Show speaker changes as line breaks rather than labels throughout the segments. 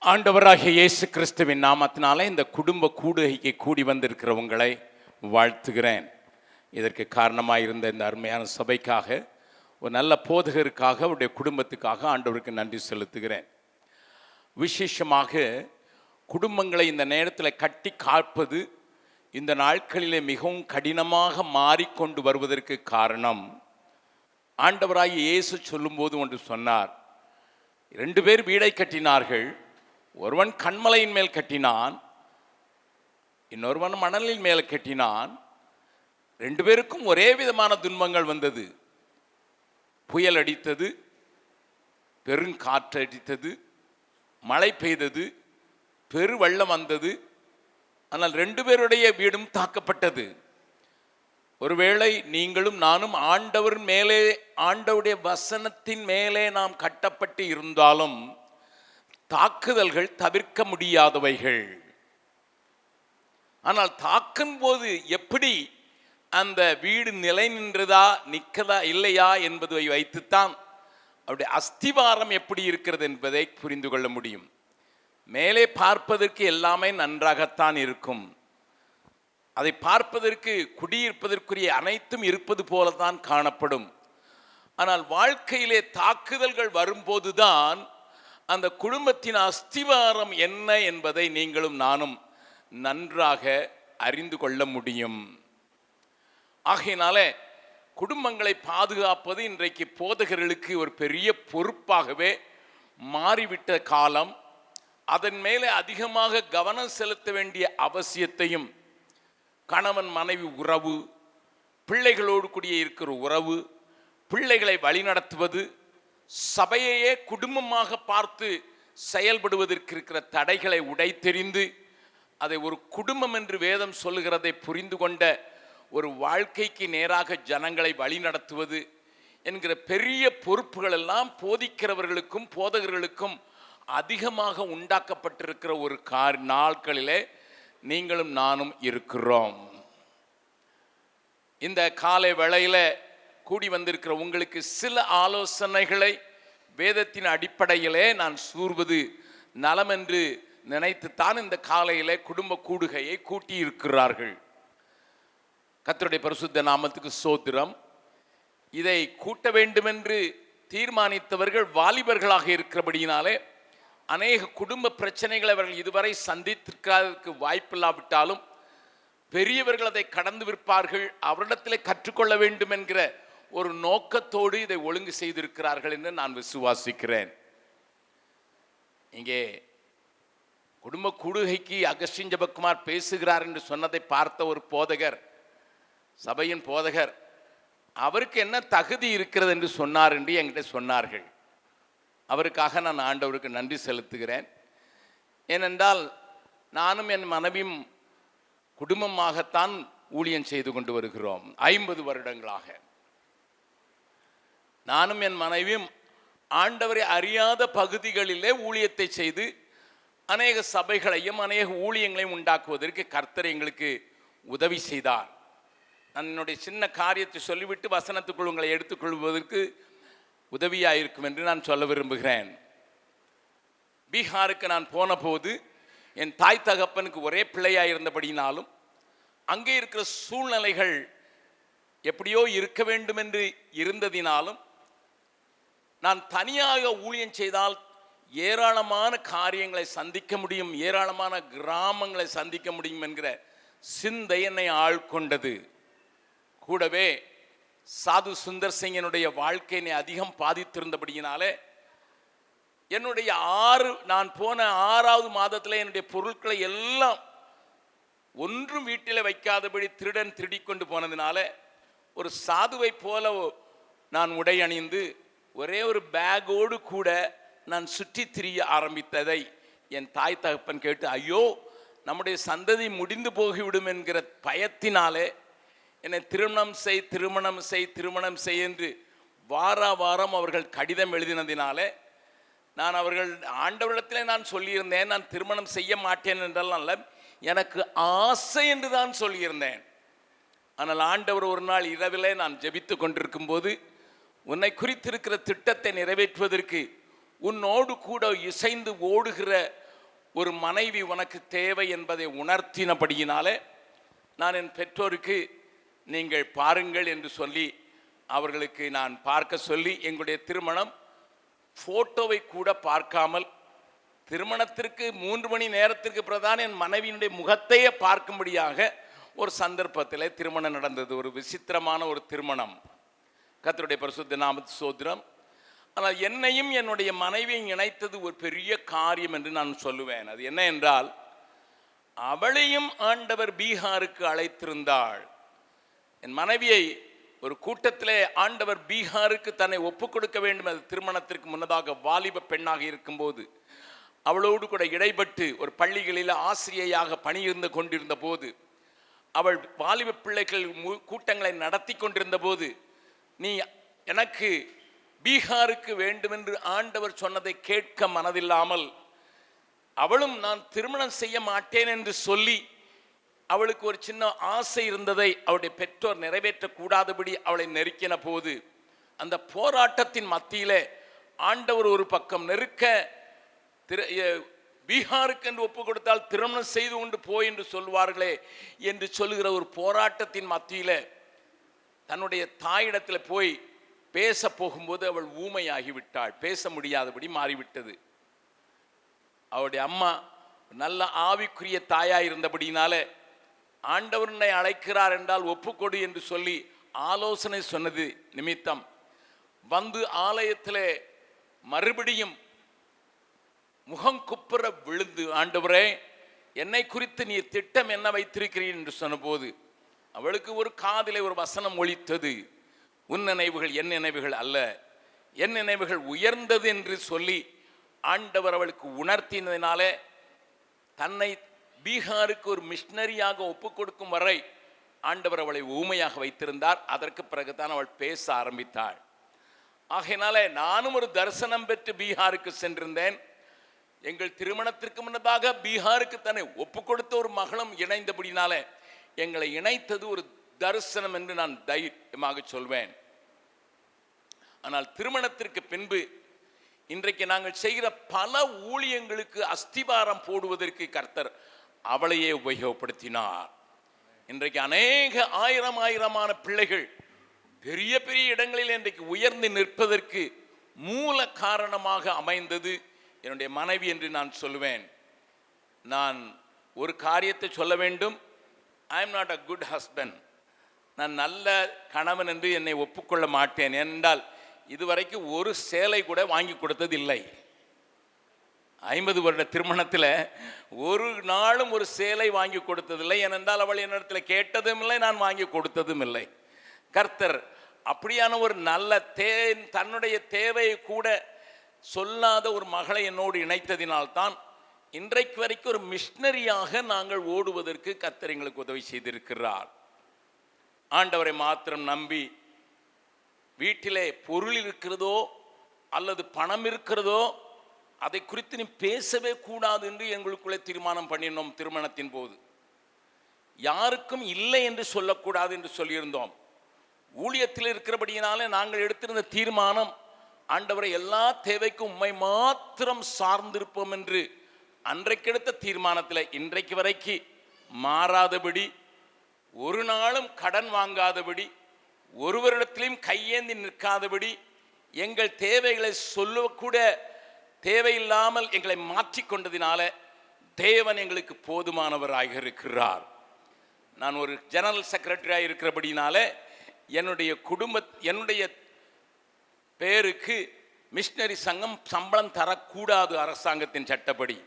ஆண்டவராகிய இயேசு கிறிஸ்துவின் நாமத்தினாலே இந்த குடும்ப கூடுகைக்கு கூடி வந்திருக்கிற உங்களை வாழ்த்துகிறேன். இதற்கு காரணமாயிருந்த இந்த அருமையான சபைக்காக, ஒரு நல்ல போதகருக்காக, அவருடைய குடும்பத்துக்காக ஆண்டவருக்கு நன்றி செலுத்துகிறேன். விசேஷமாக குடும்பங்களை இந்த நேரத்தில் கட்டி காப்பது இந்த நாட்களிலே மிகவும் கடினமாக மாறிக்கொண்டு வருவதற்கு காரணம், ஆண்டவராகிய இயேசு சொல்லும்போது ஒன்று சொன்னார். 2 பேர் வீடை கட்டினார்கள். ஒருவன் கண்மலையின் மேல் கட்டினான், இன்னொருவன் மணலின் மேல் கட்டினான். 2 பேருக்கும் ஒரே விதமான துன்பங்கள் வந்தது. புயல் அடித்தது, பெருங்காற்று அடித்தது, மழை பெய்தது, பெரு வெள்ளம் வந்தது. ஆனால் 2 பேருடைய வீடும் தாக்கப்பட்டது. ஒருவேளை நீங்களும் நானும் ஆண்டவர் மேலே, ஆண்டவருடைய வசனத்தின் மேலே நாம் கட்டப்பட்டு இருந்தாலும் தாக்குதல்கள் தவிர்க்க முடியாதவைகள். ஆனால் தாக்கும் போது எப்படி அந்த வீடு நிலை நின்றதா நிற்கதா இல்லையா என்பதை வைத்துத்தான் அவருடைய அஸ்திவாரம் எப்படி இருக்கிறது என்பதை புரிந்து கொள்ள முடியும். மேலே பார்ப்பதற்கு எல்லாமே நன்றாகத்தான் இருக்கும். அதை பார்ப்பதற்கு குடியிருப்பதற்குரிய அனைத்தும் இருப்பது போலதான் காணப்படும். ஆனால் வாழ்க்கையிலே தாக்குதல்கள் வரும்போதுதான் அந்த குடும்பத்தின் அஸ்திவாரம் என்ன என்பதை நீங்களும் நானும் நன்றாக அறிந்து கொள்ள முடியும். ஆகையினாலே குடும்பங்களை பாதுகாப்பது இன்றைக்கு போதகர்களுக்கு ஒரு பெரிய பொறுப்பாகவே மாறிவிட்ட காலம். அதன் மேலே அதிகமாக கவனம் செலுத்த வேண்டிய அவசியத்தையும், கணவன் மனைவி உறவு, பிள்ளைகளோடு கூடிய இருக்கிற உறவு, பிள்ளைகளை வழிநடத்துவது, சபையையே குடும்பமாக பார்த்து செயல்படுவதற்கு இருக்கிற தடைகளை உடைத்தெறிந்து அதை ஒரு குடும்பம் என்று வேதம் சொல்லுகிறதை புரிந்து கொண்ட ஒரு வாழ்க்கைக்கு நேராக ஜனங்களை வழிநடத்துவது என்கிற பெரிய பொறுப்புகள் எல்லாம் போதிக்கிறவர்களுக்கும் போதகர்களுக்கும் அதிகமாக உண்டாக்கப்பட்டிருக்கிற ஒரு நாட்களிலே நீங்களும் நானும் இருக்கிறோம். இந்த காலை வேளையில கூடி வந்திருக்கிற உங்களுக்கு சில ஆலோசனைகளை வேதத்தின் அடிப்படையிலே நான் கூறுவது நலம் என்று நினைத்துத்தான் இந்த காலையிலே குடும்ப கூடுகையை கூட்டி இருக்கிறார்கள். கர்த்தருடைய பரிசுத்த நாமத்துக்கு ஸ்தோத்திரம். இதை கூட்ட வேண்டுமென்று தீர்மானித்தவர்கள் வாலிபர்களாக இருக்கிறபடியினாலே அநேக குடும்ப பிரச்சனைகளை அவர்கள் இதுவரை சந்தித்திருக்கிறதுக்கு வாய்ப்பில்லாவிட்டாலும் பெரியவர்கள் அதை கடந்து விற்பார்கள், அவரிடத்தில் கற்றுக்கொள்ள வேண்டும் என்கிற ஒரு நோக்கத்தோடு இதை ஒழுங்கு செய்திருக்கிறார்கள் என்று நான் விசுவாசிக்கிறேன். இங்கே குடும்ப கூடுகைக்கு அகஸ்டின் ஜெபக்குமார் பேசுகிறார் என்று சொன்னதை பார்த்த ஒரு போதகர், சபையின் போதகர், அவருக்கு என்ன தகுதி இருக்கிறது என்று சொன்னார் என்று என்கிட்ட சொன்னார்கள். அவருக்காக நான் ஆண்டவருக்கு நன்றி செலுத்துகிறேன். ஏனென்றால் நானும் என் மனைவியும் குடும்பமாகத்தான் ஊழியம் செய்து கொண்டு வருகிறோம். 50 வருடங்களாக நானும் என் மனைவியும் ஆண்டவரை அறியாத பகுதிகளிலே ஊழியத்தை செய்து அநேக சபைகளையும் அநேக ஊழியங்களையும் உண்டாக்குவதற்கு கர்த்தர் எங்களுக்கு உதவி செய்தார். நான் என்னுடைய சின்ன காரியத்தை சொல்லிவிட்டு வசனத்துக்குள் உங்களை எடுத்துக்கொள்வதற்கு உதவியாயிருக்கும் என்று நான் சொல்ல விரும்புகிறேன். பீகாருக்கு நான் போன போது என் தாய் தகப்பனுக்கு ஒரே பிள்ளையாக இருந்தபடினாலும் அங்கே இருக்கிற சூழ்நிலைகள் எப்படியோ இருக்க வேண்டும் என்று இருந்ததினாலும் நான் தனியாக ஊழியம் செய்தால் ஏராளமான காரியங்களை சந்திக்க முடியும், ஏராளமான கிராமங்களை சந்திக்க முடியும் என்கிற சிந்தை என்னை ஆழ்கொண்டது. கூடவே சாது சுந்தர் சிங்கனுடைய வாழ்க்கையை அதிகம் பாதித்திருந்தபடியினாலே என்னுடைய நான் போன 6வது மாதத்தில் என்னுடைய பொருட்களை எல்லாம் ஒன்றும் வீட்டில் வைக்காதபடி திருடன் திருடிக்கொண்டு போனதினால ஒரு சாதுவை போல நான் உடை அணிந்து ஒரே ஒரு பேக்கோடு கூட நான் சுற்றி திரிய ஆரம்பித்ததை என் தாய் தகப்பன் கேட்டு, ஐயோ நம்முடைய சந்ததி முடிந்து போகிவிடும் என்கிற பயத்தினாலே என்னை திருமணம் செய் என்று வாரம் அவர்கள் கடிதம் எழுதினதினாலே நான் அவர்கள் ஆண்டவரிடத்திலே நான் சொல்லியிருந்தேன், நான் திருமணம் செய்ய மாட்டேன் என்றால் அல்ல, எனக்கு ஆசை என்று தான் சொல்லியிருந்தேன். ஆனால் ஆண்டவர் ஒரு நாள் இரவிலே நான் ஜெபித்து கொண்டிருக்கும் போது, உன்னை குறித்திருக்கிற திட்டத்தை நிறைவேற்றுவதற்கு உன்னோடு கூட இசைந்து ஓடுகிற ஒரு மனைவி உனக்கு தேவை என்பதை உணர்த்தினபடியினாலே நான் என் பெற்றோருக்கு நீங்கள் பாருங்கள் என்று சொல்லி அவர்களுக்கு நான் பார்க்க சொல்லி எங்களுடைய திருமணம் போட்டோவை கூட பார்க்காமல் திருமணத்திற்கு 3 மணி நேரத்திற்கு பிரதான் என் மனைவியினுடைய முகத்தையே பார்க்கும்படியாக ஒரு சந்தர்ப்பத்தில் திருமணம் நடந்தது. ஒரு விசித்திரமான ஒரு திருமணம். கர்த்தருடைய பரிசுத்த நாமத்துக்கு ஸ்தோத்திரம். ஆனால் என்னையும் என்னுடைய மனைவியை இணைத்தது ஒரு பெரிய காரியம் என்று நான் சொல்லுவேன். அது என்ன என்றால், அவளையும் ஆண்டவர் பீகாருக்கு அழைத்திருந்தாள். என் மனைவியை ஒரு கூட்டத்திலே ஆண்டவர் பீகாருக்கு தன்னை ஒப்புக் கொடுக்க வேண்டும். அது திருமணத்திற்கு முன்னதாக வாலிப பெண்ணாக இருக்கும்போது அவளோடு கூட இடைப்பட்டு ஒரு பள்ளிகளில் ஆசிரியையாக பணியிருந்து கொண்டிருந்த போது, அவள் வாலிப பிள்ளைகள் கூட்டங்களை நடத்தி கொண்டிருந்த போது, நீ எனக்கு பீகாருக்கு வேண்டுமென்று ஆண்டவர் சொன்னதை கேட்க மனதில்லாமல் அவளும் நான் திருமணம் செய்ய மாட்டேன் என்று சொல்லி, அவளுக்கு ஒரு சின்ன ஆசை இருந்ததை அவளுடைய பெற்றோர் நிறைவேற்றக்கூடாதபடி அவளை நெருக்கின போது, அந்த போராட்டத்தின் மத்தியிலே ஆண்டவர் ஒரு பக்கம் நெருக்க, பீகாருக்கு என்று ஒப்பு கொடுத்தால் திருமணம் செய்து கொண்டு போய் என்று சொல்வார்களே என்று சொல்லுகிற ஒரு போராட்டத்தின் மத்தியில தன்னுடைய தாயிடத்தில் போய் பேச போகும்போது அவள் ஊமையாகிவிட்டாள். பேச முடியாதபடி மாறிவிட்டது. அவளுடைய அம்மா நல்ல ஆவிக்குரிய தாயாய் இருந்தபடினால ஆண்டவனை அழைக்கிறார் என்றால் ஒப்புக்கொடு என்று சொல்லி ஆலோசனை சொன்னது நிமித்தம் வந்து ஆலயத்திலே மறுபடியும் முகங்குப்புற விழுந்து, ஆண்டவரே என்னை குறித்து நீ திட்டம் என்ன வைத்திருக்கிறீர் என்று சொன்னபோது அவளுக்கு ஒரு காதிலே ஒரு வசனம் ஒலித்தது. உன் நினைவுகள் என் நினைவுகள் அல்ல, என் நினைவுகள் உயர்ந்தது என்று சொல்லி ஆண்டவர் அவளுக்கு உணர்த்தினதினாலே தன்னை பீகாருக்கு ஒரு மிஷனரியாக ஒப்புக் கொடுக்கும் வரை ஆண்டவர் அவளை ஊமையாக வைத்திருந்தார். அதற்கு பிறகுதான் அவள் பேச ஆரம்பித்தாள். ஆகையினாலே நானும் ஒரு தரிசனம் பெற்று பீகாருக்கு சென்றிருந்தேன். எங்கள் திருமணத்திற்கு முன்னதாக பீகாருக்கு தன்னை ஒப்புக் கொடுத்த ஒரு மகளும் இணைந்தபடினால எங்களை இணைத்தது ஒரு தரிசனம் என்று நான் தைரியமாக சொல்வேன். ஆனால் திருமணத்திற்கு பின்பு இன்றைக்கு நாங்கள் செய்கிற பல ஊழியங்களுக்கு அஸ்திபாரம் போடுவதற்கு கர்த்தர் அவளையே உபயோகப்படுத்தினார். இன்றைக்கு அநேக ஆயிரமான பிள்ளைகள் பெரிய பெரிய இடங்களில் இன்றைக்கு உயர்ந்து நிற்பதற்கு மூல காரணமாக அமைந்தது என்னுடைய மனைவி என்று நான் சொல்லுவேன். நான் ஒரு காரியத்தை சொல்ல வேண்டும். I am not a good husband. நான் நல்ல கணவன் என்று என்னை ஒப்புக்கொள்ள மாட்டேன். என்றால் இதுவரைக்கும் ஒரு சேலை கூட வாங்கி கொடுத்தது இல்லை. 50 வருட திருமணத்தில் ஒரு நாளும் ஒரு சேலை வாங்கி கொடுத்ததில்லை. ஏனென்றால் அவள் என்னிடத்தில் கேட்டதும் இல்லை, நான் வாங்கி கொடுத்ததும் இல்லை. கர்த்தர் அப்படியான ஒரு நல்ல தன்னுடைய தேவையை கூட சொல்லாத ஒரு மகளை என்னோடு இணைத்ததினால்தான் இன்றைக்கு வரைக்கும் ஒரு மிஷனரியாக நாங்கள் ஓடுவதற்கு கர்த்தர் எங்களுக்கு உதவி செய்திருக்கிறார். ஆண்டவரை மாத்திரம் நம்பி வீட்டிலே பொருள் இருக்கிறதோ அல்லது பணம் இருக்கிறதோ அதை குறித்து நீ பேசவே கூடாது என்று எங்களுக்குள்ளே தீர்மானம் பண்ணினோம். திருமணத்தின் போது யாருக்கும் இல்லை என்று சொல்லக்கூடாது என்று சொல்லியிருந்தோம். ஊழியத்தில் இருக்கிறபடியினாலே நாங்கள் எடுத்திருந்த தீர்மானம், ஆண்டவரை எல்லா தேவைக்கும் உம்மை மாத்திரம் சார்ந்திருப்போம் என்று அன்றைக்கெடுத்த தீர்மானத்தில் இன்றைக்கு வரைக்கு மாறாதபடி, ஒரு நாளும் கடன் வாங்காதபடி, ஒருவரிடத்திலும் கையேந்தி நிற்காதபடி, எங்கள் தேவைகளை சொல்லக்கூட தேவையில்லாமல் எங்களை மாற்றிக்கொண்டதினால தேவன் எங்களுக்கு போதுமானவராக இருக்கிறார். நான் ஒரு ஜெனரல் செக்ரட்டரியாக இருக்கிறபடினால என்னுடைய பேருக்கு மிஷனரி சங்கம் சம்பளம் தரக்கூடாது அரசாங்கத்தின் சட்டப்படி.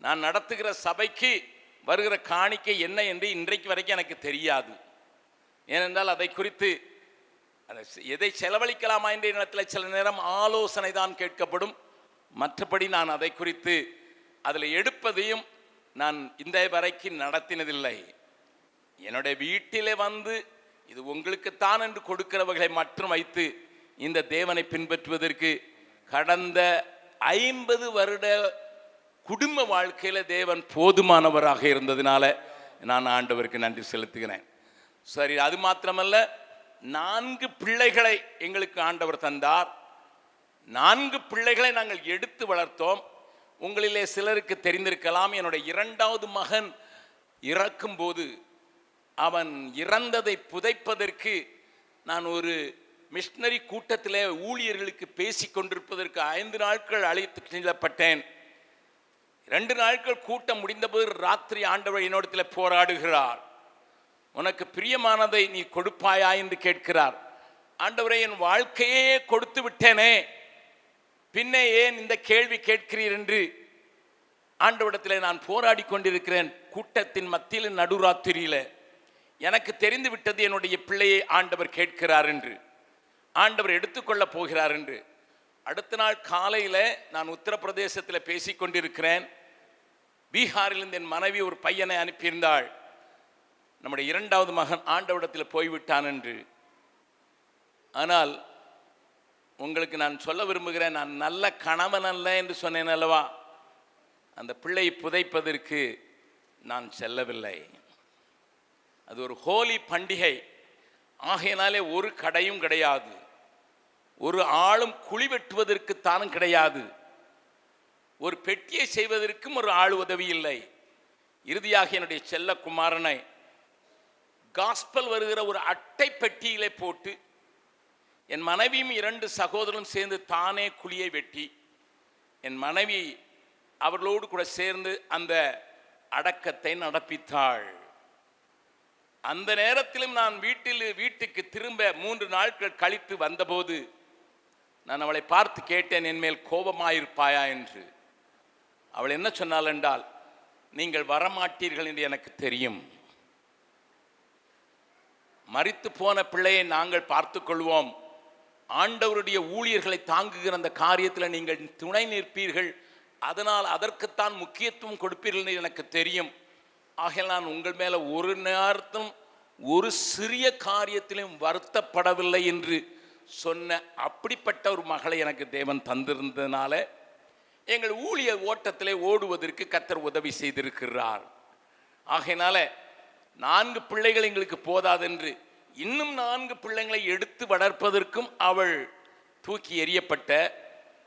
நான் நடத்துகிற சபைக்கு வருகிற காணிக்கை என்ன என்று இன்றைக்கு வரைக்கும் எனக்கு தெரியாது. ஏனென்றால் அதை குறித்து எதை செலவழிக்கலாமா என்ற இடத்துல சில நேரம் ஆலோசனை தான் கேட்கப்படும். மற்றபடி நான் அதை குறித்து அதில் எடுப்பதையும் நான் இந்த வரைக்கும் நடத்தினதில்லை. என்னுடைய வீட்டிலே வந்து இது உங்களுக்குத்தான் என்று கொடுக்கிறவர்களை மட்டும் வைத்து இந்த தேவனை பின்பற்றுவதற்கு கடந்த 50 வருட குடும்ப வாழ்க்கையில தேவன் போதுமானவராக இருந்ததினால நான் ஆண்டவருக்கு நன்றி செலுத்துகிறேன். சரி, அது மாத்திரமல்ல, 4 பிள்ளைகளை எங்களுக்கு ஆண்டவர் தந்தார். 4 பிள்ளைகளை நாங்கள் எடுத்து வளர்த்தோம். உங்களிலே சிலருக்கு தெரிந்திருக்கலாம், என்னுடைய இரண்டாவது மகன் இறக்கும்போது அவன் இறந்ததை புதைப்பதற்கு நான் ஒரு மிஷனரி கூட்டத்தில் ஊழியர்களுக்கு பேசி கொண்டிருப்பதற்கு 5 நாட்கள் அழைத்து செல்லப்பட்டேன். 2 நாட்கள் கூட்டம் முடிந்தபோது ராத்திரி ஆண்டவர் என்னிடத்தில் போராடுகிறார். உனக்கு பிரியமானதை நீ கொடுப்பாயா என்று கேட்கிறார். ஆண்டவரை, என் வாழ்க்கையே கொடுத்து விட்டேனே, பின்னே ஏன் இந்த கேள்வி கேட்கிறீர் என்று ஆண்டவரிடத்தில் நான் போராடி கொண்டிருக்கிறேன். கூட்டத்தின் மத்தியில் நடுராத்திரியில எனக்கு தெரிந்து விட்டது, என்னுடைய பிள்ளையை ஆண்டவர் கேட்கிறார் என்று, ஆண்டவர் எடுத்துக்கொள்ள போகிறார் என்று. அடுத்த நாள் காலையில் நான் உத்தரப்பிரதேசத்தில் பேசிக்கொண்டிருக்கிறேன். பீகாரிலிருந்து என் மனைவி ஒரு பையனை அனுப்பியிருந்தாள், நம்முடைய இரண்டாவது மகன் ஆண்டவரிடத்தில் போய்விட்டான் என்று. ஆனால் உங்களுக்கு நான் சொல்ல விரும்புகிறேன், நான் நல்ல கணவன் அல்ல என்று சொன்னேன் அல்லவா, அந்த பிள்ளை புதைப்பதற்கு நான் செல்லவில்லை. அது ஒரு ஹோலி பண்டிகை ஆகையினாலே ஒரு கடையும் கிடையாது, ஒரு ஆளும் குழி வெட்டுவதற்கு தானும் கிடையாது, ஒரு பெட்டியை செய்வதற்கும் ஒரு ஆள் உதவி இல்லை. இறுதியாக என்னுடைய செல்ல குமாரனை காஸ்பல் வருகிற ஒரு அட்டை பெட்டியிலே போட்டு என் மனைவியும் 2 சகோதரரும் சேர்ந்து தானே குழியை வெட்டி என் மனைவி அவர்களோடு கூட சேர்ந்து அந்த அடக்கத்தை நடப்பித்தாள். அந்த நேரத்திலும் நான் வீட்டுக்கு திரும்ப 3 நாட்கள் கழித்து வந்தபோது நான் அவளை பார்த்து கேட்டேன், என் மேல் கோபமாயிருப்பாயா என்று. அவள் என்ன சொன்னாள் என்றால், நீங்கள் வரமாட்டீர்கள் என்று எனக்கு தெரியும், மரித்து போன பிள்ளையை நாங்கள் பார்த்து கொள்வோம், ஆண்டவருடைய ஊழியர்களை தாங்குகிற அந்த காரியத்தில் நீங்கள் துணை நிற்பீர்கள், அதனால் அதற்குத்தான் முக்கியத்துவம் கொடுப்பீர்கள் என்று எனக்கு தெரியும். ஆகையால் நான் உங்கள் மேலே ஒரு நேரத்தும் ஒரு சிறிய காரியத்திலும் வருத்தப்படவில்லை என்று சொன்ன அப்படிப்பட்ட ஒரு மகளை எனக்கு தேவன் தந்திருந்ததுனால எங்கள் ஊழிய ஓட்டத்திலே ஓடுவதற்கு கர்த்தர் உதவி செய்திருக்கிறார். ஆகையினால 4 பிள்ளைகள் எங்களுக்கு போதாதென்று இன்னும் 4 பிள்ளைகளை எடுத்து வளர்ப்பதற்கும் அவள் தூக்கி எறியப்பட்ட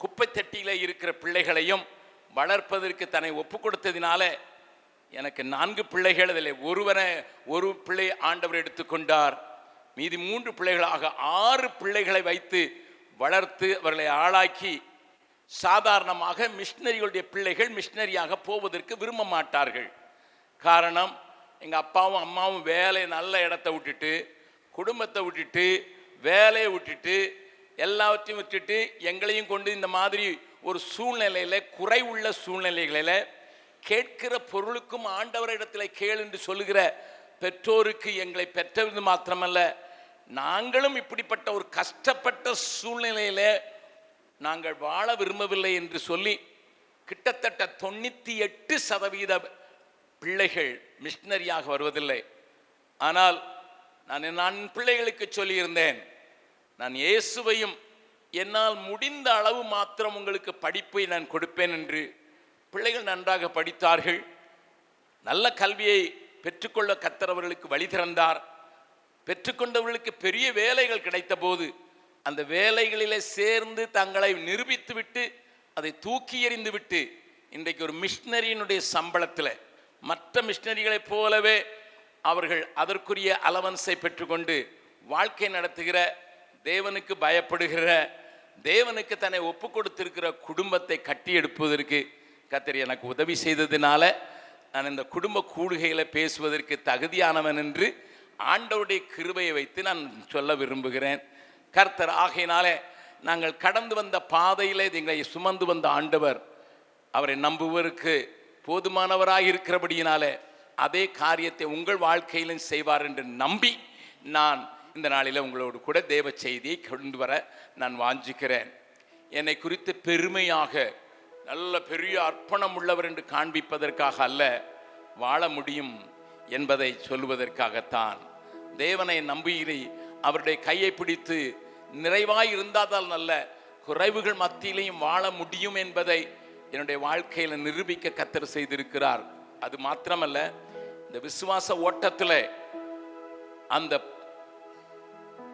குப்பை தட்டியில் இருக்கிற பிள்ளைகளையும் வளர்ப்பதற்கு தன்னை ஒப்பு கொடுத்ததினால எனக்கு 4 பிள்ளைகள், அதில் ஒரு பிள்ளை ஆண்டவர் எடுத்துக்கொண்டார். மீதி 3 பிள்ளைகளாக 6 பிள்ளைகளை வைத்து வளர்த்து அவர்களை ஆளாக்கி, சாதாரணமாக மிஷினரிகளுடைய பிள்ளைகள் மிஷினரியாக போவதற்கு விரும்ப மாட்டார்கள். காரணம், எங்கள் அப்பாவும் அம்மாவும் நல்ல இடத்த விட்டுட்டு, குடும்பத்தை விட்டுட்டு, வேலையை விட்டுட்டு, எல்லாவற்றையும் விட்டுட்டு எங்களையும் கொண்டு இந்த மாதிரி ஒரு சூழ்நிலையில், குறைவுள்ள சூழ்நிலைகளில் கேட்கிற பொருளுக்கும் ஆண்டவரிடத்தில் கேள் என்று சொல்லுகிற பெற்றோருக்கு எங்களை பெற்றது மாத்திரமல்ல, நாங்களும் இப்படிப்பட்ட ஒரு கஷ்டப்பட்ட சூழ்நிலையில் நாங்கள் வாழ விரும்பவில்லை என்று சொல்லி கிட்டத்தட்ட 98% பிள்ளைகள் மிஷினரியாக வருவதில்லை. ஆனால் நான் பிள்ளைகளுக்கு சொல்லியிருந்தேன், நான் இயேசுவையும் என்னால் முடிந்த அளவு மாத்திரம் உங்களுக்கு படிப்பை நான் கொடுப்பேன் என்று. பிள்ளைகள் நன்றாக படித்தார்கள், நல்ல கல்வியை பெற்றுக்கொள்ள கர்த்தர் அவர்களுக்கு வழி திறந்தார். பெற்றுக்கொண்டவர்களுக்கு பெரிய வேலைகள் கிடைத்த போது அந்த வேலைகளிலே சேர்ந்து தங்களை நிரூபித்து விட்டு அதை தூக்கி எறிந்து விட்டு இன்றைக்கு ஒரு மிஷினரியினுடைய சம்பளத்தில் மற்ற மிஷினரிகளைப் போலவே அவர்கள் அதற்குரிய அலவன்ஸை பெற்றுக்கொண்டு வாழ்க்கை நடத்துகிற, தேவனுக்கு பயப்படுகிற, தேவனுக்கு தன்னை ஒப்பு கொடுத்திருக்கிற குடும்பத்தை கட்டி எடுப்பதற்கு கர்த்தர் எனக்கு உதவி செய்ததினால நான் இந்த குடும்ப கூடுகையில் பேசுவதற்கு தகுதியானவன் என்று ஆண்டவருடைய கிருபையை வைத்து நான் சொல்ல விரும்புகிறேன். கர்த்தர் ஆகையினாலே நாங்கள் கடந்து வந்த பாதையிலே எங்களை சுமந்து வந்த ஆண்டவர் அவரை நம்புவதற்கு போதுமானவராக இருக்கிறபடியினாலே அதே காரியத்தை உங்கள் வாழ்க்கையிலும் செய்வார் என்று நம்பி நான் இந்த நாளில் உங்களோடு கூட தேவ செய்தியை கொண்டு வர நான் வாஞ்சிக்கிறேன். என்னை குறித்து பெருமையாக நல்ல பெரிய அர்ப்பணம் உள்ளவர் என்று காண்பிப்பதற்காக அல்ல, வாழ முடியும் என்பதை சொல்லுவதற்காகத்தான். தேவனை நம்புகிறீ, அவருடைய கையை பிடித்து நிறைவாய் இருந்தால் நல்ல, குறைவுகள் மத்தியிலையும் வாழ முடியும் என்பதை என்னுடைய வாழ்க்கையில் நிரூபிக்க கர்த்தர் செய்திருக்கிறார். அது மாத்திரமல்ல, இந்த விசுவாச ஓட்டத்தில் அந்த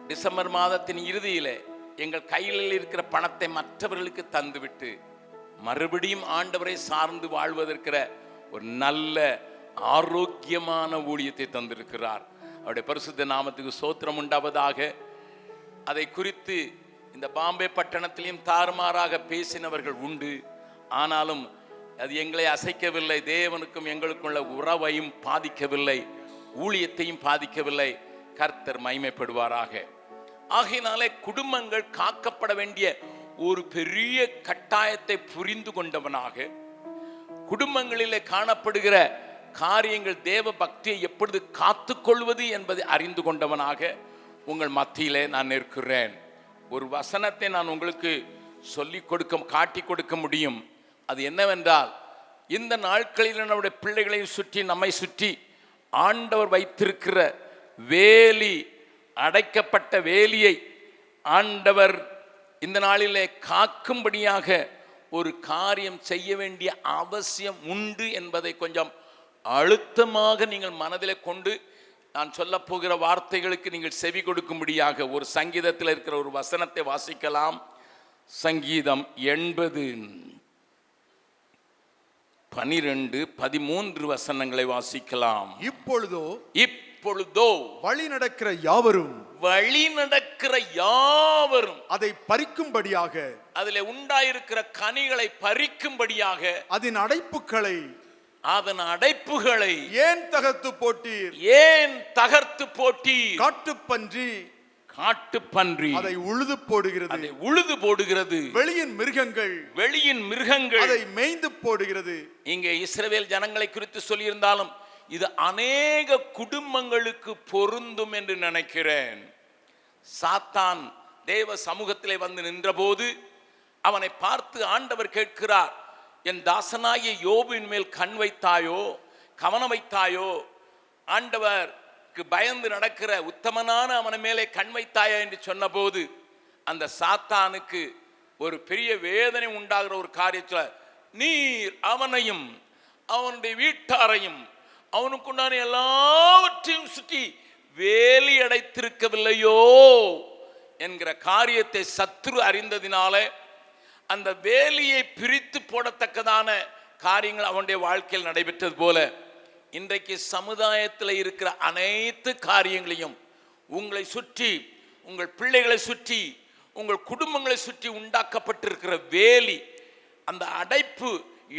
டிசம்பர் மாதத்தின் இறுதியில் எங்கள் கையில் இருக்கிற பணத்தை மற்றவர்களுக்கு தந்துவிட்டு மறுபடியும் ஆண்டவரை சார்ந்து வாழ்வதற்கிற ஒரு நல்ல ஆரோக்கியமான ஊழியத்தை தந்திருக்கிறார். அவருடைய பரிசுத்த நாமத்துக்கு ஸ்தோத்திரம் உண்டாவதாக. அதை குறித்து இந்த பாம்பே பட்டணத்திலையும் தாறுமாறாக பேசினவர்கள் உண்டு. ஆனாலும் அது எங்களை அசைக்கவில்லை. தேவனுக்கும் எங்களுக்குள்ள உறவையும் பாதிக்கவில்லை, ஊழியத்தையும் பாதிக்கவில்லை. கர்த்தர் மகிமைப்படுவாராக. ஆகையினாலே குடும்பங்கள் காக்கப்பட வேண்டிய ஒரு பெரிய கட்டாயத்தை புரிந்து கொண்டவனாக, குடும்பங்களிலே காணப்படுகிற காரியங்கள் தேவ பக்தியை எப்பொழுது காத்துக்கொள்வது என்பதை அறிந்து கொண்டவனாக உங்கள் மத்தியிலே நான் நிற்கிறேன். ஒரு வசனத்தை நான் உங்களுக்கு சொல்லிக் கொடுக்க, காட்டி கொடுக்க முடியும். அது என்னவென்றால், இந்த நாட்களில் நம்முடைய பிள்ளைகளை சுற்றி, நம்மை சுற்றி ஆண்டவர் வைத்திருக்கிற வேலி, அடைக்கப்பட்ட வேலியை ஆண்டவர் இந்த நாளிலே காக்கும்படியாக ஒரு காரியம் செய்ய வேண்டிய அவசியம் உண்டு என்பதை கொஞ்சம் அழுத்தமாக நீங்கள் மனதிலே கொண்டு நான் சொல்ல போகிற வார்த்தைகளுக்கு நீங்கள் செவி கொடுக்கும்படியாக ஒரு சங்கீதத்தில் இருக்கிற ஒரு வசனத்தை வாசிக்கலாம். சங்கீதம் 80:12-13 வசனங்களை வாசிக்கலாம். இப்பொழுதோ
வழி நடக்கிற யாவரும் அதை பறிக்கும்படியாக,
அதிலே உண்டாயிருக்கிற கனிகளை பறிக்கும்படியாக,
அதன் அடைப்புகளை
ஏன் தகர்த்து போட்டீர்? காட்டுப்பன்றி அதை உழுது போடுகிறது. வெளியின் மிருகங்கள்
அதை மேய்ந்து போடுகிறது.
இங்கே இஸ்ரவேல் ஜனங்களை குறித்து சொல்லியிருந்தாலும் இது அநேக குடும்பங்களுக்கு பொருந்தும் என்று நினைக்கிறேன். சாத்தான் தேவ சமூகத்திலே வந்து நின்றபோது அவனை பார்த்து ஆண்டவர் கேட்கிறார், என் தாசனாகிய யோபுவின் மேல் கண் வைத்தாயோ, கவனம் வைத்தாயோ? ஆண்டவருக்கு பயந்து நடக்கிற உத்தமனான அவன மேலே கண் வைத்தாயோ என்று சொன்னபோது அந்த சாத்தானுக்கு ஒரு பெரிய வேதனை உண்டாகிற ஒரு காரியத்தில், நீர் அவனையும் அவனுடைய வீட்டாரையும் அவனுக்குண்டான எல்லாவற்றையும் சுற்றி வேலி அடைத்திருக்கவில்லையோ என்கிற காரியத்தை சத்துரு அறிந்ததினாலே அந்த வேலியை பிரித்து போடத்தக்கதான காரியங்கள் அவனுடைய வாழ்க்கையில் நடைபெற்றது போல, இன்றைக்கு சமுதாயத்தில் இருக்கிற அனைத்து காரியங்களையும் உங்களை சுற்றி, உங்கள் பிள்ளைகளை சுற்றி, உங்கள் குடும்பங்களை சுற்றி உண்டாக்கப்பட்டிருக்கிற வேலி, அந்த அடைப்பு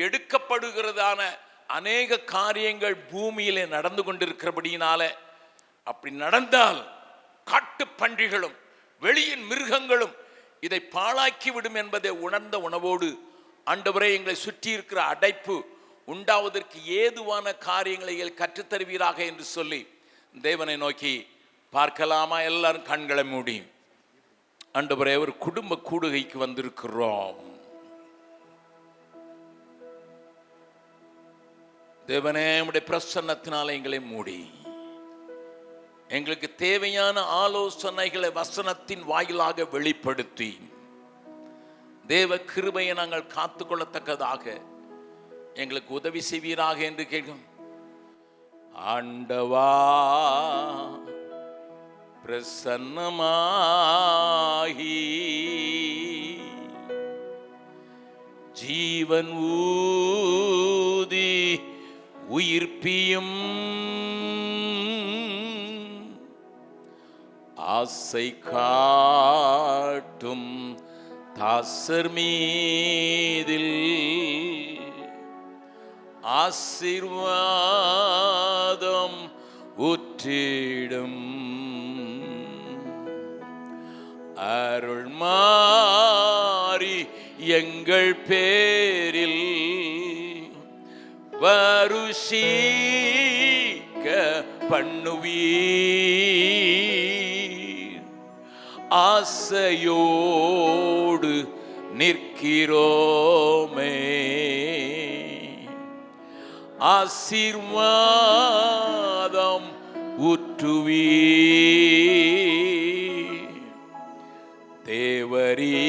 எடுக்கப்படுகிறதான அநேக காரியங்கள் பூமியிலே நடந்து கொண்டிருக்கிறபடியினால, அப்படி நடந்தால் காட்டு பன்றிகளும் வெளியின் மிருகங்களும் இதை பாழாக்கி விடும் என்பதை உணர்ந்த உணவோடு, ஆண்டவரே எங்களை சுற்றி இருக்கிற அடைப்பு உண்டாவதற்கு ஏதுவான காரியங்களை கற்றுத்தருவீராக என்று சொல்லி தேவனை நோக்கி பார்க்கலாமா? எல்லாரும் கண்களை மூடி, ஆண்டவரே ஒரு குடும்ப கூடுகைக்கு வந்திருக்கிறோம். தேவனே உம்முடைய பிரசன்னத்தினால எங்களை மூடி, எங்களுக்கு தேவையான ஆலோசனைகளை வசனத்தின் வாயிலாக வெளிப்படுத்தி தேவ கிருபையை நாங்கள் காத்துக்கொள்ளத்தக்கதாக எங்களுக்கு உதவி செய்வீராக என்று கேட்கும். ஆண்டவா பிரசன்னமாகி ஜீவன் ஊதி உயிர்ப்பியும் ஆசை காட்டும் தாசர் மீதில் ஆசீர்வாதம் ஊற்றிடும் அருள் மாறி எங்கள் பேரில் வருஷிக்க பண்ணுவீர். ஆசையோடு நிற்கிறோமே, ஆசீர்வாதம் ஊற்றுவீர். தேவரீரின்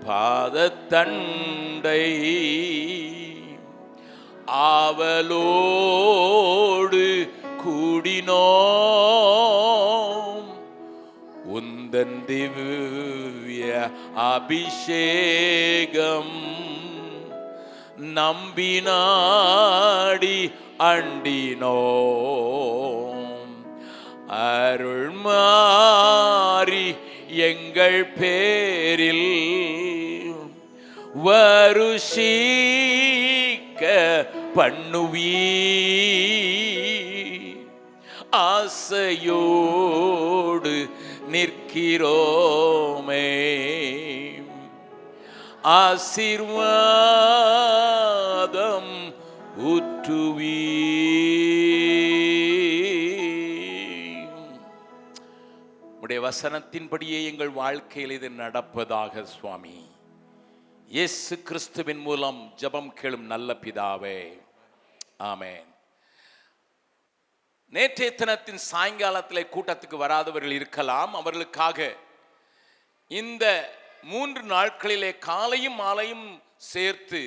பாதத்தண்டை ஆவலோடு கூடினோம். உந்தன் திவ்ய அபிஷேகம் நம்பினாடி அண்டினோம். அருள் மாறி எங்கள் பேரில் வருஷிக்க பண்ணுவீ. ஆசையோடு நிற்கிறோமே, ஆசீர்வாதம் ஊற்றுவீ. உம்முடைய வசனத்தின்படியே எங்கள் வாழ்க்கையில் இது நடப்பதாக சுவாமி. இயேசு கிறிஸ்துவின் மூலம் ஜெபம் கேளும் நல்ல பிதாவே, ஆமென். நேற்றைய தினத்தின் சாயங்காலத்திலே கூட்டத்துக்கு வராதவர்கள் இருக்கலாம். அவர்களுக்காக இந்த 3 நாட்களிலே காலையும் மாலையும் சேர்த்து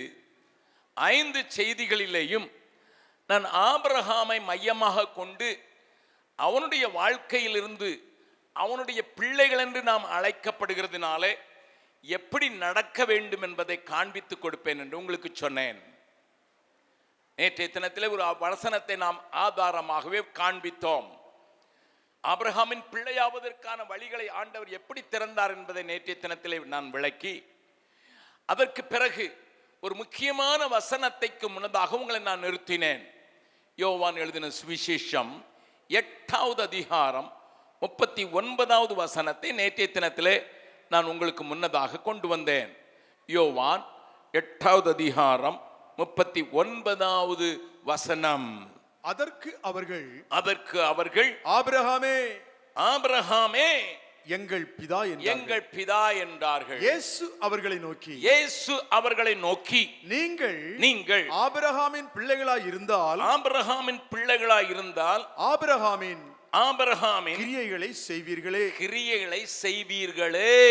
5 செய்திகளிலேயும் நான் ஆபிரகாமை மையமாக கொண்டு அவனுடைய வாழ்க்கையிலிருந்து அவனுடைய பிள்ளைகள் என்று நாம் அழைக்கப்படுகிறதுனாலே எப்படி நடக்க வேண்டும் என்பதை காண்பித்து கொடுப்பேன் என்று உங்களுக்கு சொன்னேன். நேற்றைய தினத்திலே ஒரு வசனத்தை நாம் ஆதாரமாகவே காண்பித்தோம். ஆபிரகாமின் பிள்ளையாவதற்கான வழிகளை ஆண்டவர் எப்படி திறந்தார் என்பதை நேற்றைய தினத்திலே நான் விளக்கி, அதற்கு பிறகு ஒரு முக்கியமான வசனத்தைக்கு முன்னதாக உங்களை நான் நிறுத்தினேன். யோவான் எழுதின சுவிசேஷம் 8வது அதிகாரம் 39வது வசனத்தை நேற்றைய தினத்திலே நான் உங்களுக்கு முன்னதாக கொண்டு வந்தேன். யோவான் 8வது அதிகாரம் 39வது வசனம்.
அதற்கு அவர்கள்
ஆபிரகாமே
எங்கள் பிதா
என்றார்கள்.
இயேசு அவர்களை நோக்கி நீங்கள் ஆபிரகாமின் பிள்ளைகளாய் இருந்தால் ஆபிரகாமின் கிரியைகளை செய்வீர்களே.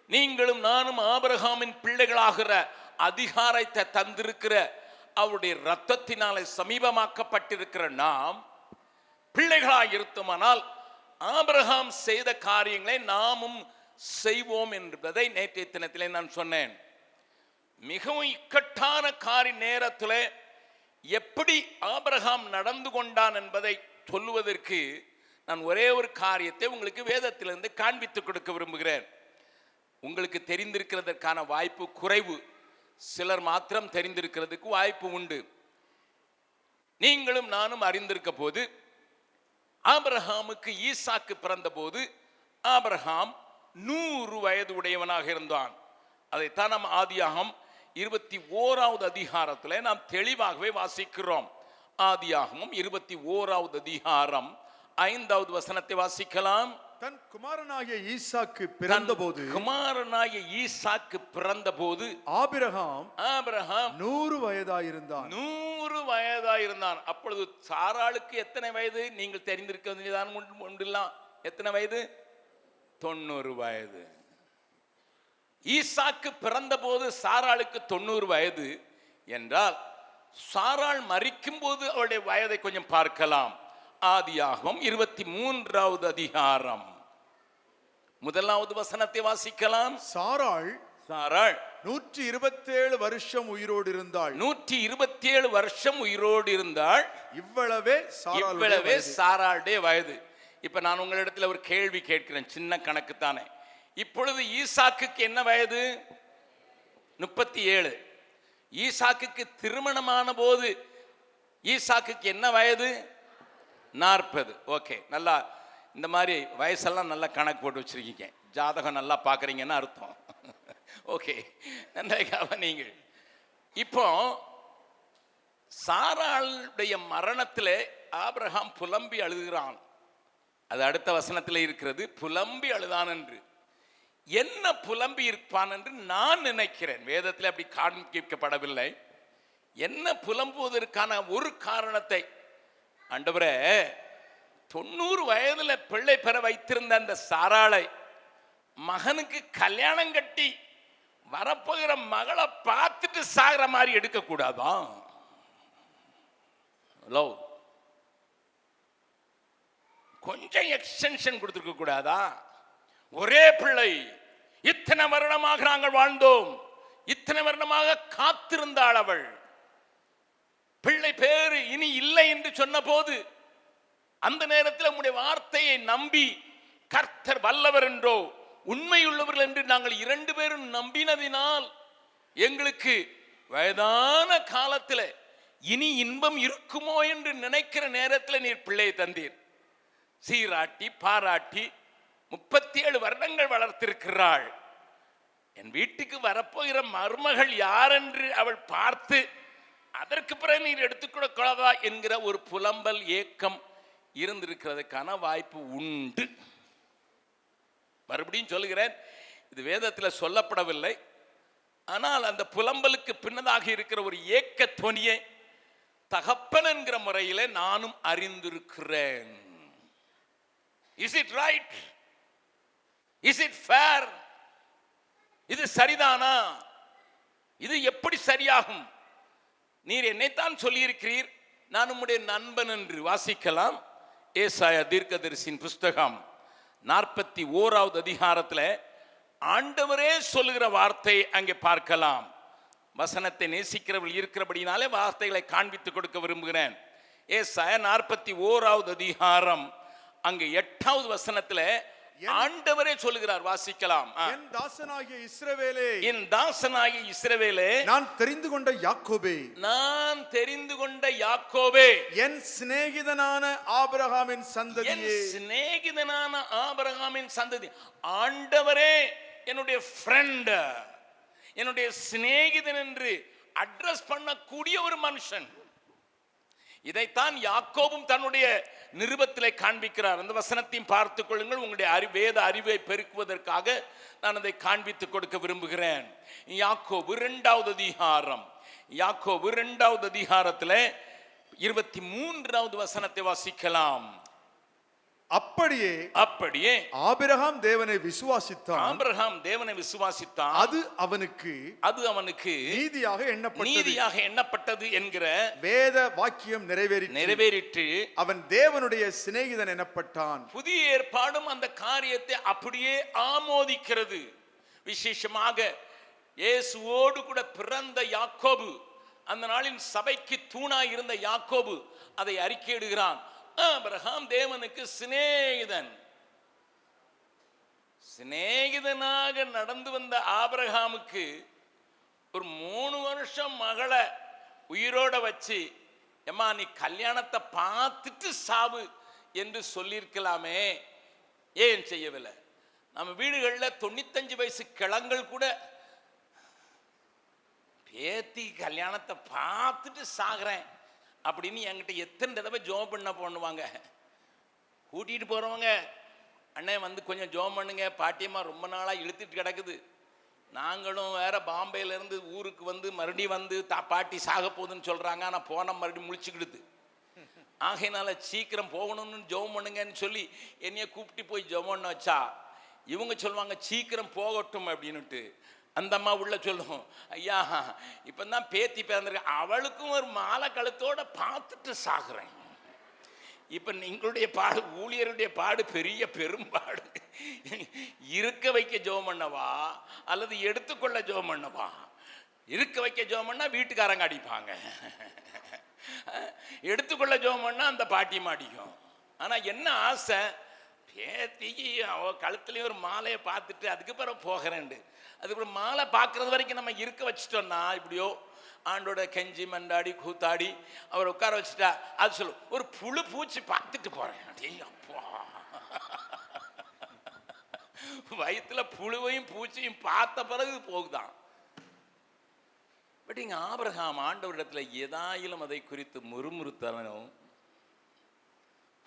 நீங்களும் நானும் ஆபிரகாமின் பிள்ளைகளாகிற அதிகாரத்தை தந்திருக்கிற அவருடைய இரத்தத்தினாலே சமீபமாக்கப்பட்டிருக்கிற நாம் பிள்ளைகளாய் இருத்தோமானால் ஆபிரகாம் செய்த காரியங்களை நாமும் செய்வோம் என்பதை நேற்றைய தினத்திலே நான் சொன்னேன். மிகவும் இக்கட்டான நேரத்திலே எப்படி ஆபிரகாம் நடந்து கொண்டான் என்பதை சொல்லுவதற்கு நான் ஒரே ஒரு காரியத்தை உங்களுக்கு வேதத்திலிருந்து காண்பித்துக் கொடுக்க விரும்புகிறேன். உங்களுக்கு தெரிந்திருக்கிறதற்கான வாய்ப்பு குறைவு, சிலர் மாத்திரம் தெரிந்திருக்கிறதுக்கு வாய்ப்பு உண்டு. நீங்களும் நானும் அறிந்திருக்க போது ஆபிரகாமுக்கு ஈசாக்கு பிறந்த போது ஆபிரகாம் 100 வயது உடையவனாக இருந்தான். அதைத்தான் நாம் ஆதியாகமம் 21வது அதிகாரத்தில் நாம் தெளிவாகவே வாசிக்கிறோம். ஆதியாகமம் 21வது அதிகாரம் 5வது வசனத்தை வாசிக்கலாம். தன் குமாரனாகிய ஈசாக்கு பிறந்தபோது ஆபிரகாம் 100
வயதாயிருந்தான். அப்பொழுது சாராளுக்கு எத்தனை வயது நீங்கள் தெரிந்திருக்க? எத்தனை வயது? 90 வயது. ஈசாக்கு பிறந்த போது சாராளுக்கு 90 வயது என்றால் சாராள் மரிக்கும் போது அவளுடைய வயதை கொஞ்சம் பார்க்கலாம். ஆதியாகமம் 23வது அதிகாரம் 1வது வசனத்தை வாசிக்கலாம்.
சாராள் 127 வருஷம் உயிரோடு இருந்தாள்.
127 வருஷம் உயிரோடு இருந்தாள்.
இவ்வளவே
சாராளுடைய வயது. இப்ப நான் உங்களிடத்தில் ஒரு கேள்வி கேட்கிறேன், சின்ன கணக்கு தானே. இப்பொழுது ஈசாக்குக்கு என்ன வயது? 37. ஈசாக்குக்கு திருமணமான போது ஈசாக்குக்கு என்ன வயது? 40. ஓகே, நல்லா இந்த மாதிரி வயசெல்லாம் நல்லா கணக்கு போட்டு வச்சிருக்கீங்க, ஜாதகம் நல்லா பார்க்குறீங்கன்னு அர்த்தம். ஓகே, நன்றாக நீங்கள். இப்போ சாராளுடைய மரணத்தில் ஆபிரகாம் புலம்பி அழுகிறான். அது அடுத்த வசனத்தில் இருக்கிறது, புலம்பி அழுதான் என்று. என்ன புலம்பி இருப்பான் என்று நான் நினைக்கிறேன். வேதத்தில் அப்படி காண்பிக்கப்படவில்லை. என்ன புலம்புவதற்கான ஒரு காரணத்தை, ஆண்டவரே 90 வயதுல பிள்ளை பெற வைத்திருந்த அந்த சாராளை மகனுக்கு கல்யாணம் கட்டி வரப்போகிற மகளை பார்த்துட்டு சாகிற மாதிரி எடுக்க கூடாதா? கொஞ்சம் எக்ஸ்டென்ஷன் கொடுத்துருக்க கூடாதா? ஒரே பிள்ளை இத்தனை வருடமாக நாங்கள் வாழ்ந்தோம், இத்தனை வருடமாக காத்திருந்தாள் அவள். பிள்ளை பேரு இனி இல்லை என்று சொன்ன போது அந்த நேரத்தில் உம்முடைய வார்த்தையை நம்பி கர்த்தர் வல்லவர் என்றோ உண்மையுள்ளவர்கள் என்று நாங்கள் 2 பேரும் நம்பினதினால் எங்களுக்கு வயதான காலத்தில் இனி இன்பம் இருக்குமோ என்று நினைக்கிற நேரத்தில் நீர் பிள்ளையை தந்தீர். சீராட்டி பாராட்டி 37 வருடங்கள் வளர்த்திருக்கிறாள். என் வீட்டுக்கு வரப்போகிற மருமகள் யார் என்று அவள் பார்த்து அதற்கு பிறகு நீர் எடுத்துக்கொள்ளக்கூடாதா என்கிற ஒரு புலம்பல் ஏக்கம் இருந்திருக்கிறதுக்கான வாய்ப்பு உண்டு. மறுபடியும் சொல்கிறேன், இது வேதத்தில் சொல்லப்படவில்லை. ஆனால் அந்த புலம்பலுக்கு பின்னதாக இருக்கிற ஒரு ஏக்க துணியை தகப்பன் என்கிற முறையிலே நானும் அறிந்திருக்கிறேன். Is it right? Is it fair? இது சரிதானா? இது எப்படி சரியாகும்? நீர் என்னைத்தான் சொல்லியிருக்கிறீர், நான் உம்முடைய நண்பன் என்று. வாசிக்கலாம், ஏசாயா தீர்க்கதரிசியின் புஸ்தகம் 41வது அதிகாரத்தில் ஆண்டவரே சொல்லுகிற வார்த்தை அங்கே பார்க்கலாம். வசனத்தை நேசிக்கிறவர்கள் இருக்கிறபடினாலே வார்த்தைகளை காண்பித்துக் கொடுக்க விரும்புகிறேன். ஏசாயா 41வது அதிகாரம் அங்கே 8வது வசனத்தில் ஆண்டவரே சொல்லுகிறார். வாசிக்கலாம்.
என் தாசனாகிய இஸ்ரவேலே,
என் தாசனாகிய இஸ்ரவேலே,
நான் தெரிந்து கொண்ட யாக்கோபே,
நான் தெரிந்து கொண்ட யாக்கோபே,
என் சிநேகிதனான ஆபிரகாமின் சந்ததியே,
என் சிநேகிதனான ஆபிரகாமின் சந்ததி. ஆண்டவரே என்னுடைய ஃப்ரெண்ட், என்னுடைய சிநேகிதன் என்று அட்ரஸ் பண்ணக்கூடிய ஒரு மனுஷன். இதைத்தான் யாக்கோபும் தன்னுடைய நிருபத்திலே காண்பிக்கிறார். அந்த வசனத்தையும் பார்த்துக் கொள்ளுங்கள். உங்களுடைய வேத அறிவை பெருக்குவதற்காக நான் அதை காண்பித்துக் கொடுக்க விரும்புகிறேன். யாக்கோபு 2வது அதிகாரம், யாக்கோபு 2வது அதிகாரத்தில் 23வது வசனத்தை வாசிக்கலாம். அப்படியே
ஆபிரகாம் தேவனை விசுவாசித்தான்,
ஆபிரகாம் தேவனை விசுவாசித்தான்,
அது அவனுக்கு நீதியாக
எண்ணப்பட்டது என்கிற
வேத வாக்கியம் நிறைவேறிற்று. அவன் தேவனுடைய சிநேகிதன் எனப்பட்டான்.
புதிய ஏற்பாடும் அந்த காரியத்தை அப்படியே ஆமோதிக்கிறது. விசேஷமாக இயேசுவோடு கூட பிறந்த யாக்கோபு, அந்த நாளின் சபைக்கு தூணாய் இருந்த யாக்கோபு அதை அறிக்கையிடுகிறான். ஆபிரகாம் தேவனுக்கு சிநேகிதனாக நடந்து வந்த ஆபிரகாமுக்கு ஒரு 3 வருஷம் மகளை உயிரோட வச்சு, எம்மா நீ கல்யாணத்தை பார்த்துட்டு சாவு என்று சொல்லியிருக்கலாமே, ஏன் செய்யவில்லை? நம்ம வீடுகளில் 95 வயசு கிழங்கள் கூட பேத்தி கல்யாணத்தை பார்த்துட்டு சாகிறேன் அப்படின்னு என்கிட்ட எத்தனை தடவை ஜோம் பண்ண பண்ணுவாங்க. கூட்டிகிட்டு போகிறவங்க, அண்ணே வந்து கொஞ்சம் ஜோம் பண்ணுங்க, பாட்டியம்மா ரொம்ப நாளாக இழுத்துட்டு கிடக்குது. நாங்களும் வேற பாம்பேலேருந்து ஊருக்கு வந்து மறுபடியும் வந்து பாட்டி சாக போகுதுன்னு சொல்கிறாங்க. ஆனால் போன மறுபடியும் முழிச்சுக்கிடுது. ஆகையினால சீக்கிரம் போகணும்னு ஜோம் பண்ணுங்கன்னு சொல்லி என்னைய கூப்பிட்டு போய் ஜோம் பண்ண வச்சா இவங்க சொல்லுவாங்க சீக்கிரம் போகட்டும் அப்படின்னுட்டு. அந்த அம்மா உள்ள சொல்லும், ஐயா இப்போ தான் பேத்தி பிறந்திருக்க, அவளுக்கும் ஒரு மாலை கழுத்தோட பார்த்துட்டு சாகுறேன். இப்போ நீங்களுடைய பாடு, ஊழியருடைய பாடு பெரிய பெரும்பாடு. இருக்க வைக்க ஜோம் பண்ணவா அல்லது எடுத்துக்கொள்ள ஜோம் பண்ணவா? இருக்க வைக்க ஜோம் பண்ணா வீட்டுக்காரங்க அடிப்பாங்க, எடுத்துக்கொள்ள ஜோம் பண்ணா அந்த பாட்டி மாடிக்கும். ஆனால் என்ன ஆசை, பேத்திக்கு அவ கழுத்துலேயும் ஒரு மாலையை பார்த்துட்டு அதுக்கு பிறகு போகிறேன். அதுக்கப்புறம் மாலை பார்க்கறது வரைக்கும் நம்ம இருக்க வச்சுட்டோம்னா இப்படியோ ஆண்டோட கெஞ்சி மண்டாடி கூத்தாடி அவர் உட்கார வச்சுட்டா அது சொல்லும், ஒரு புழு பூச்சி பார்த்துட்டு போறேன். அப்பா, வயிற்றுல புழுவையும் பூச்சியும் பார்த்த பிறகு போகுதான். பட் இங்க ஆபிரகாம் ஆண்டவரிடத்துல எதாயிலும் அதை குறித்து முறுமுறுத்தவனும்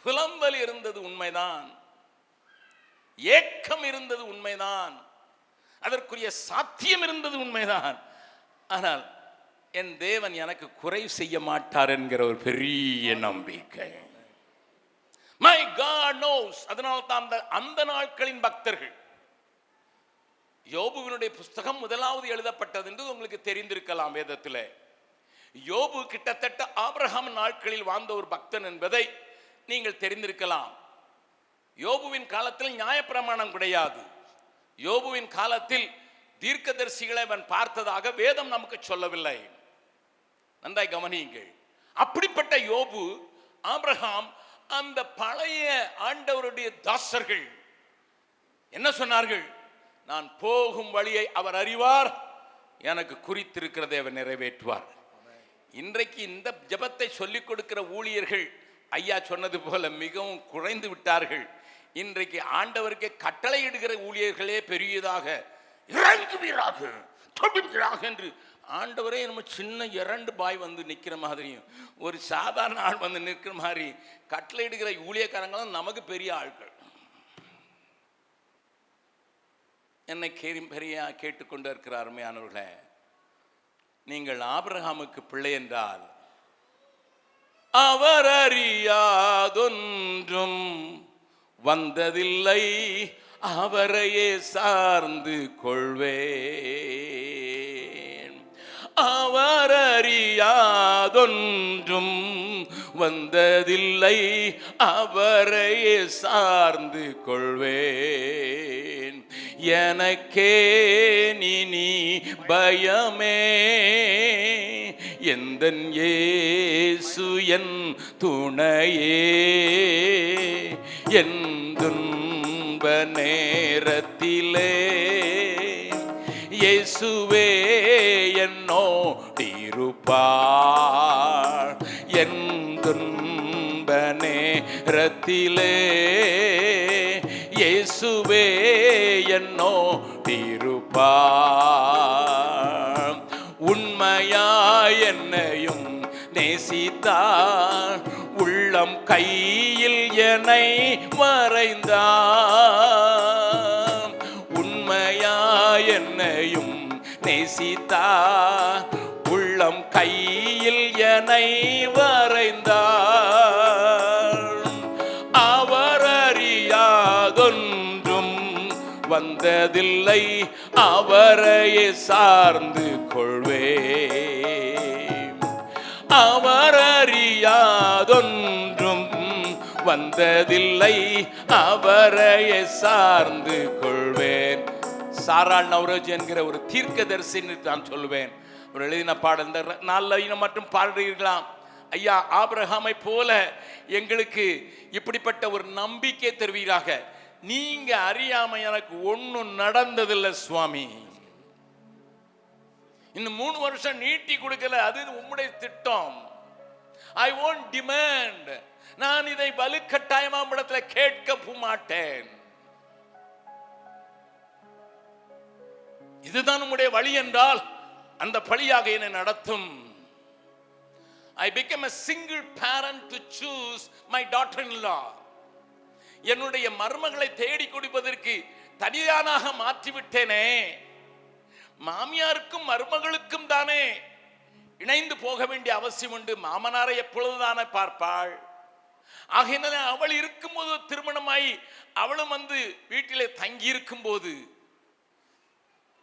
புலம்பல் இருந்தது உண்மைதான், ஏக்கம் இருந்தது உண்மைதான், அதற்குரிய சாத்தியம் இருந்தது உண்மைதான். ஆனால் என் தேவன் எனக்கு குறை செய்ய மாட்டார் என்கிற ஒரு பெரிய நம்பிக்கை. My God knows. அதனால் தான் அந்த நாட்களின் பக்தர்கள், யோபுவினுடைய புஸ்தகம் முதலாவது எழுதப்பட்டது என்று உங்களுக்கு தெரிந்திருக்கலாம் வேதத்தில். யோபு கிட்டத்தட்ட ஆபிரகாம் நாட்களில் வாழ்ந்த ஒரு பக்தன் என்பதை நீங்கள் தெரிந்திருக்கலாம். யோபுவின் காலத்தில் நியாயப்பிரமாணம் கிடையாது. யோபுவின் காலத்தில் தீர்க்கதரிசிகளை அவன் பார்த்ததாக வேதம் நமக்கு சொல்லவில்லை. நன்றாய் கவனியுங்கள். அப்படிப்பட்ட யோபு, ஆபிரகாம், அந்த பழைய ஆண்டவருடைய தாசர்கள் என்ன சொன்னார்கள்? நான் போகும் வழியை அவர் அறிவார், எனக்கு குறித்திருக்கிறதை அவர் நிறைவேற்றுவார். இன்றைக்கு இந்த ஜெபத்தை சொல்லிக் கொடுக்கிற ஊழியர்கள் ஐயா சொன்னது போல மிகவும் குறைந்து விட்டார்கள். இன்றைக்கு ஆண்டவருக்கு கட்டளை இடுகிற ஊழியர்களே பெரியதாக இறங்குவீராக தொடுவீராக என்று ஆண்டவரே நம்ம சின்ன 2 பாய் வந்து நிற்கிற மாதிரியும் ஒரு சாதாரண ஆள் வந்து நிற்கிற மாதிரி கட்டளை இடுகிற ஊழியக்காரங்களும் நமக்கு பெரிய ஆட்கள். என்னை பெரிய கேட்டுக்கொண்டு இருக்கிற அருமையானவர்களே, நீங்கள் ஆபிரகாமுக்கு பிள்ளை என்றால் அவர் அறியாதொன்றும் வந்ததில்லை, அவரையே சார்ந்து கொள்வேன். அவர் அறியாதொன்றும் வந்ததில்லை, அவரையே சார்ந்து கொள்வேன். எனக்கே நீ பயமே, எந்தன் இயேசு என் துணையே, என் துன்ப நேரத்திலே இயேசுவே என்னோடிருப்பார். என் துன்ப நேரத்திலே இயேசுவே என்னோடிருப்பார். உண்மையாய் என்னையும் நேசித்தார், உள்ளம் கையில் என்னை வரைந்தார். உண்மையாய் என்னையும் நேசித்தார், உள்ளம் கையில் என்னை வரைந்தார். அவர் அறியாதொன்றும் வந்ததில்லை, அவரையே சார்ந்து கொள்வேன். அவர் அறியாதொன்றும் வந்ததில்லை, அவரையே சார்ந்து கொள்வேன். சாராள் நவ்ரோஜ் என்கிற ஒரு தீர்க்கதரிசின்னு நான் சொல்வேன். ஒரு எழுதின பாடல் இந்த 4 லைன் மட்டும் பாடுறீர்களாம். ஐயா, ஆபிரகாமை போல எங்களுக்கு இப்படிப்பட்ட ஒரு நம்பிக்கை தருவீராக. நீங்க அறியாம எனக்கு ஒன்னும் நடந்ததில்லை சுவாமி. இன்னும் 3 வருஷம் நீட்டி கொடுக்கல, அது உம்முடைய திட்டம். ஐ won't demand. நான் இதை வலுக்கட்டாயமா இடத்துல கேட்க மாட்டேன். இதுதான் உம்முடைய வழி என்றால் அந்த பழியாக என்னை நடத்தும். I became a single parent to choose my daughter-in-law. என்னுடைய மருமகளை தேடி கொடுப்பதற்கு தனியானாக மாற்றிவிட்டேனே. மாமியாருக்கும் மருமகளுக்கும் தானே இணைந்து போக வேண்டிய அவசியம் உண்டு. மாமனாரை எப்பொழுதுதானே பார்ப்பாள். ஆகையினால அவள் இருக்கும்போது திருமணமாய் அவளும் வந்து வீட்டிலே தங்கி இருக்கும் போது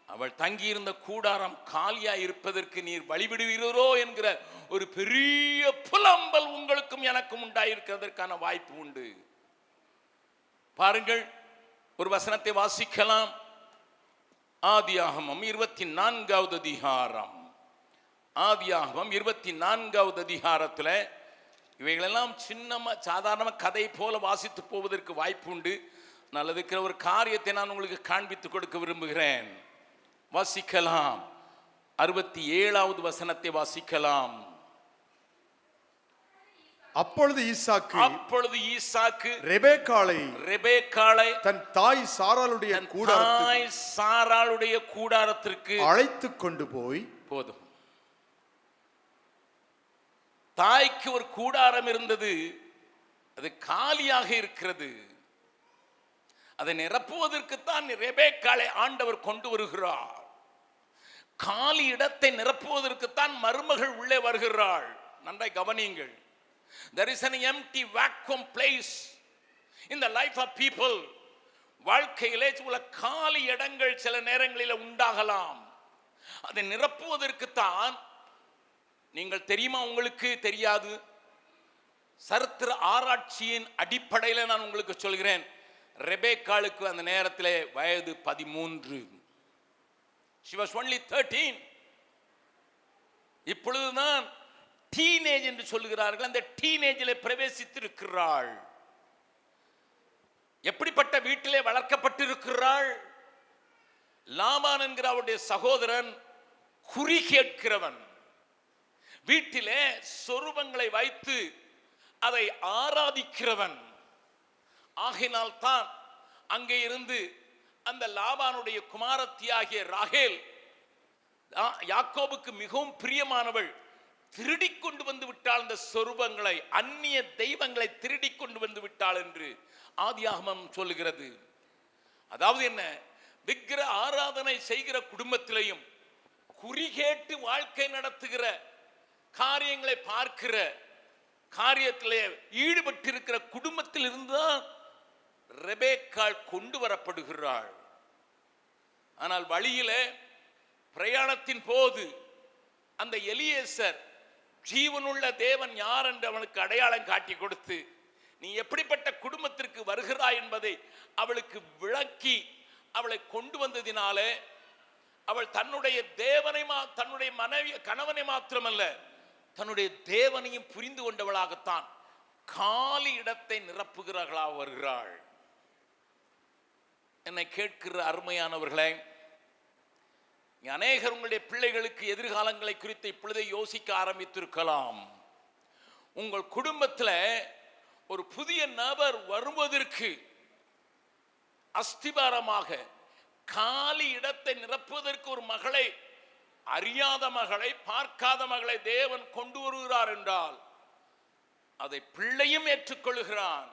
அவள் தங்கியிருந்த கூடாரம் காலியா இருப்பதற்கு நீர் வழிவிடுவீரோ என்கிற ஒரு பெரிய புலம்பல் உங்களுக்கும் எனக்கும் உண்டாயிருக்கிறதற்கான வாய்ப்பு உண்டு. பாருங்கள், ஒரு வசனத்தை வாசிக்கலாம். ஆதியாகமம் 24வது அதிகாரம். ஆதியாகமம் 24வது அதிகாரத்தில் இவைகளெல்லாம் சின்னமா சாதாரண கதை போல வாசித்து போவதற்கு வாய்ப்பு உண்டு. நல்லதுக்கிற ஒரு காரியத்தை நான் உங்களுக்கு காண்பித்து கொடுக்க விரும்புகிறேன். வாசிக்கலாம். 67வது வசனத்தை வாசிக்கலாம்.
அப்பொழுது ஈசாக்கு ரெபெக்காளை தன் தாய் சாராளுடைய கூடாரத்திற்கு அழைத்து கொண்டு போய், போதும், தாய்க்கு ஒரு கூடாரம் இருந்தது, அது காலியாக இருக்கிறது. அதை நிரப்புவதற்குத்தான் ரெபெக்காளை ஆண்டவர் கொண்டு வருகிறார். காலி இடத்தை நிரப்புவதற்குத்தான் மருமகள் உள்ளே வருகிறாள். நன்றாய் கவனியுங்கள். There is an empty vacuum place in the life of people. வாழ்க்கையிலே சில காலி இடங்கள் சில நேரங்களில் உண்டாகலாம். அதை நிரப்புவதற்குத்தான், நீங்கள் தெரியுமா, உங்களுக்கு தெரியாது, சரித்திர ஆராய்ச்சியின் அடிப்படையில் நான் உங்களுக்கு சொல்கிறேன்.
ரெபேக்காளுக்கு அந்த நேரத்திலே வயது 13. She was only 13. இப்பொழுதுதான் டீனேஜ் என்று சொல்லுகிறார்கள். அந்த டீனேஜிலே பிரவேசித்திருக்கிறாள். எப்படிப்பட்ட வீட்டிலே வளர்க்கப்பட்டிருக்கிறாள்? லாபான் என்கிற அவருடைய சகோதரன் குறி கேட்கிறவன். வீட்டிலே சொரூபங்களை வைத்து அதை ஆராதிக்கிறவன். ஆகையினால் தான் அங்கே இருந்து அந்த லாபானுடைய குமாரத்தியாகிய ராகேல், யாக்கோபுக்கு மிகவும் பிரியமானவள், திருடி கொண்டு வந்து விட்டாள். இந்த சொரூபங்களை, அந்நிய தெய்வங்களை திருடி கொண்டு வந்து விட்டாள் என்று ஆதியாகமம் சொல்லுகிறது. அதாவது என்ன, விக்கிர ஆராதனை செய்கிற குடும்பத்திலையும் குறி கேட்டு வாழ்க்கை நடத்துகிற, காரியங்களை பார்க்கிற, காரியத்திலே ஈடுபட்டிருக்கிற குடும்பத்தில் இருந்துதான் ரெபேக்காள் கொண்டு வரப்படுகிறாள். ஆனால் வழியிலே பிரயாணத்தின் போது அந்த எலியேசர் ஜீவனுள்ள தேவன் யார் என்று அவனுக்கு அடையாளம் காட்டி கொடுத்து, நீ எப்படிப்பட்ட குடும்பத்திற்கு வருகிறாய் என்பதை அவளுக்கு விளக்கி அவளை கொண்டு வந்ததினாலே அவள் தன்னுடைய தேவனை, தன்னுடைய மனைவி கணவனை மாத்திரமல்ல, தன்னுடைய தேவனையும் புரிந்து கொண்டவளாகத்தான் காலி இடத்தை நிரப்புகிறார்களாக வருகிறாள். என்னை கேட்கிற அருமையானவர்களே, அநேகர் உங்களுடைய பிள்ளைகளுக்கு எதிர்காலங்களை குறித்து இப்பொழுதே யோசிக்க ஆரம்பித்திருக்கலாம். உங்கள் குடும்பத்தில் ஒரு புதிய நபர் வருவதற்கு அஸ்திபாரமாக காலி இடத்தை நிரப்புவதற்கு ஒரு மகளை, அறியாத மகளை, பார்க்காத மகளை தேவன் கொண்டு வருகிறார் என்றால் அதை பிள்ளையும் ஏற்றுக்கொள்கிறான்.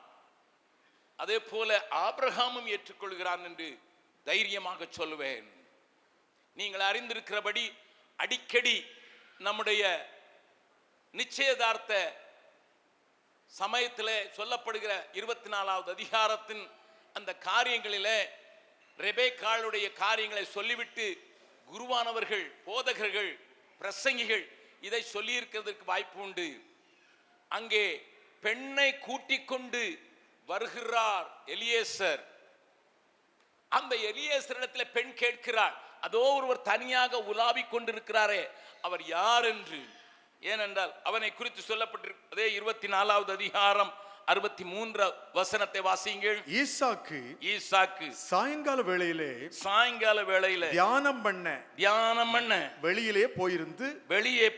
அதே போல ஆபிரகாமும் ஏற்றுக்கொள்கிறான் என்று தைரியமாக சொல்லுவேன். நீங்கள் அறிந்திருக்கிறபடி அடிக்கடி நம்முடைய நிச்சயதார்த்த சமயத்திலே சொல்லப்படுகிற 24வது அதிகாரத்தின் அந்த காரியங்களிலே ரெபேக்காளுடைய காரியங்களை சொல்லிவிட்டு குருவானவர்கள், போதகர்கள், பிரசங்கிகள் இதை சொல்லியிருக்கிறதுக்கு வாய்ப்பு உண்டு. அங்கே பெண்ணை கூட்டிக் கொண்டு வருகிறார் எலியேசர். அந்த எலியேசரிடத்தில் பெண் கேட்கிறார், அதோ ஒருவர் தனியாக உலாவிக் கொண்டிருக்கிறாரே, அவர் யார் என்று. ஏனென்றால் அவனை குறித்து சொல்லப்பட்டிருக்க அதே 24வது அதிகாரம் 63 வசனத்தை வாசியுங்கள். ஈசாக்கு
சாயங்கால வேளையிலே தியானம் பண்ண வெளியே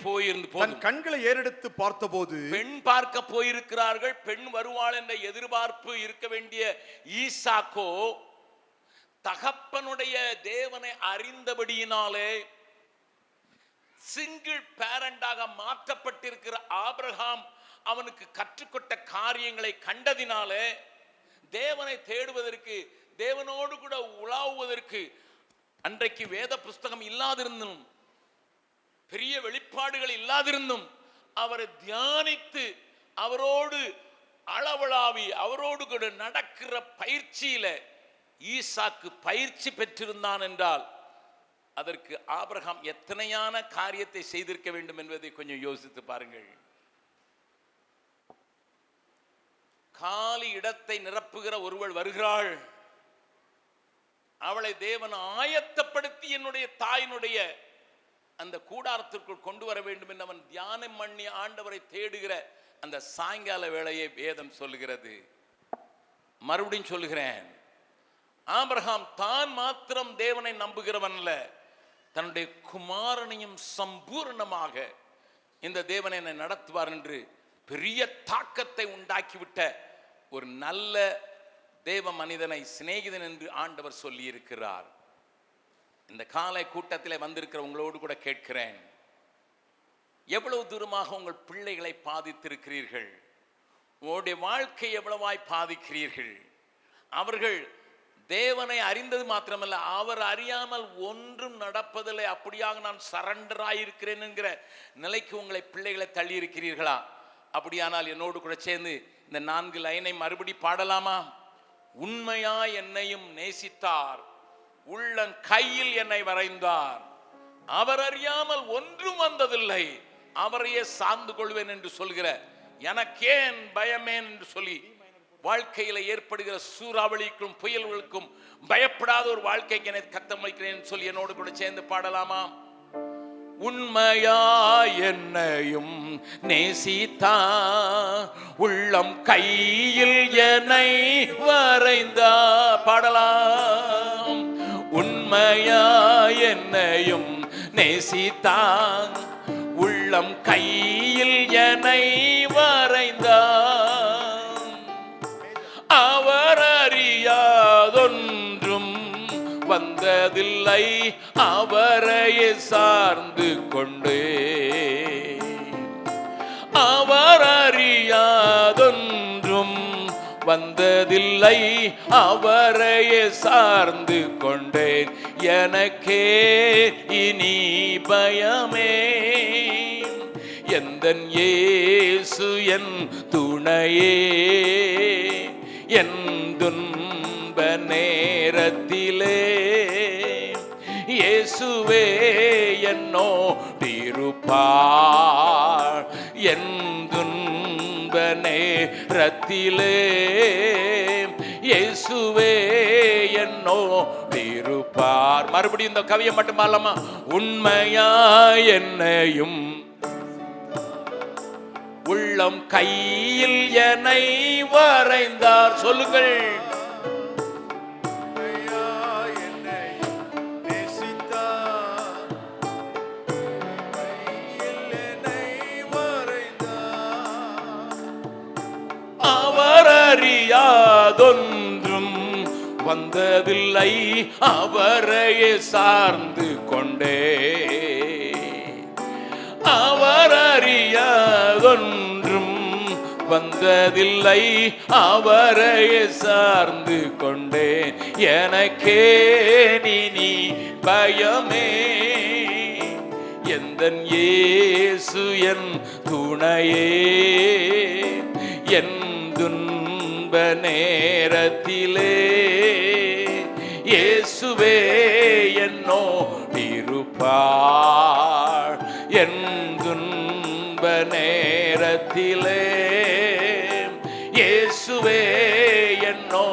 போயிருந்து தன் கண்களை ஏறெடுத்து பார்த்தபோது,
பெண் பார்க்க போயிருக்கிறார்கள். பெண் வருவாள் என்ற எதிர்பார்ப்பு இருக்க வேண்டிய ஈசாக்கோ தகப்பனுடைய தேவனை அறிந்தபடியினாலே சிங்கிள் பேரண்டாக மாற்றப்பட்டிருக்கிற ஆபிரகாம் அவனுக்கு கற்றுக்கொண்ட காரியங்களை கண்டதினாலே தேவனை தேடுவதற்கு, தேவனோடு கூட உலாவுவதற்கு, அன்றைக்கு வேத புஸ்தகம் இல்லாதிருந்தும், பெரிய வெளிப்பாடுகள் இல்லாதிருந்தும் அவரை தியானித்து அவரோடு அளவளாவி அவரோடு கூட நடக்கிற பயிற்சியில ஈசாக்கு பயிற்சி பெற்றிருந்தான் என்றால் அதற்கு ஆபிரகாம் எத்தனையான காரியத்தை செய்திருக்க வேண்டும் என்பதை கொஞ்சம் யோசித்து பாருங்கள். காலி இடத்தை நிரப்புகிற ஒருவள் வருகிறாள். அவளை தேவன் ஆயத்தப்படுத்தி என்னுடைய தாயினுடைய அந்த கூடாரத்திற்குள் கொண்டு வர வேண்டும் என்று அவன் தியானம் பண்ணி ஆண்டவரை தேடுகிற அந்த சாயங்கால வேளையை வேதம் சொல்லுகிறது. மறுபடியும் சொல்லுகிறேன், ஆபிரகாம் தான் மாத்திரம் தேவனை நம்புகிறவன் அல்ல, தன்னுடைய குமாரனையும் சம்பூர்ணமாக இந்த தேவனை என்னை நடத்துவார் என்று பெரிய தாக்கத்தை உண்டாக்கிவிட்ட ஒரு நல்ல தேவ மனிதனை சிநேகிதன் என்று ஆண்டவர் சொல்லி இருக்கிறார். இந்த காலை கூட்டத்தில் வந்திருக்கிற உங்களோடு கூட கேட்கிறேன், எவ்வளவு தூரமாக உங்கள் பிள்ளைகளை பாதித்திருக்கிறீர்கள்? உங்களுடைய வாழ்க்கை எவ்வளவாய் பாதிக்கிறீர்கள்? அவர்கள் தேவனை அறிந்தது மாத்திரமல்ல, அவர் அறியாமல் ஒன்றும் நடப்பதில்லை, அப்படியாக நான் சரண்டராயிருக்கிறேன் என்கிற நிலைக்கு உங்களை பிள்ளைகளை தள்ளி இருக்கிறீர்களா? அப்படியானால் என்னோடு கூட சேர்ந்து இந்த 4 லைனை மறுபடி பாடலாமா? உண்மையா என்னையும் நேசித்தார், உள்ளன் கையில் என்னை வரைந்தார், அவர் அறியாமல் ஒன்றும் வந்ததில்லை, அவரையே சார்ந்து கொள்வேன் என்று சொல்கிற எனக்கேன் பயமேன் என்று சொல்லி வாழ்க்கையில ஏற்படுகிற சூறாவளிக்கும் புயல்களுக்கும் பயப்படாத ஒரு வாழ்க்கைக்கு என்னை கத்தமைக்கிறேன் சொல்லி என்னோடு கூட சேர்ந்து பாடலாமா? உண்மையா என்னையும் நேசித்தா, உள்ளம் கையில் என்னை வரைந்தா. பாடலாம். உண்மையா என்னையும் நேசித்தா, உள்ளம் கையில் என்னை வரைந்தா. அவர் அறியாதொன்றும் வந்ததில்லை, அவரையே சார்ந்து கொண்டே. அவர் அறியாதொன்றும் வந்ததில்லை, அவரையே சார்ந்து கொண்டேன். எனக்கே இனி பயமே, எந்தன் இயேசு என் துணையே. என் துன்ப நேரத்திலே இயேசுவே என்னோடிருப்பார். என் துன்ப நேரத்திலே இயேசுவே என்னோடிருப்பார். மறுபடியும் இந்த கவியை மட்டும் பாடலாமா? உண்மையா என்னையும் உள்ளம் கையில் என்னை வரைந்தார். சொல்லுங்கள். அவர் அறியாதொன்றும் வந்ததில்லை, அவரையே சார்ந்து கொண்டே. அவர் அறியாதொன்றும் வந்ததில்லை, அவரையே சார்ந்து கொண்டேன். எனக்கே நீ பயமே, எந்தன் இயேசு என் துணையே. என் துன்ப நேரத்திலே இயேசுவே என்னோடிருப்பார். என் துன்ப நேரத்திலே இயேசுவே என்னோடிருப்பார்.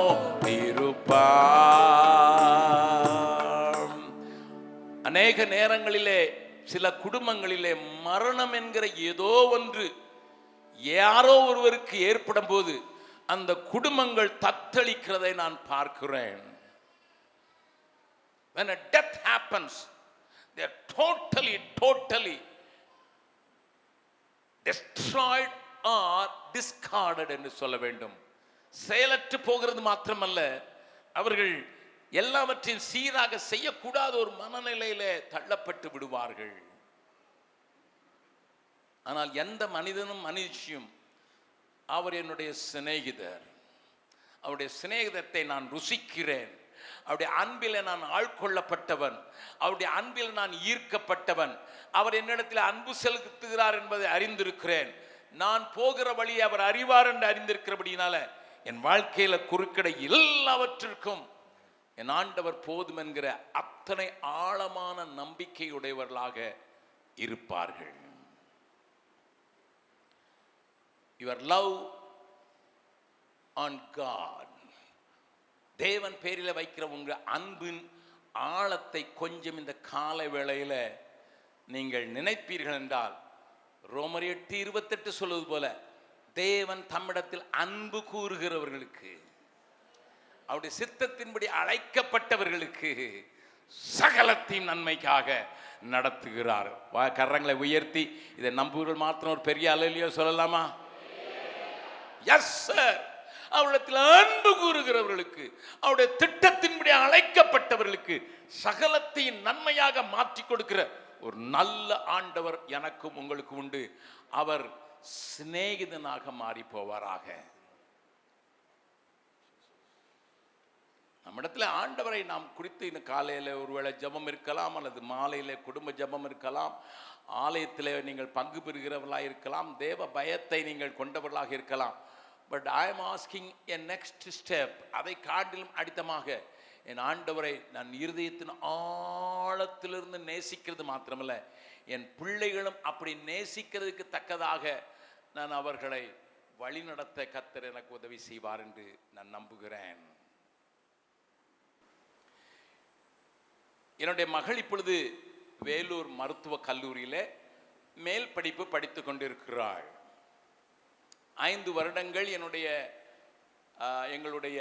அநேக நேரங்களிலே சில குடும்பங்களிலே மரணம் என்கிற ஏதோ ஒன்று யாரோ ஒருவருக்கு ஏற்படும் போது அந்த குடும்பங்கள் தத்தளிக்கிறதை நான் பார்க்கிறேன். When a death happens, they are totally destroyed or discarded என்று சொல்ல வேண்டும். செயலற்று போகிறது மாத்திரமல்ல, அவர்கள் எல்லாவற்றையும் சீராக செய்யக்கூடாத ஒரு மனநிலையிலே தள்ளப்பட்டு விடுவார்கள். ஆனால் எந்த மனிதனும் மனுஷியும் அவர் என்னுடைய சிநேகிதர், அவருடைய சிநேகிதத்தை நான் ருசிக்கிறேன், அவருடைய அன்பில் நான் ஆட்கொள்ளப்பட்டவன், அவருடைய அன்பில் நான் ஈர்க்கப்பட்டவன், அவர் என்னிடத்தில் அன்பு செலுத்துகிறார் என்பதை அறிந்திருக்கிறேன், நான் போகிற வழி அவர் அறிவார் என்று அறிந்திருக்கிறபடினால என் வாழ்க்கையில குறுக்கிட எல்லாவற்றிற்கும் என் ஆண்டவர் போதும் என்கிற அத்தனை ஆழமான நம்பிக்கையுடையவர்களாக இருப்பார்கள். Your love on God, தேவன் பேரில வைக்கிற உங்க அன்பின் ஆழத்தை கொஞ்சம் இந்த கால வேளையில நீங்கள் நினைப்பீர்கள் என்றால், ரோமர் 8:28 சொல்வது போல, தேவன் தம்மிடத்தில் அன்பு கூறுகிறவர்களுக்கு, அவருடைய சித்தத்தின்படி அழைக்கப்பட்டவர்களுக்கு சகலத்தின் நன்மைக்காக நடத்துகிறார். கரங்களை உயர்த்தி இதை நம்புவர்கள் மாத்திரம் ஒரு பெரிய அல்லேலூயா சொல்லலாமா? Yes sir. அவரிடத்தில் அன்பு கூறுகிறவர்களுக்கு, அவருடைய திட்டத்தின்படி அழைக்கப்பட்டவர்களுக்கு சகலத்தையும் நன்மையாக மாற்றி கொடுக்கிற ஒரு நல்ல ஆண்டவர் எனக்கும் உங்களுக்கு உண்டு. அவர் சிநேகிதனாக மாறி போவாராக. நம்மிடத்தில் ஆண்டவரை நாம் குறித்து இந்த காலையில் ஒருவேளை ஜெபம் இருக்கலாம், அல்லது மாலையில் குடும்ப ஜெபம் இருக்கலாம், ஆலயத்தில் நீங்கள் பங்கு பெறுகிறவர்களாக இருக்கலாம், தேவ பயத்தை நீங்கள் கொண்டவர்களாக இருக்கலாம். But I am asking a next step. அதை காட்டிலும் அடித்தமாக என் ஆண்டவரை நான் இருதயத்தின் ஆழத்திலிருந்து நேசிக்கிறது மாத்திரமல்ல, என் பிள்ளைகளும் அப்படி நேசிக்கிறதுக்கு தக்கதாக நான் அவர்களை வழிநடத்த கர்த்தர் எனக்கு உதவி செய்வார் என்று நான் நம்புகிறேன். என்னுடைய மகள் இப்பொழுது வேலூர் மருத்துவக் கல்லூரியில் மேல் படிப்பு படித்து கொண்டிருக்கிறாள். 5 வருடங்கள் எங்களுடைய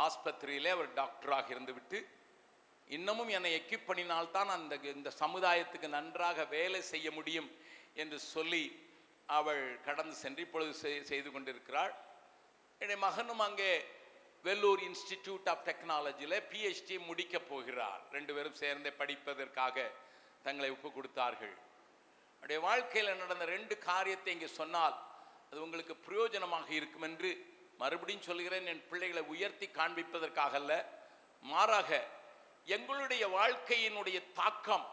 ஆஸ்பத்திரியிலே அவர் டாக்டராக இருந்துவிட்டு இன்னமும் என்னை எக்யூப் பண்ணினால்தான் இந்த சமுதாயத்துக்கு நன்றாக வேலை செய்ய முடியும் என்று சொல்லி அவள் கடந்து சென்று இப்பொழுது செய்து கொண்டிருக்கிறாள். என்னுடைய மகனும் அங்கே வெல்லூர் இன்ஸ்டிடியூட் ஆஃப் டெக்னாலஜியில் PhD முடிக்கப் போகிறார். 2 பேரும் சேர்ந்தே படிப்பதற்காக தங்களை ஒப்பு கொடுத்தார்கள். அவருடைய வாழ்க்கையில் நடந்த 2 காரியத்தை இங்கே சொன்னால் அது உங்களுக்கு பிரயோஜனமாக இருக்கும் என்று மறுபடியும் சொல்கிறேன். என் பிள்ளைகளை உயர்த்தி காண்பிப்பதற்காக அல்ல, மாறாக எங்களுடைய வாழ்க்கையினுடைய தாக்கம்,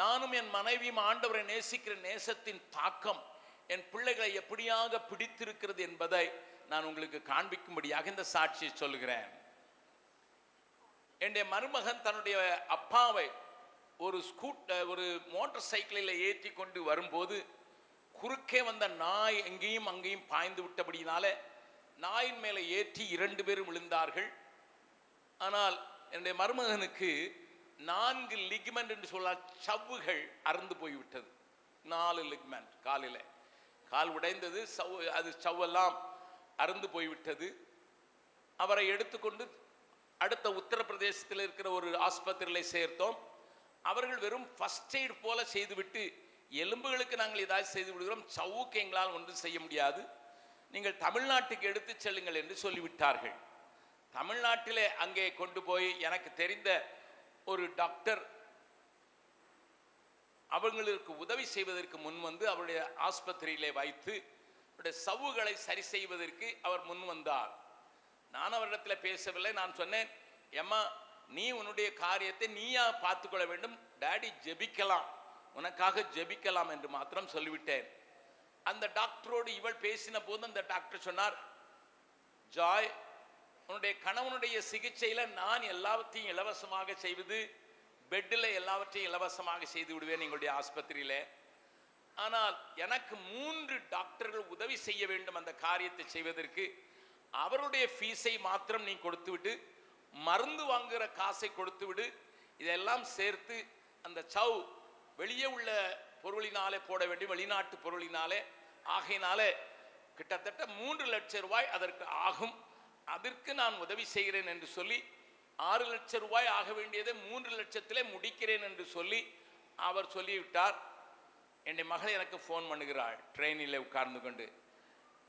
நானும் என் மனைவியும் ஆண்டவரை நேசிக்கிற நேசத்தின் தாக்கம் என் பிள்ளைகளை எப்படியாக பிடித்திருக்கிறது என்பதை நான் உங்களுக்கு காண்பிக்கும்படியாக இந்த சாட்சியை சொல்கிறேன். என்னுடைய மருமகன் தன்னுடைய அப்பாவை ஒரு மோட்டார் சைக்கிளில் ஏற்றி கொண்டு வரும்போது குறுக்கே வந்த நாய் எங்கேயும் அங்கேயும் பாய்ந்து விட்டபடினால நாயின் மேலே ஏற்றி 2 பேரும் விழுந்தார்கள். ஆனால் என்னுடைய மருமகனுக்கு 4 லிகமெண்ட் என்று சொல்ல சவ்வுகள் அறுந்து போய்விட்டது. 4 லிகமெண்ட் கால் உடைந்தது, அது சவ்வெல்லாம் அறுந்து போய்விட்டது. அவரை எடுத்துக்கொண்டு அடுத்த உத்தரப்பிரதேசத்தில் இருக்கிற ஒரு ஆஸ்பத்திரியில் சேர்த்தோம். அவர்கள் வெறும் ஃபர்ஸ்ட் எய்ட் போல செய்துவிட்டு, எலும்புகளுக்கு நாங்கள் ஏதாவது செய்து விடுகிறோம், சவுக்கு எங்களால் ஒன்றும் செய்ய முடியாது, நீங்கள் தமிழ்நாட்டுக்கு எடுத்து செல்லுங்கள் என்று சொல்லிவிட்டார்கள். தமிழ்நாட்டிலே அங்கே கொண்டு போய் எனக்கு தெரிந்த ஒரு டாக்டர் அவங்களுக்கு உதவி செய்வதற்கு முன் வந்து அவருடைய ஆஸ்பத்திரியிலே வைத்து அவருடைய சவ்வுகளை சரி செய்வதற்கு அவர் முன் வந்தார். நான் அவரிடத்தில் பேசவில்லை. நான் சொன்னேன், ஏம்மா நீ உன்னுடைய காரியத்தை நீயா பார்த்துக்கொள்ள வேண்டும், டாடி ஜெபிக்கலாம், உனக்காக ஜெபிக்கலாம் என்று மாத்திரம் சொல்லிவிட்டேன். அந்த டாக்டரோடு இவள் பேசின போது அந்த டாக்டர் சொன்னார், ஜாய், உன்னுடைய கணவனுடைய சிகிச்சையில் நான் எல்லாவற்றையும் இலவசமாக செய்வது, பெட்டில் எல்லாவற்றையும் இலவசமாக செய்து விடுவேன் எங்களுடைய ஆஸ்பத்திரியில். ஆனால் எனக்கு 3 டாக்டர்கள் உதவி செய்ய வேண்டும் அந்த காரியத்தை செய்வதற்கு. அவருடைய ஃபீஸை மாத்திரம் நீ கொடுத்து விட்டு, மருந்து வாங்குகிற காசை கொடுத்து விடு, இதெல்லாம் சேர்த்து அந்த சவ் வெளியே உள்ள பொருளினாலே போட வேண்டும், வெளிநாட்டு பொருளினாலே. ஆகையினாலே கிட்டத்தட்ட 3 லட்சம் ரூபாய் அதற்கு ஆகும், அதற்கு நான் உதவி செய்கிறேன் என்று சொல்லி 6 லட்சம் ரூபாய் ஆக வேண்டியதை 3 லட்சத்திலே முடிக்கிறேன் என்று சொல்லி அவர் சொல்லிவிட்டார். என்னுடைய மகள் எனக்கு ஃபோன் பண்ணுகிறாள் ட்ரெயினில் உட்கார்ந்து கொண்டு,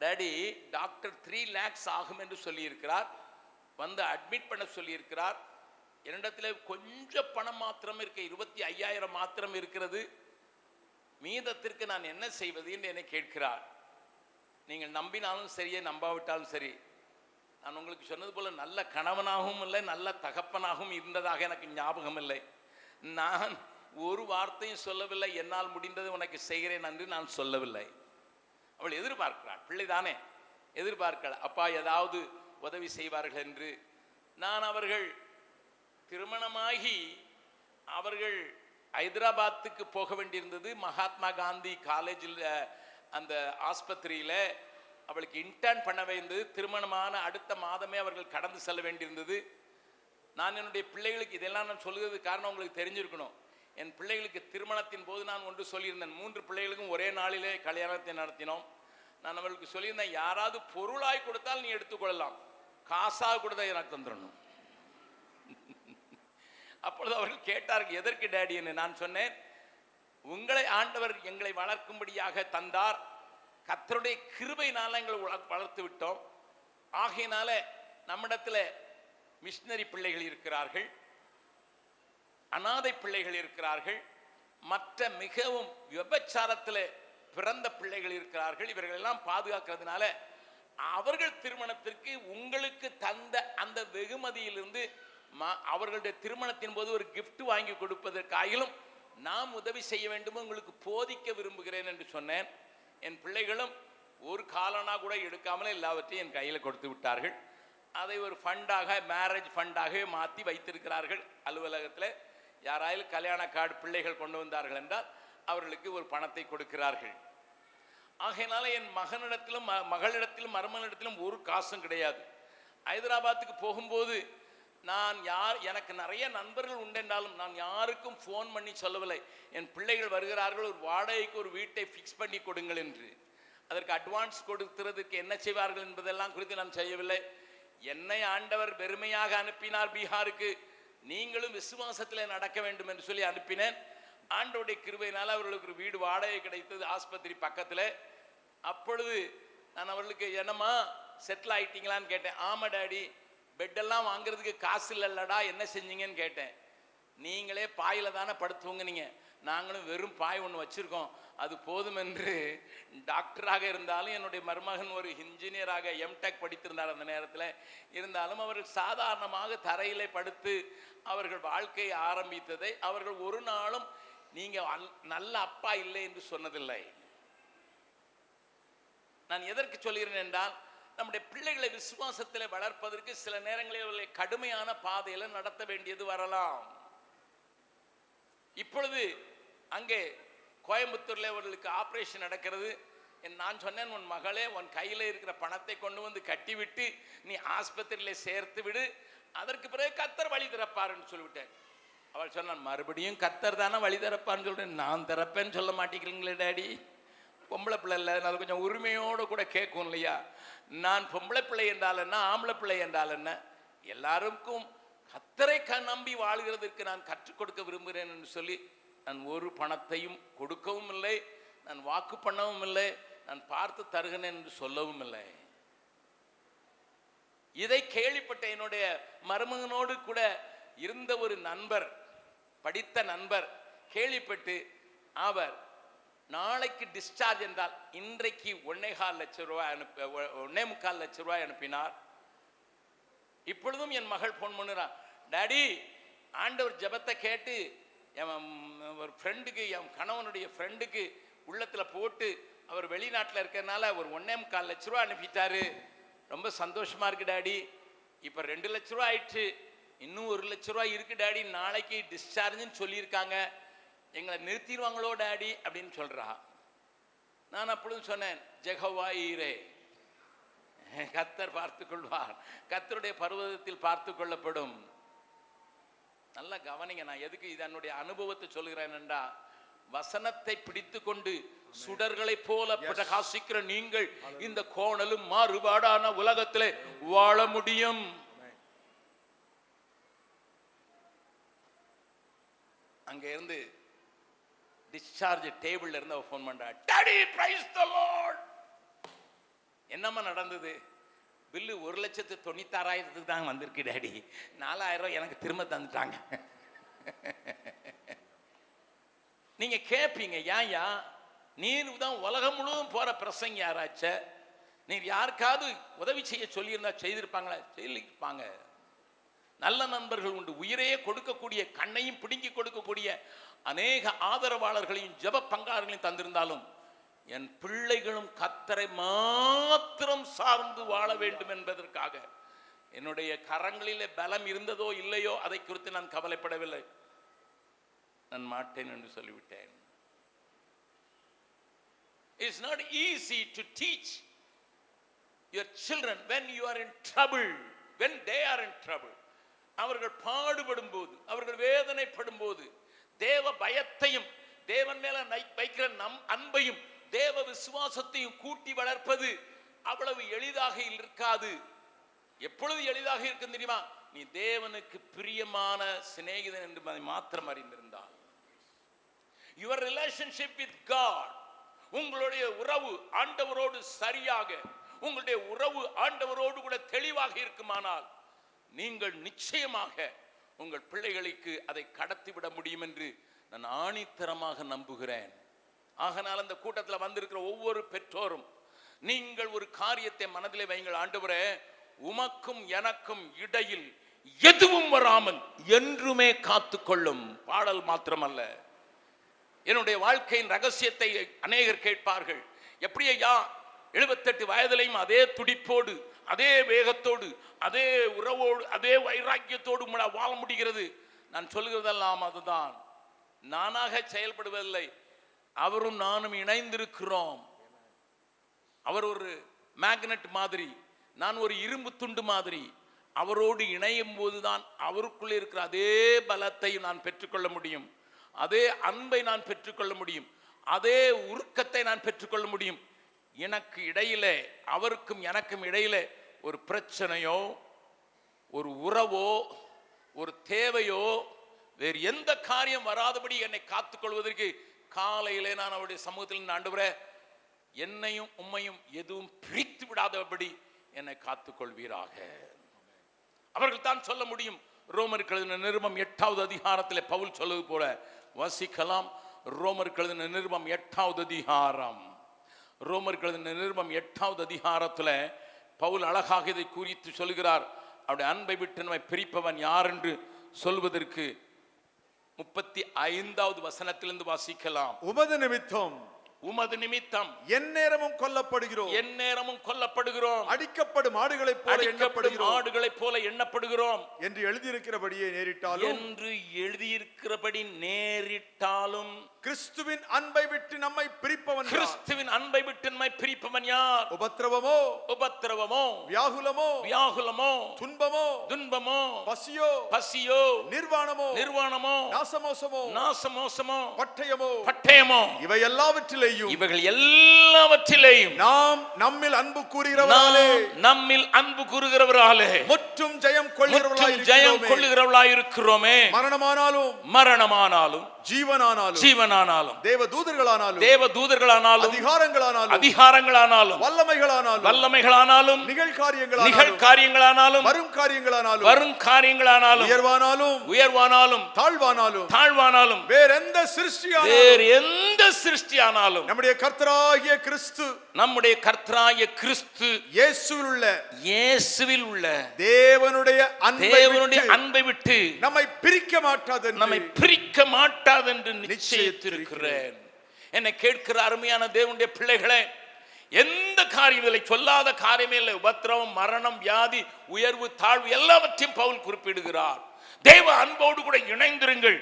டாடி டாக்டர் 3 lakhs ஆகும் என்று சொல்லியிருக்கிறார், வந்து அட்மிட் பண்ண சொல்லியிருக்கிறார், என்னிடத்தில் கொஞ்சம் பணம் மாத்திரம் இருக்கு, 25,000 மாத்திரம் இருக்கிறது, மீதத்திற்கு நான் என்ன செய்வது என்று என்னை கேட்கிறார். நீங்கள் நம்பினாலும் சரியே நம்பாவிட்டாலும் சரி, நான் உங்களுக்கு சொன்னது போல நல்ல கணவனாகவும் இல்லை, நல்ல தகப்பனாகவும் இருந்ததாக எனக்கு ஞாபகம் இல்லை. நான் ஒரு வார்த்தையும் சொல்லவில்லை, என்னால் முடிந்தது உனக்கு செய்கிறேன் என்று நான் சொல்லவில்லை. அவள் எதிர்பார்க்கிறாள், பிள்ளைதானே எதிர்பார்க்கிறாள், அப்பா ஏதாவது உதவி செய்வார்கள் என்று. நான் அவர்கள் திருமணமாகி அவர்கள் ஹைதராபாத்துக்கு போக வேண்டியிருந்தது. மகாத்மா காந்தி காலேஜில் அந்த ஆஸ்பத்திரியில் அவளுக்கு இன்டர்ன் பண்ண வேண்டியது. திருமணமான அடுத்த மாதமே அவர்கள் கடந்து செல்ல வேண்டியிருந்தது. நான் என்னுடைய பிள்ளைகளுக்கு இதெல்லாம் நான் சொல்கிறது காரணம் உங்களுக்கு தெரிஞ்சிருக்கணும். என் பிள்ளைகளுக்கு திருமணத்தின் போது நான் ஒன்று சொல்லியிருந்தேன், 3 பிள்ளைகளுக்கும் ஒரே நாளிலே கல்யாணத்தை நடத்தினோம். நான் அவளுக்கு சொல்லியிருந்தேன், யாராவது பொருளாய் கொடுத்தால் நீ எடுத்துக்கொள்ளலாம், காசாக கொடுத்தா எனக்கு தந்துடணும். அப்பொழுது அவர்கள் கேட்டார்கள், எதற்கு டேடி என்று. நான் சொன்னேன், உங்களை ஆண்டவர் எங்களை வளர்க்கும்படியாக தந்தார், கர்த்தருடைய கிருபையினால எங்களை வளர்த்து விட்டோம். ஆகையினால நம்மிடத்தில் மிஷினரி பிள்ளைகள் இருக்கிறார்கள், அனாதை பிள்ளைகள் இருக்கிறார்கள், மற்ற மிகவும் விபச்சாரத்தில் பிறந்த பிள்ளைகள் இருக்கிறார்கள். இவர்கள் எல்லாம் பாதுகாக்கிறதுனால அவர்கள் திருமணத்திற்கு உங்களுக்கு தந்த அந்த வெகுமதியிலிருந்து அவர்களுடைய திருமணத்தின் போது ஒரு gift வாங்கி கொடுப்பதற்காகிலும் நாம் உதவி செய்ய வேண்டும், உங்களுக்கு போதிக்க விரும்புகிறேன் என்று சொன்னேன். என் பிள்ளைகளும் ஒரு காலனா கூட எடுக்காமலே எல்லாவற்றையும் என் கையில் கொடுத்து விட்டார்கள். அதை ஒரு ஃபண்டாக, மேரேஜ் ஃபண்டாகவே மாற்றி வைத்திருக்கிறார்கள் அலுவலகத்தில். யாராயாலும் கல்யாண கார்டு பிள்ளைகள் கொண்டு வந்தார்கள் என்றால் அவர்களுக்கு ஒரு பணத்தை கொடுக்கிறார்கள். ஆகையினால என் மகனிடத்திலும் மகளிடத்திலும் மருமகனிடத்திலும் ஒரு காசும் கிடையாது. ஹைதராபாத்துக்கு போகும்போது நான் எனக்கு நிறைய நண்பர்கள் உண்டென்றாலும் நான் யாருக்கும் ஃபோன் பண்ணி சொல்லவில்லை, என் பிள்ளைகள் வருகிறார்கள், ஒரு வாடகைக்கு ஒரு வீட்டை ஃபிக்ஸ் பண்ணி கொடுங்கள் என்று. அதற்கு அட்வான்ஸ் கொடுக்கிறதுக்கு என்ன செய்வார்கள் என்பதெல்லாம் குறித்து நான் செய்யவில்லை. என்னை ஆண்டவர் பெருமையாக அனுப்பினார் பீகாருக்கு, நீங்களும் விசுவாசத்தில் நடக்க வேண்டும் என்று சொல்லி அனுப்பினேன். ஆண்டவருடைய கிருபையினால் அவர்களுக்கு ஒரு வீடு வாடகை கிடைத்தது ஆஸ்பத்திரி பக்கத்தில். அப்பொழுது நான் அவர்களுக்கு என்னம்மா செட்டில் ஆயிட்டீங்களான்னு கேட்டேன். ஆமா டாடி, பெட்டெல்லாம் வாங்குறதுக்கு காசு இல்லைல்லடா, என்ன செஞ்சீங்கன்னு கேட்டேன். நீங்களே பாயில தானே படுத்துவங்க, நாங்களும் வெறும் பாய் ஒன்று வச்சிருக்கோம், அது போதும் என்று. டாக்டராக இருந்தாலும் என்னுடைய மருமகன் ஒரு இன்ஜினியராக எம்டெக் படித்திருந்தார் அந்த நேரத்தில். இருந்தாலும் அவர்கள் சாதாரணமாக தரையிலே படுத்து அவர்கள் வாழ்க்கையை ஆரம்பித்ததை அவர்கள் ஒரு நாளும் நீங்கள் நல்ல அப்பா இல்லை என்று சொன்னதில்லை. நான் எதற்கு சொல்கிறேன் என்றால், நம்முடைய பிள்ளைகளை விசுவாசத்தில் வளர்ப்பதற்கு சில நேரங்களில் அவர்களை கடுமையான பாதையில நடத்த வேண்டியது வரலாம். இப்பொழுது அங்கே கோயம்புத்தூர்ல அவர்களுக்கு ஆபரேஷன் நடக்கிறது. நான் சொன்னேன், உன் மகளே உன் கையில இருக்கிற பணத்தை கொண்டு வந்து கட்டிவிட்டு நீ ஆஸ்பத்திரியில சேர்த்து விடு, அதற்கு பிறகு கர்த்தர் வழி திறப்பாருன்னு சொல்லிவிட்டேன். அவள் சொன்னான், மறுபடியும் கர்த்தர் தானே வழி திறப்பான்னு சொல்றேன், நான் திறப்பேன்னு சொல்ல மாட்டேங்கிறீங்களே டாடி. பொம்பளை பிள்ளை இல்லை, அதனால கொஞ்சம் உரிமையோடு கூட கேட்கும் இல்லையா. நான் பொம்பளை பிள்ளை என்றால் என்ன, ஆம்பளை பிள்ளை என்றால் என்ன, எல்லாருக்கும் கர்த்தரை நம்பி வாழ்கிறதுக்கு நான் கற்றுக் கொடுக்க விரும்புகிறேன் என்று சொல்லி நான் ஒரு பணத்தையும் கொடுக்கவும் இல்லை, நான் வாக்கு பண்ணவும் இல்லை, நான் பார்த்து தருகிறேன் என்று சொல்லவும் இல்லை. இதை கேள்விப்பட்ட என்னுடைய மருமகனோடு கூட இருந்த ஒரு நண்பர், படித்த நண்பர் கேள்விப்பட்டு அவர் நாளைக்கு டிஸ்சார்ஜ் என்றால் இன்றைக்கு 1.25 லட்சம் ரூபாய் 1.25 லட்சம் ரூபாய் அனுப்பினார். இப்பொழுதும் என் மகள் போன் பண்ணுறான், டாடி ஆண்டவர் ஜெபத்தை கேட்டு என் ஒரு ஃப்ரெண்டுக்கு, என் கணவனுடைய ஃப்ரெண்டுக்கு உள்ளத்தில் போட்டு அவர் வெளிநாட்டில் இருக்கிறதுனால ஒரு 1.25 லட்ச ரூபா அனுப்பிட்டாரு, ரொம்ப சந்தோஷமா இருக்கு டாடி. இப்போ 2 லட்ச ரூபா ஆயிடுச்சு, இன்னும் 1 லட்ச ரூபா இருக்கு டாடி, நாளைக்கு டிஸ்சார்ஜ்னு சொல்லியிருக்காங்க, எங்களை நிறுத்திடுவாங்களோ டாடி அப்படின்னு சொல்றா. நான் அப்பொழுதும் சொன்னேன், ஜெகவா ஈரே, கர்த்தர் பார்த்து கொள்வார், கர்த்தருடைய பர்வதத்தில் பார்த்து கொள்ளப்படும். நல்லா கவனிங்க, நான் எதுக்கு இது என்னுடைய அனுபவத்தை சொல்கிறேன் என்றா, வசனத்தை பிடித்து கொண்டு சுடர்களை போல பிரகாசிக்கிற நீங்கள் இந்த கோணலும் மாறுபாடான உலகத்திலே வாழ முடியும். அங்க இருந்து டிஸ்சார்ஜ் டேபிள்ல இருந்து அவ போன் பண்றா, டாடி பிரைஸ் தி லார்ட். என்னம்மா நடந்தது? பில்லு 1,96,000 தான் வந்திருக்கு டாடி, 4,000 எனக்கு திரும்ப தந்துட்டாங்க. நீங்க கேட்பீங்க, ஏன்யா நீர் தான் உலகம் முழுவதும் போற பிரசங்க யாராச்ச, நீர் யாருக்காவது உதவி செய்ய சொல்லியிருந்தா செய்திருப்பாங்களா? சொல்லியிருப்பாங்க. நல்ல நண்பர்கள் உண்டு, உயிரையே கொடுக்கக்கூடிய, கண்ணையும் பிடுங்கி கொடுக்கக்கூடிய அநேக ஆதரவாளர்களையும் ஜெப பங்காளர்களையும் தந்திருந்தாலும் என் பிள்ளைகளும் கர்த்தரை மாத்திரம் சார்ந்து வாழ வேண்டும் என்பதற்காக என்னுடைய கரங்களிலே பலம் இருந்ததோ இல்லையோ அதை குறித்து நான் கவலைப்படவில்லை, நான் மாட்டேன் என்று சொல்லிவிட்டேன். It's not easy to teach your children when you are in trouble, when they are in trouble. அவர்கள் பாடுபடும் போது, அவர்கள் வேதனைப்படும் போது தேவ பயத்தையும் தேவன் மேல வைக்கிற அன்பையும் தேவ விசுவாசத்தையும் கூட்டி வளர்ப்பது அவ்வளவு எளிதாக இருக்காது. எப்பொழுது எளிதாக இருக்கும் தெரியுமா? நீ தேவனுக்கு பிரியமான சிநேகிதன் என்று மாத்திரம் அறிந்திருந்தால். Your relationship with God, உங்களுடைய உறவு ஆண்டவரோடு சரியாக, உங்களுடைய உறவு ஆண்டவரோடு கூட தெளிவாக இருக்குமானால் நீங்கள் நிச்சயமாக உங்கள் பிள்ளைகளுக்கு அதை கடத்திவிட முடியும் என்று நான் ஆணித்தரமாக நம்புகிறேன். ஆகனால் அந்த கூட்டத்தில் வந்திருக்கிற ஒவ்வொரு பெற்றோரும் நீங்கள் ஒரு காரியத்தை மனதிலே வைங்கள், ஆண்டவரே உமக்கும் எனக்கும் இடையில் எதுவும் வராமல் என்றுமே காத்துக்கொள்ளும். பாடல் மாத்திரமல்ல, என்னுடைய வாழ்க்கையின் ரகசியத்தை அநேகர் கேட்பார்கள். எப்படி ஐயா 78 வயதிலையும் அதே துடிப்போடு, அதே வேகத்தோடு, அதே உறவோடு, அதே வைராக்கியத்தோடு வாழ முடிகிறது? நான் சொல்கிறதெல்லாம் அதுதான். நானாக செயல்படுவதில்லை, அவரும் நானும் இணைந்திருக்கிறோம். அவர் ஒரு மேக்னெட் மாதிரி, நான் ஒரு இரும்பு துண்டு மாதிரி. அவரோடு இணையும் போதுதான் அவருக்குள்ளே இருக்கிற அதே பலத்தை நான் பெற்றுக்கொள்ள முடியும், அதே அன்பை நான் பெற்றுக்கொள்ள முடியும், அதே உருக்கத்தை நான் பெற்றுக்கொள்ள முடியும். எனக்கு இடையிலே, அவருக்கும் எனக்கும் இடையிலே ஒரு பிரச்சனையோ, ஒரு உறவோ, ஒரு தேவையோ, வேறு எந்த காரியம் வராதபடி என்னை காத்துக்கொள்வதற்கு காலையிலே நான் அவருடைய சமூகத்தில், ஆண்டவரே என்னையும் உம்மையும் எதுவும் பிரித்து விடாதபடி என்னை காத்துக்கொள்வீராக. அவர்கள் தான் சொல்ல முடியும். ரோமருக்கு எழுதின நிருபம் 8வது அதிகாரத்திலே பவுல் சொல்வது போல வாசிக்கலாம். ரோமருக்கு எழுதின நிருபம் 8வது அதிகாரம், ரோமருக்கு எழுதின நிருபம் 8வது அதிகாரத்தில் பவுல் அழகாக இதை குறித்து சொல்கிறார். அவருடைய அன்பை விட்டு நம்மை பிரிப்பவன் யார் என்று சொல்வதற்கு 35வது வசனத்திலிருந்து வாசிக்கலாம்.
உமது நிமித்தம்
எந்நேரமும் கொல்லப்படுகிறோம்,
அடிக்கப்படும் ஆடுகளைப் போல எண்ணப்படுகிறோம்
என்று எழுதியிருக்கிறபடியே நேரிட்டாலும்
கிறிஸ்துவின் அன்பை விட்டு நம்மை பிரிப்பவன்
யார்?
உபத்திரவமோ, வியாகுலமோ, துன்பமோ, பசியோ, நிர்வாணமோ, நாசமோசமோ, பட்டயமோ, இவைகள் எல்லாவற்றிலேயும் நாம் நம்மில் அன்பு கூறுகிறவராலே முற்றும் ஜெயம் கொள்ளுகிறவர்களாய் இருக்கிறோமே. மரணமானாலும் ஜீவனானாலும் தேவதூதர்களானாலும் அதிகாரங்களானாலும் வல்லமைகளானாலும் நிகழ்காரியங்களானாலும் வரும் காரியங்களானாலும் உயர்வானாலும் தாழ்வானாலும் வேற எந்த சிருஷ்டியானாலும் நம்முடைய கர்த்தராகிய கிறிஸ்து இயேசுவில் உள்ள தேவனுடைய அன்பை விட்டு நம்மை பிரிக்க மாட்டாது என்று நிச்சயித்திருக்கிறேன். என்னை கேட்கிற அருமையான தேவனுடைய பிள்ளைகளே, எந்த காரியங்களை சொல்லாத காரியமே இல்லை. உபத்திரவம், மரணம், வியாதி, உயர்வு, தாழ்வு எல்லாவற்றையும் பவுல் குறிப்பிடுகிறார். தேவ அன்போடு கூட இணைந்திருங்கள்,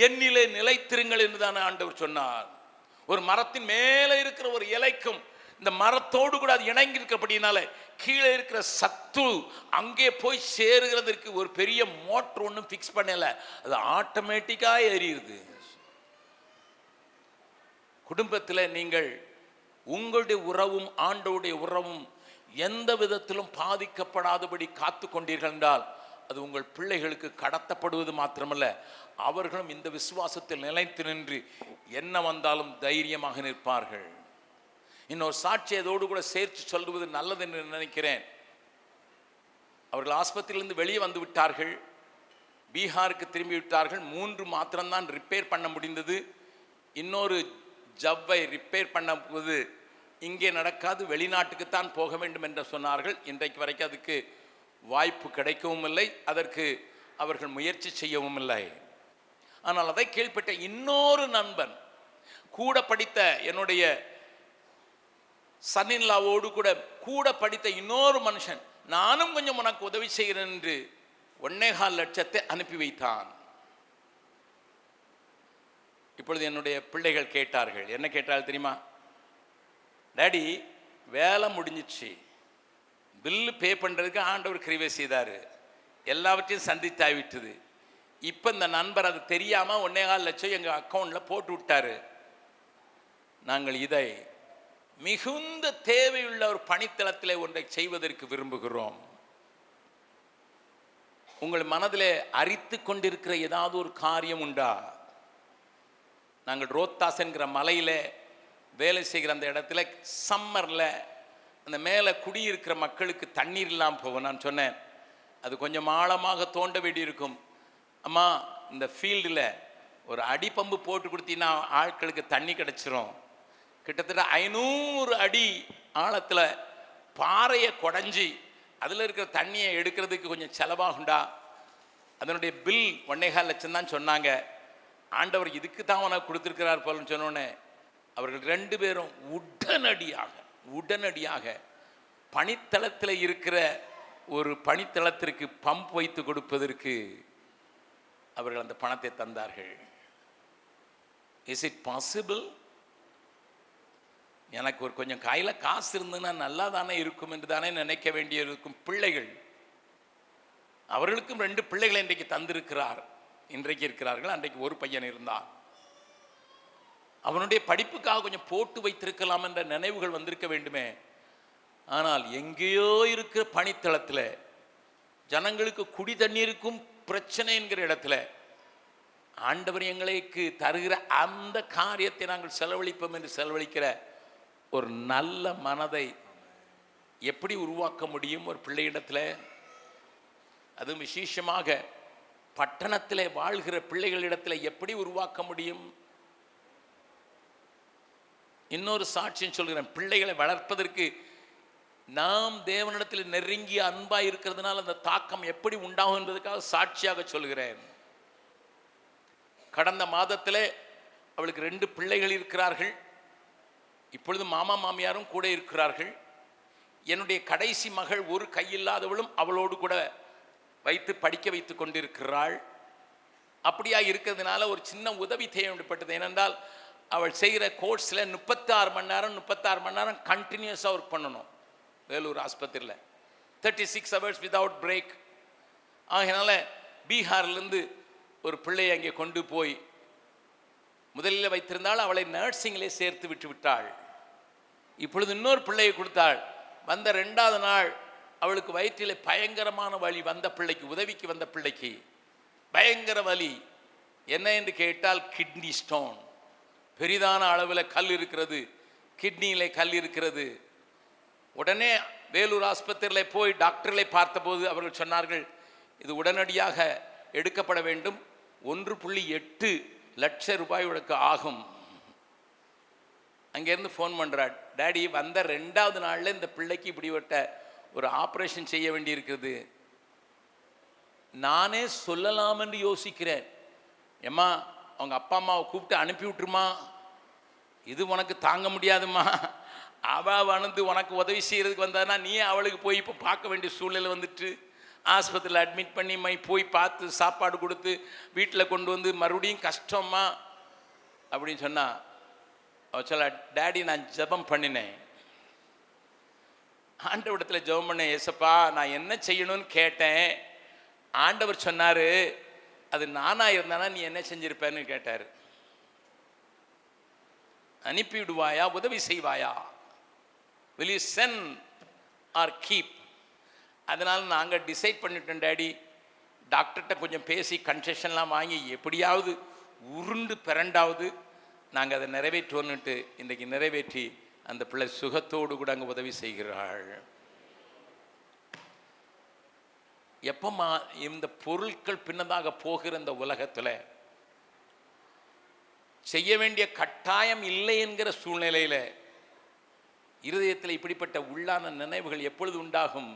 என்னிலே நிலைத்திருங்கள் என்றுதான் ஆண்டவர் சொன்னார். ஒரு மரத்தின் மேலே இருக்கிற ஒரு இலைக்கும் இந்த மரத்தோடு கூட அது இணங்கி இருக்கிறபடினால கீழே இருக்கிற சத்து அங்கே போய் சேருகிறதுக்கு ஒரு பெரிய மோட்டர் ஒன்றும் பிக்ஸ் பண்ணல, அது ஆட்டோமேட்டிக்கா ஏறிடுது. குடும்பத்தில் நீங்கள் உங்களுடைய உறவும் ஆண்டவருடைய உறவும் எந்த விதத்திலும் பாதிக்கப்படாதபடி காத்து கொண்டீர்கள் என்றால் அது உங்கள் பிள்ளைகளுக்கு கடத்தப்படுவது மாத்திரமல்ல, அவர்களும் இந்த விசுவாசத்தில் நிலைத்து நின்று என்ன வந்தாலும் தைரியமாக நிற்பார்கள். இன்னொரு சாட்சி அதோடு கூட சேர்த்து சொல்வது நல்லது என்று நினைக்கிறேன். அவர்கள் ஆஸ்பத்திரியிலிருந்து வெளியே வந்து விட்டார்கள், பீகாருக்கு திரும்பி விட்டார்கள். 3 மாத்திரம்தான் ரிப்பேர் பண்ண முடிந்தது. இன்னொரு ஜவ்வை ரிப்பேர் பண்ண போது இங்கே நடக்காது, வெளிநாட்டுக்குத்தான் போக வேண்டும் என்று சொன்னார்கள். இன்றைக்கு வரைக்கும் அதுக்கு வாய்ப்பு கிடைக்கவும் இல்லை, அதற்கு அவர்கள் முயற்சி செய்யவும் இல்லை. ஆனால் அதை கேள்விப்பட்ட இன்னொரு நண்பன், கூட படித்த என்னுடைய சன்னின்லாவோடு கூட படித்த இன்னொரு மனுஷன், நானும் கொஞ்சம் உனக்கு உதவி செய்கிறேன் என்று 1.25 லட்சத்தை அனுப்பி வைத்தான். இப்பொழுது என்னுடைய பிள்ளைகள் கேட்டார்கள். என்ன கேட்டால் தெரியுமா? டாடி, வேலை முடிஞ்சிச்சு, பில்லு பே பண்ணுறதுக்கு ஆண்டவர் கிருபை செய்தார், எல்லாவற்றையும் சந்தித்தாய்விட்டது. இப்போ இந்த நண்பர் அது தெரியாமல் 1.25 லட்சம் எங்கள் அக்கௌண்ட்டில் போட்டு விட்டார். நாங்கள் இதை மிகுந்த தேவையுள்ள ஒரு பணித்தளத்தில் ஒன்றை செய்வதற்கு விரும்புகிறோம். உங்கள் மனதில் அரித்து கொண்டிருக்கிற ஏதாவது ஒரு காரியம் உண்டா? நாங்கள் ரோத்தாஸ் என்கிற மலையில் வேலை செய்கிற அந்த இடத்துல சம்மரில் அந்த மேலே குடியிருக்கிற மக்களுக்கு தண்ணீர் இல்லாமல் போகும். நான் சொன்னேன், அது கொஞ்சம் ஆழமாக தோண்ட வேண்டியிருக்கும். அம்மா, இந்த ஃபீல்டில் ஒரு அடிப்பம்பு போட்டு கொடுத்தீங்கன்னா ஆட்களுக்கு தண்ணி கிடச்சிரும். கிட்டத்தட்ட 500 அடி ஆழத்தில் பாறையை குடஞ்சி அதில் இருக்கிற தண்ணியை எடுக்கிறதுக்கு கொஞ்சம் செலவாகுண்டா. அதனுடைய பில் 1.25 லட்சம் தான் சொன்னாங்க. ஆண்டவர் இதுக்கு தான் உனக்கு கொடுத்துருக்கிறார் போலன்னு சொன்னோன்னே அவர்கள் 2 பேரும் உடனடியாக பணித்தளத்தில் இருக்கிற ஒரு பணித்தளத்திற்கு பம்ப் வைத்து கொடுப்பதற்கு அவர்கள் அந்த பணத்தை தந்தார்கள். Is it possible? எனக்கு ஒரு கொஞ்சம் கையில் காசு இருந்ததுன்னா நல்லா தானே இருக்கும் என்று தானே நினைக்க வேண்டியிருக்கும் பிள்ளைகள். அவர்களுக்கும் 2 பிள்ளைகளை இன்றைக்கு தந்திருக்கிறார். இன்றைக்கு இருக்கிறார்கள். அன்றைக்கு ஒரு பையன் இருந்தான். அவனுடைய படிப்புக்காக கொஞ்சம் போட்டு வைத்திருக்கலாம் என்ற நினைவுகள் வந்திருக்க வேண்டுமே. ஆனால் எங்கேயோ இருக்கிற பணித்தளத்தில் ஜனங்களுக்கு குடி தண்ணீருக்கும் பிரச்சனை என்கிற இடத்துல ஆண்டவர் எங்களுக்கு தருகிற அந்த காரியத்தை நாங்கள் செலவழிப்போம் என்று செலவழிக்கிற ஒரு நல்ல மனதை எப்படி உருவாக்க முடியும் ஒரு பிள்ளையிடத்தில்? அதுவும் விசேஷமாக பட்டணத்தில் வாழ்கிற பிள்ளைகளிடத்தில் எப்படி உருவாக்க முடியும்? இன்னொரு சாட்சியம் சொல்கிறேன். பிள்ளைகளை வளர்ப்பதற்கு நாம் தேவனிடத்தில் நெருங்கிய அன்பாக இருக்கிறதுனால அந்த தாக்கம் எப்படி உண்டாகும் என்பதற்காக சாட்சியாக சொல்கிறேன். கடந்த மாதத்தில் அவளுக்கு 2 பிள்ளைகள் இருக்கிறார்கள். இப்பொழுது மாமா மாமியாரும் கூட இருக்கிறார்கள். என்னுடைய கடைசி மகள் ஒரு கையில்லாதவளும் அவளோடு கூட வைத்து படிக்க வைத்து கொண்டிருக்கிறாள். அப்படியா இருக்கிறதுனால ஒரு சின்ன உதவி தேவைப்பட்டது. ஏனென்றால் அவள் செய்கிற கோர்ஸில் 36 மணி நேரம் கண்டினியூஸாக ஒர்க் பண்ணணும். வேலூர் ஆஸ்பத்திரியில் 36 hours வித்தவுட் பிரேக். ஆகையினால பீகார்லேருந்து ஒரு பிள்ளையை அங்கே கொண்டு போய் முதலில் வைத்திருந்தால் அவளை நர்சிங்கிலே சேர்த்து விட்டு விட்டாள். இப்பொழுது இன்னொரு பிள்ளையை கொடுத்தாள். வந்த 2வது நாள் அவளுக்கு வயிற்றிலே பயங்கரமான வலி. வந்த பிள்ளைக்கு, உதவிக்கு வந்த பிள்ளைக்கு பயங்கர வலி. என்ன என்று கேட்டால் கிட்னி ஸ்டோன், பெரிதான அளவில் கல் இருக்கிறது, கிட்னியிலே கல் இருக்கிறது. உடனே வேலூர் ஆஸ்பத்திரியில் போய் டாக்டர்களை பார்த்தபோது அவர்கள் சொன்னார்கள், இது உடனடியாக எடுக்கப்பட வேண்டும், 1.8 லட்சம் ரூபாய் உனக்கு ஆகும். அங்கேருந்து ஃபோன் பண்ணுறாள், டேடி வந்த 2வது நாளில் இந்த பிள்ளைக்கு இப்படிப்பட்ட ஒரு ஆப்ரேஷன் செய்ய வேண்டியிருக்குது. நானே சொல்லலாம் என்று யோசிக்கிறேன். ஏம்மா அவங்க அப்பா அம்மாவை கூப்பிட்டு அனுப்பி விட்டுருமா, இது உனக்கு தாங்க முடியாதுமா. அவள் வந்து உனக்கு உதவி செய்கிறதுக்கு வந்தான்னா நீ அவளுக்கு போய் இப்போ பார்க்க வேண்டிய சூழ்நிலை வந்துட்டு ஆஸ்பத்திரியில் அட்மிட் பண்ணி போய் பார்த்து சாப்பாடு கொடுத்து வீட்டில் கொண்டு வந்து மறுபடியும் கஷ்டமா அப்படின்னு சொன்னா அவள் சொல்ல, டேடி நான் ஜெபம் பண்ணினேன், ஆண்டவரிடத்தில் ஜெபம் பண்ணேன், ஏசப்பா நான் என்ன செய்யணும்னு கேட்டேன். ஆண்டவர் சொன்னார், அது நானா இருந்தானா நீ என்ன செஞ்சிருப்பேன்னு கேட்டார். அனுப்பிவிடுவாயா, உதவி செய்வாயா, will you send or keep? அதனால் நாங்கள் டிசைட் பண்ணிட்டோம் டேடி, டாக்டர்கிட்ட கொஞ்சம் பேசி கன்செஷன்லாம் வாங்கி எப்படியாவது உருண்டு பிறண்டாவது நாங்கள் அதை நிறைவேற்றுவோன்னுட்டு இன்றைக்கு நிறைவேற்றி அந்த பிள்ளை சுகத்தோடு கூட அங்கே உதவி செய்கிறாள். எப்பமா இந்த பொருட்கள் பின்னதாக போகிற இந்த உலகத்தில் செய்ய வேண்டிய கட்டாயம் இல்லை என்கிற சூழ்நிலையில் இருதயத்தில் இப்படிப்பட்ட உள்ளான நினைவுகள் எப்பொழுது உண்டாகும்?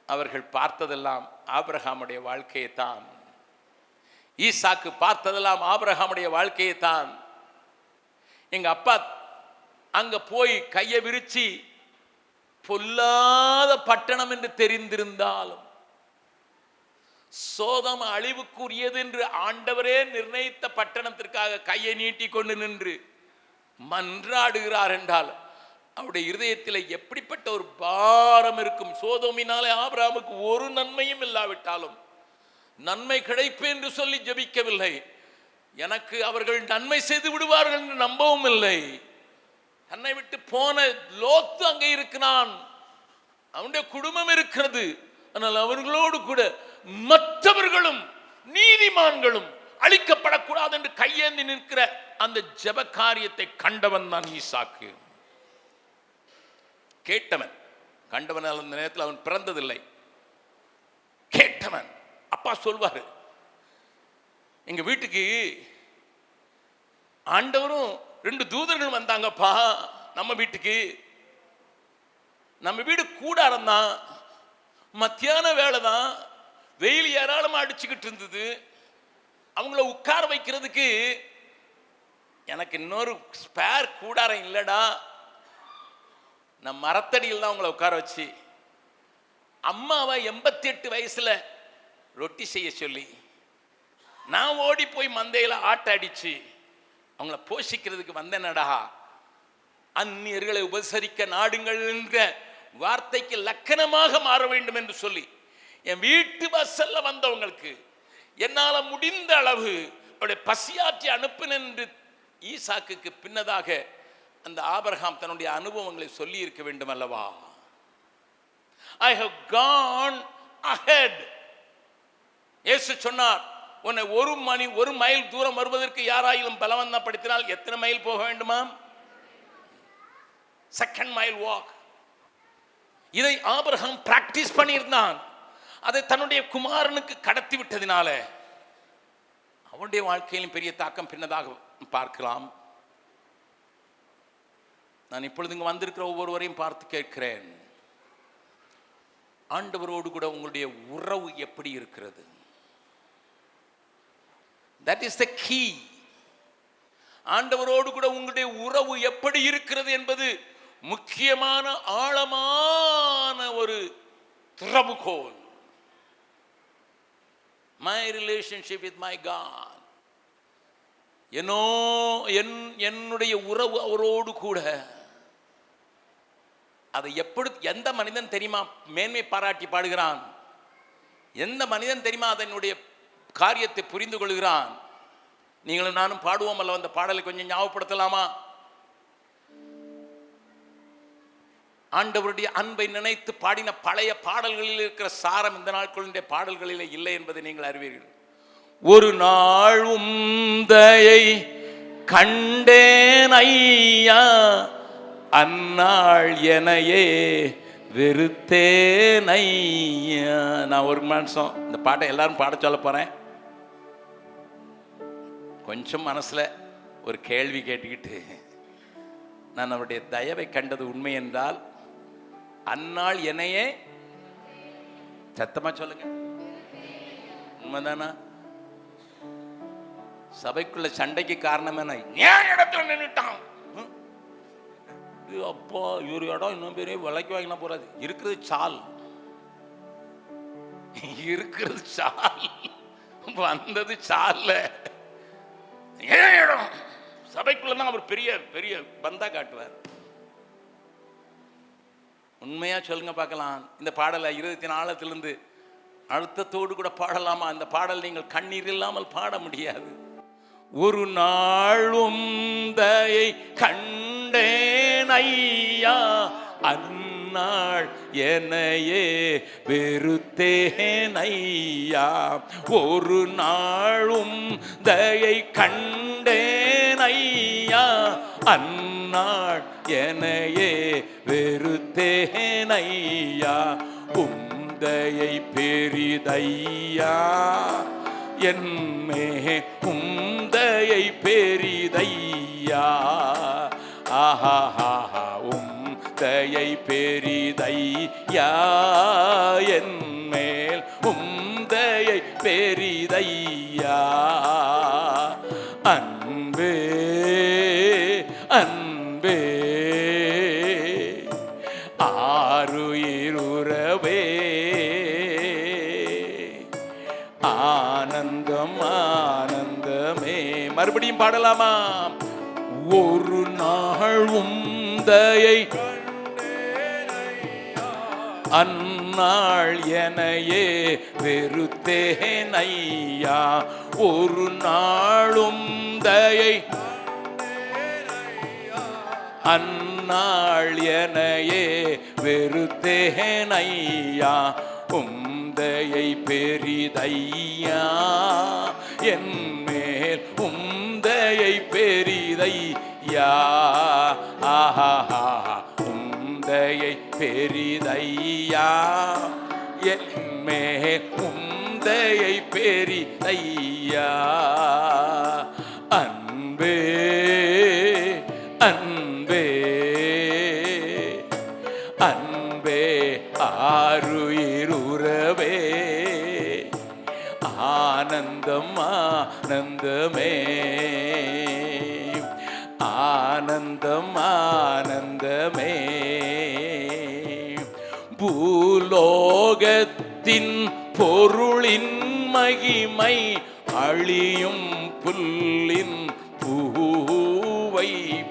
அவர்கள் பார்த்ததெல்லாம் ஆபிரகாமுடைய வாழ்க்கையை தான். ஈசாக்கு பார்த்ததெல்லாம் ஆபிரகாமுடைய வாழ்க்கையை தான். எங்க அப்பா அங்க போய் கையை விரிச்சு பொல்லாத பட்டணம் என்று தெரிந்திருந்தாலும், சோதம் அழிவுக்குரியது என்று ஆண்டவரே நிர்ணயித்த பட்டணத்திற்காக கையை நீட்டி கொண்டு நின்று மன்றாடுகிறார் என்றால் அவருடைய இருதயத்தில் எப்படிப்பட்ட ஒரு பாரம் இருக்கும். சோதோமினாலே ஆபிரகாமுக்கு ஒரு நன்மையும் இல்லாவிட்டாலும் நன்மை கிடைப்பு என்று சொல்லி ஜெபிக்கவில்லை. எனக்கு அவர்கள் நன்மை செய்து விடுவார்கள் என்று நம்பவும் இல்லை. தன்னை விட்டு போன லோத்து அங்கே இருக்கிறான், அவனுடைய குடும்பம் இருக்கிறது. ஆனால் அவர்களோடு கூட மற்றவர்களும் நீதிமான்களும் அழிக்கப்படக்கூடாது என்று கையேந்தி நிற்கிற அந்த ஜெப காரியத்தை கண்டவன் தான் ஈசாக்கு. கேட்டவன், கண்டவன் அந்த நேரத்தில் அவன் பிறந்ததில்லை, கேட்டவன். அப்பா சொல்வாரு, எங்க வீட்டுக்கு ஆண்டவரும் 2 தூதர்கள் வந்தாங்கப்பா நம்ம வீட்டுக்கு. நம்ம வீடு கூடாரம் தான், மத்தியான வேலை தான், வெயில் ஏராளமா அடிச்சுக்கிட்டு இருந்தது. அவங்கள உட்கார வைக்கிறதுக்கு எனக்கு இன்னொரு ஸ்பேர் கூடாரம் இல்லடா, நான் மரத்தடியில் தான் அவங்கள உட்கார வச்சு அம்மாவை 88 வயசுல ரொட்டி செய்ய சொல்லி நான் ஓடி போய் மந்தையில ஆட்ட அடிச்சு அவங்கள போஷிக்கிறதுக்கு வந்தேனடா. அந்நியர்களை உபசரிக்க நாடுங்கள் என்ற வார்த்தைக்கு லக்கணமாக மாற வேண்டும் என்று சொல்லி என் வீட்டு வாசல்ல வந்தவங்களுக்கு என்னால முடிந்த அளவு அவருடைய பசியாற்றி அனுப்பினேன் என்று ஈசாக்குக்கு பின்னதாக அந்த ஆபிரகாம் தன்னுடைய அனுபவங்களை சொல்லி இருக்க வேண்டும் அல்லவா? I have gone ahead. இயேசு சொன்னார், உன்னை ஒரு மைல் தூரம் வருவதற்கு யாராயிலும் பலவந்தப்படுத்தினால் எத்தனை மைல் போக வேண்டுமா? Second mile walk. இதை ஆபிரகாம் பிராக்டிஸ் பண்ணியிருந்தான். அதை தன்னுடைய குமாரனுக்கு கடத்தி விட்டதினால அவனுடைய வாழ்க்கையிலும் பெரிய தாக்கம் பின்னதாக பார்க்கலாம். நான் இப்பொழுது இங்கு வந்திருக்கிற ஒவ்வொருவரையும் பார்த்து கேட்கிறேன், ஆண்டவரோடு கூட உங்களுடைய உறவு எப்படி இருக்கிறது? That is the key. ஆண்டவரோடு கூட உங்களுடைய உறவு எப்படி இருக்கிறது என்பது முக்கியமான ஆழமான ஒரு திறவுகோல். My relationship with my God. என்னுடைய உறவு அவரோடு கூட. அதை எப்படி எந்த மனிதன் தெரியுமா மேன்மை பாராட்டி பாடுகிறான்? எந்த மனிதன் தெரியுமா அதனுடைய காரியத்தை புரிந்து கொள்கிறான்? நீங்களும் நானும் பாடுவோம் அல்ல, அந்த பாடலை கொஞ்சம் ஞாபகப்படுத்தலாமா? ஆண்டவருடைய அன்பை நினைத்து பாடின பழைய பாடல்களில் இருக்கிற சாரம் இந்த நாட்களுடைய பாடல்களில் இல்லை என்பதை நீங்கள் அறிவீர்கள். ஒரு நாள் உந்தையை கண்டேன் ஐயா, அந்நாள் எனையே வெறுத்தேன் ஐயா. நான் ஒரு நிமிஷம் இந்த பாட்டை எல்லாரும் பாட சொல்ல போறேன். கொஞ்சம் மனசுல ஒரு கேள்வி கேட்டுக்கிட்டு, நான் அவருடைய தயவை கண்டது உண்மை என்றால் அந்நாள் என்னையே, சத்தமா சொல்லுங்க, உண்மைதானா? சபைக்குள்ள சண்டைக்கு காரணம் என்ன? ஏன் இடத்துல நின்றுட்டான்? அப்பா ஒரு இடம் இன்னும் பெரிய விலைக்கு வாங்கினா போறாது. இருக்கிறது சால், இருக்கிறது சால், வந்தது சால்ல. ஏன் இடம்? சபைக்குள்ளதான் அவர் பெரிய பெரிய பந்தா காட்டுவார். உண்மையா சொல்லுங்க பார்க்கலாம். இந்த பாடலை 24 அழுத்தத்தோடு கூட பாடலாமா? இந்த பாடல் நீங்கள் கண்ணீர் இல்லாமல் பாட முடியாது. ஒரு நாள் உந்தையை கண்டேன் ஐயா, அந்நாள் என்னையே வெறுத்தேன் ஐயா. ஒரு நாளும் தயை கண்டேன் ஐயா, அந்நாள் என்னையே வெறுத்தேன் ஐயா. உந்தையை பெரிதையா என்னே, உந்தையை பெரிதையா. ஆஹா உந்தையை பெரிதையா என்மேல், உந்தையை பெரிதையா. அன்பே அன்பே ஆருயிருவே, ஆனந்தம் ஆனந்தமே. மறுபடியும் பாடலாமா? ஒரு நாள் உந்தையை அந்நாள் எனையே வெறுத்தேன் ஐயா. ஒரு நாளும் தயை அந்நாள் எனையே வெறுத்தேன் ஐயா. உந்தையை பெரிதையா என்மேல், உந்தையை பெரிதையா. ஆஹா உந்தையை பெரிதையா என்மேல், உந்தையை பெரிதையா. அன்பே அன்பே அன்பே ஆருயிருவே, ஆனந்தம் ஆனந்தமே, ஆனந்தம் ஆனந்தமே. பூலோகத்தின் பொருளின் மகிமை அழியும் புல்லின் பூவை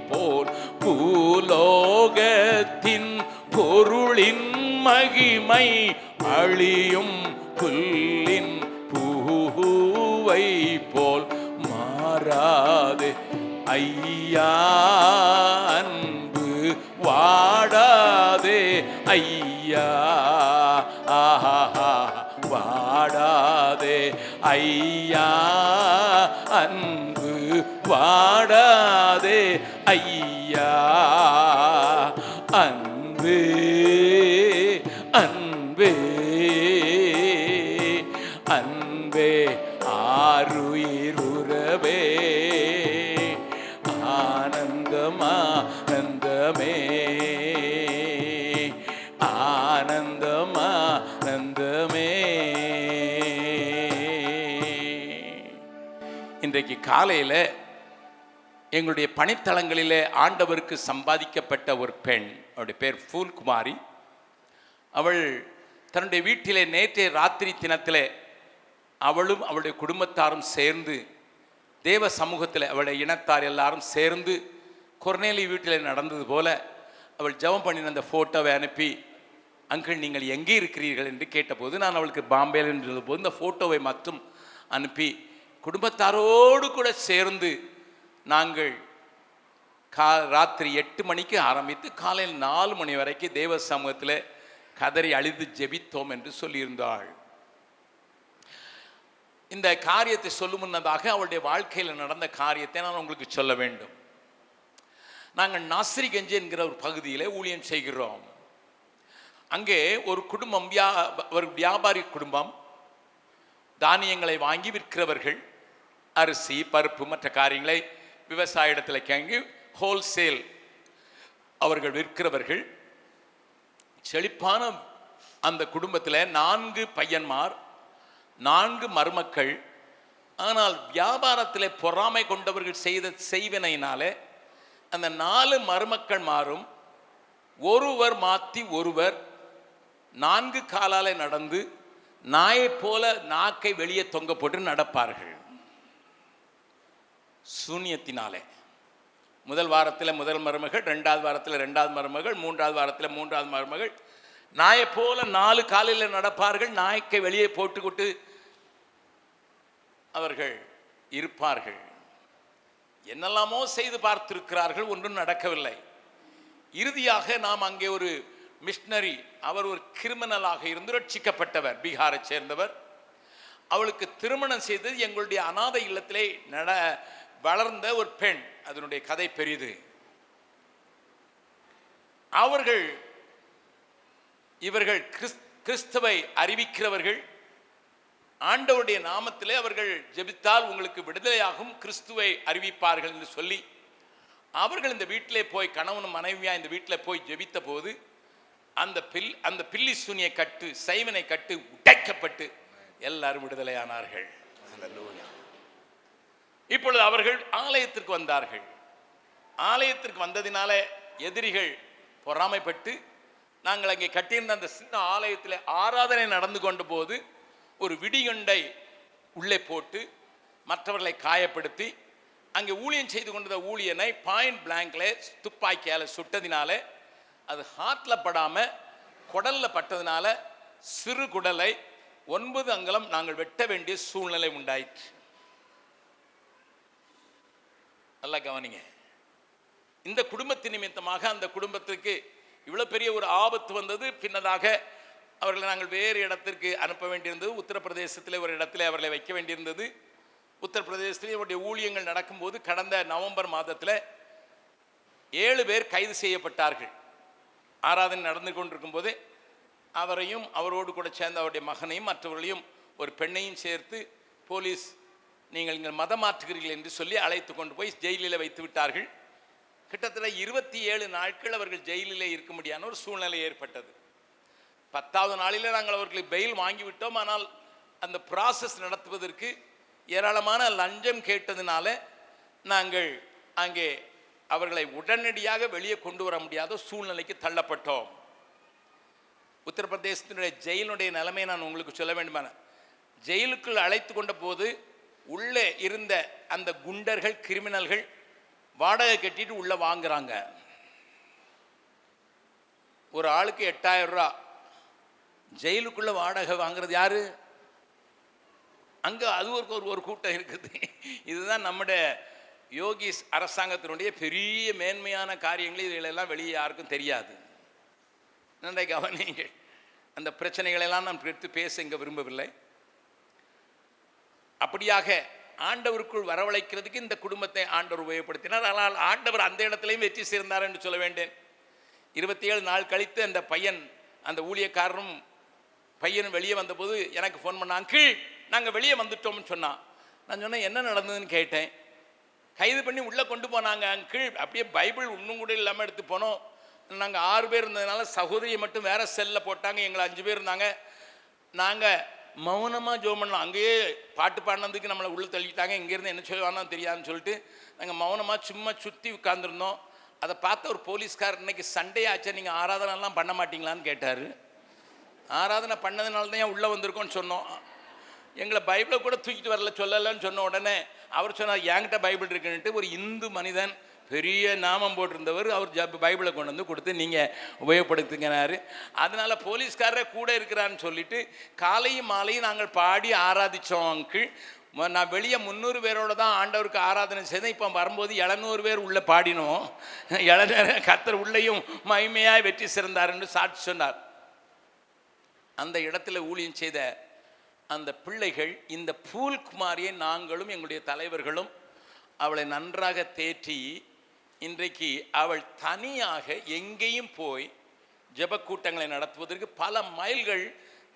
போல், பூலோகத்தின் லோகத்தின் பொருளின் மகிமை அழியும் புல்லின் பூவை போல் மாறாது ஐயா, அன்பு வாடாதே ஐயா, ஆஹா வாடாதே ஐயா, அன்பு வாடாதே ஐயா, அன்பு அன்பே அன்பே ஆருயிருவே ஆனந்தமானந்தமே ஆனந்தமானந்தமே. இன்றைக்கு காலையில் எங்களுடைய பணித்தளங்களிலே ஆண்டவருக்கு சம்பாதிக்கப்பட்ட ஒரு பெண், அவருடைய பேர் ஃபூல்குமாரி. அவள் தன்னுடைய வீட்டிலே நேற்றைய ராத்திரி தினத்திலே அவளும் அவளுடைய குடும்பத்தாரும் சேர்ந்து தேவ சமூகத்தில் அவளுடைய இனத்தார் எல்லாரும் சேர்ந்து கொர்நேலி வீட்டில் நடந்தது போல அவள் ஜெபம் பண்ணின அந்த ஃபோட்டோவை அனுப்பி, அங்கிள் நீங்கள் எங்கே இருக்கிறீர்கள் என்று கேட்டபோது நான் அவளுக்கு பாம்பேயில் இருந்த போது இந்த ஃபோட்டோவை மட்டும் அனுப்பி குடும்பத்தாரோடு கூட சேர்ந்து நாங்கள் ராத்திரி 8 மணிக்கு ஆரம்பித்து காலையில் 4 மணி வரைக்கும் தேவ சமூகத்தில் கதறி அழுது ஜெபித்தோம் என்று சொல்லியிருந்தாள். இந்த காரியத்தை சொல்லும் முன்னதாக அவளுடைய வாழ்க்கையில் நடந்த காரியத்தை நான் உங்களுக்கு சொல்ல வேண்டும். நாங்கள் நாசிரிகஞ்சி என்கிற ஒரு பகுதியில் ஊழியம் செய்கிறோம். அங்கே ஒரு குடும்பம், ஒரு வியாபாரி குடும்பம், தானியங்களை வாங்கி விற்கிறவர்கள், அரிசி பருப்பு மற்ற காரியங்களை விவசாய இடத்துல கேங்கி ஹோல்சேல் அவர்கள் விற்கிறவர்கள். செழிப்பான அந்த குடும்பத்தில் 4 பையன்மார் 4 மருமக்கள். ஆனால் வியாபாரத்தில் பொறாமை கொண்டவர்கள் செய்த செய்வினையினாலே அந்த 4 மருமக்கள் மாறும் ஒருவர் மாற்றி ஒருவர் 4 காலாலே நடந்து நாயை போல நாக்கை வெளியே தொங்க போட்டு நடப்பார்கள். சூன்யத்தினாலே முதல் வாரத்தில் முதல் மருமகள், 2வது வாரத்தில் 2வது மருமகள், 3வது வாரத்தில் 3வது மருமகள் நாயை போல 4 காலில் நடப்பார்கள். நாய்க்கை வெளியே போட்டுக்கொண்டு அவர்கள் இருப்பார்கள். என்னெல்லாமோ செய்து பார்த்திருக்கிறார்கள், ஒன்றும் நடக்கவில்லை. இறுதியாக நாம் அங்கே ஒரு மிஷனரி, அவர் ஒரு கிரிமினலாக இருந்து ரட்சிக்கப்பட்டவர், பீகாரை சேர்ந்தவர். அவளுக்கு திருமணம் செய்தது எங்களுடைய அநாதை இல்லத்திலே வளர்ந்த ஒரு பெண். அதனுடைய கதை பெரிது. இவர்கள் கிறிஸ்துவை அறிவிக்கிறவர்கள். ஆண்டவருடைய நாமத்திலே அவர்கள் ஜெபித்தால் உங்களுக்கு விடுதலையாகும், கிறிஸ்துவை அறிவிப்பார்கள் என்று சொல்லி அவர்கள் இந்த வீட்டிலே போய், கணவனும் மனைவியா இந்த வீட்டில் போய் ஜெபித்த போது அந்த பில்லி சூனிய கட்டு, சைவனை கட்டு உடைக்கப்பட்டு எல்லாரும் விடுதலையானார்கள். இப்பொழுது அவர்கள் ஆலயத்திற்கு வந்தார்கள். ஆலயத்திற்கு வந்ததினால எதிரிகள் பொறாமைப்பட்டு, நாங்கள் அங்கே கட்டியிருந்த அந்த சின்ன ஆலயத்தில் ஆராதனை நடந்து கொண்ட போது ஒரு விடிகுண்டை உள்ளே போட்டு மற்றவர்களை காயப்படுத்தி, அங்கே ஊழியம் செய்து கொண்ட ஊழியனை பாயிண்ட் பிளாங்க்ல துப்பாக்கியால் சுட்டதினால அது ஹார்ட்ல படாம குடல்ல பட்டதினால சிறு குடலை 9 அங்குலம் நாங்கள் வெட்ட வேண்டிய சூழ்நிலை உண்டாயிற்று. நல்லா கவனிங்க. இந்த குடும்பத்தின் நிமித்தமாக அந்த குடும்பத்துக்கு இவ்வளவு பெரிய ஒரு ஆபத்து வந்தது. பின்னதாக அவர்களை நாங்கள் வேறு இடத்திற்கு அனுப்ப வேண்டியிருந்தது. உத்தரப்பிரதேசத்தில் ஒரு இடத்துல அவர்களை வைக்க வேண்டியிருந்தது. உத்தரப்பிரதேசத்திலே அவருடைய ஊழியங்கள் நடக்கும்போது கடந்த நவம்பர் மாதத்தில் 7 பேர் கைது செய்யப்பட்டார்கள். ஆராதனை நடந்து கொண்டிருக்கும் போது அவரையும் அவரோடு கூட சேர்ந்த அவருடைய மகனையும் மற்றவர்களையும் ஒரு பெண்ணையும் சேர்த்து போலீஸ் நீங்கள் இங்கே மதம் மாற்றுகிறீர்கள் என்று சொல்லி அழைத்து கொண்டு போய் ஜெயிலில் வைத்து விட்டார்கள். கிட்டத்தட்ட 27 நாட்கள் அவர்கள் ஜெயிலிலே இருக்க முடியாத ஒரு சூழ்நிலை ஏற்பட்டது. 10வது நாளில் நாங்கள் அவர்களுக்கு பெயில் வாங்கிவிட்டோம். ஆனால் அந்த ப்ராசஸ் நடத்துவதற்கு ஏராளமான லஞ்சம் கேட்டதுனால நாங்கள் அங்கே அவர்களை உடனடியாக வெளியே கொண்டு வர முடியாத சூழ்நிலைக்கு தள்ளப்பட்டோம். உத்தரப்பிரதேசத்தினுடைய ஜெயிலுடைய நிலைமையை நான் உங்களுக்கு சொல்ல வேண்டுமான, ஜெயிலுக்குள் அழைத்து கொண்ட போது உள்ளே இருந்த அந்த குண்டர்கள், கிரிமினல்கள் வாடகை கட்டிட்டு உள்ள வாங்குறாங்க. ஒரு ஆளுக்கு 8000 ரூபா. ஜெயிலுக்குள்ள வாடகை வாங்குறது யாரு? அங்க அது ஒரு கூட்டம் இருக்குது. இதுதான் நம்முடைய யோகி அரசாங்கத்தினுடைய பெரிய மேன்மையான காரியங்கள். இவைகளெல்லாம் வெளியே யாருக்கும் தெரியாது. நன்றை கவனிங்கள். அந்த பிரச்சனைகளெல்லாம் நான் எடுத்து பேச இங்க விரும்பவில்லை. அப்படியாக ஆண்டவருக்குள் வரவழைக்கிறதுக்கு இந்த குடும்பத்தை ஆண்டவர் உபயோகப்படுத்தினார். ஆனால் ஆண்டவர் அந்த இடத்திலையும் வெற்றி சேர்ந்தார் என்று சொல்ல வேண்டேன். 27 நாள் கழித்து அந்த பையன், அந்த ஊழியக்காரரும் பையனும் வெளியே வந்தபோது எனக்கு ஃபோன் பண்ணான். அங்கிள், நாங்கள் வெளியே வந்துட்டோம்னு சொன்னான். நான் சொன்னேன், என்ன நடந்ததுன்னு கேட்டேன். கைது பண்ணி உள்ளே கொண்டு போனாங்க அங்கிள். அப்படியே பைபிள் இன்னும் கூட இல்லாமல் எடுத்து போனோம். நாங்கள் 6 பேர் இருந்ததுனால சகோதரியை மட்டும் வேற செல்லில் போட்டாங்க. எங்களை 5 பேர் இருந்தாங்க. நாங்கள் மௌனமாக ஜோம் பண்ணலாம். அங்கேயே பாட்டு பாடினதுக்கு நம்மளை உள்ளே தள்ளிட்டாங்க. இங்கேருந்து என்ன சொல்லுவானோ தெரியாதுன்னு சொல்லிட்டு நாங்கள் மௌனமாக சும்மா சுற்றி உட்காந்துருந்தோம். அதை பார்த்த ஒரு போலீஸ்கார், இன்னைக்கு சண்டே ஆச்சு, நீங்கள் ஆராதனைலாம் பண்ண மாட்டீங்களான்னு கேட்டார். ஆராதனை பண்ணதுனால தான் ஏன் உள்ளே வந்திருக்கோன்னு சொன்னோம். எங்களை பைபிளை கூட தூக்கிட்டு வரல, சொல்லலைன்னு சொன்ன உடனே அவர் சொன்னார், என்கிட்ட பைபிள் இருக்குன்ட்டு. ஒரு இந்து மனிதன், பெரிய நாமம் போட்டிருந்தவர், அவர் பைபிளை கொண்டு வந்து கொடுத்து நீங்கள் உபயோகப்படுத்துங்கனாரு. அதனால போலீஸ்காரரே கூட இருக்கிறான்னு சொல்லிட்டு காலையும் மாலையும் நாங்கள் பாடி ஆராதித்தோம் அங்கிள். நான் வெளியே 300 பேரோட தான் ஆண்டவருக்கு ஆராதனை செய்தேன். இப்போ வரும்போது 700 பேர் உள்ளே பாடினோம். 700 கர்த்தர் உள்ளேயும் மகிமையாய் வெற்றி சிறந்தார் என்று சாட்சி சொன்னார். அந்த இடத்துல ஊழியம் செய்த அந்த பிள்ளைகள், இந்த பூல்குமாரியை நாங்களும் எங்களுடைய தலைவர்களும் அவளை நன்றாக தேற்றி, இன்றைக்கு அவள் தனியாக எங்கேயும் போய் ஜெபக்கூட்டங்களை நடத்துவதற்கு பல மைல்கள்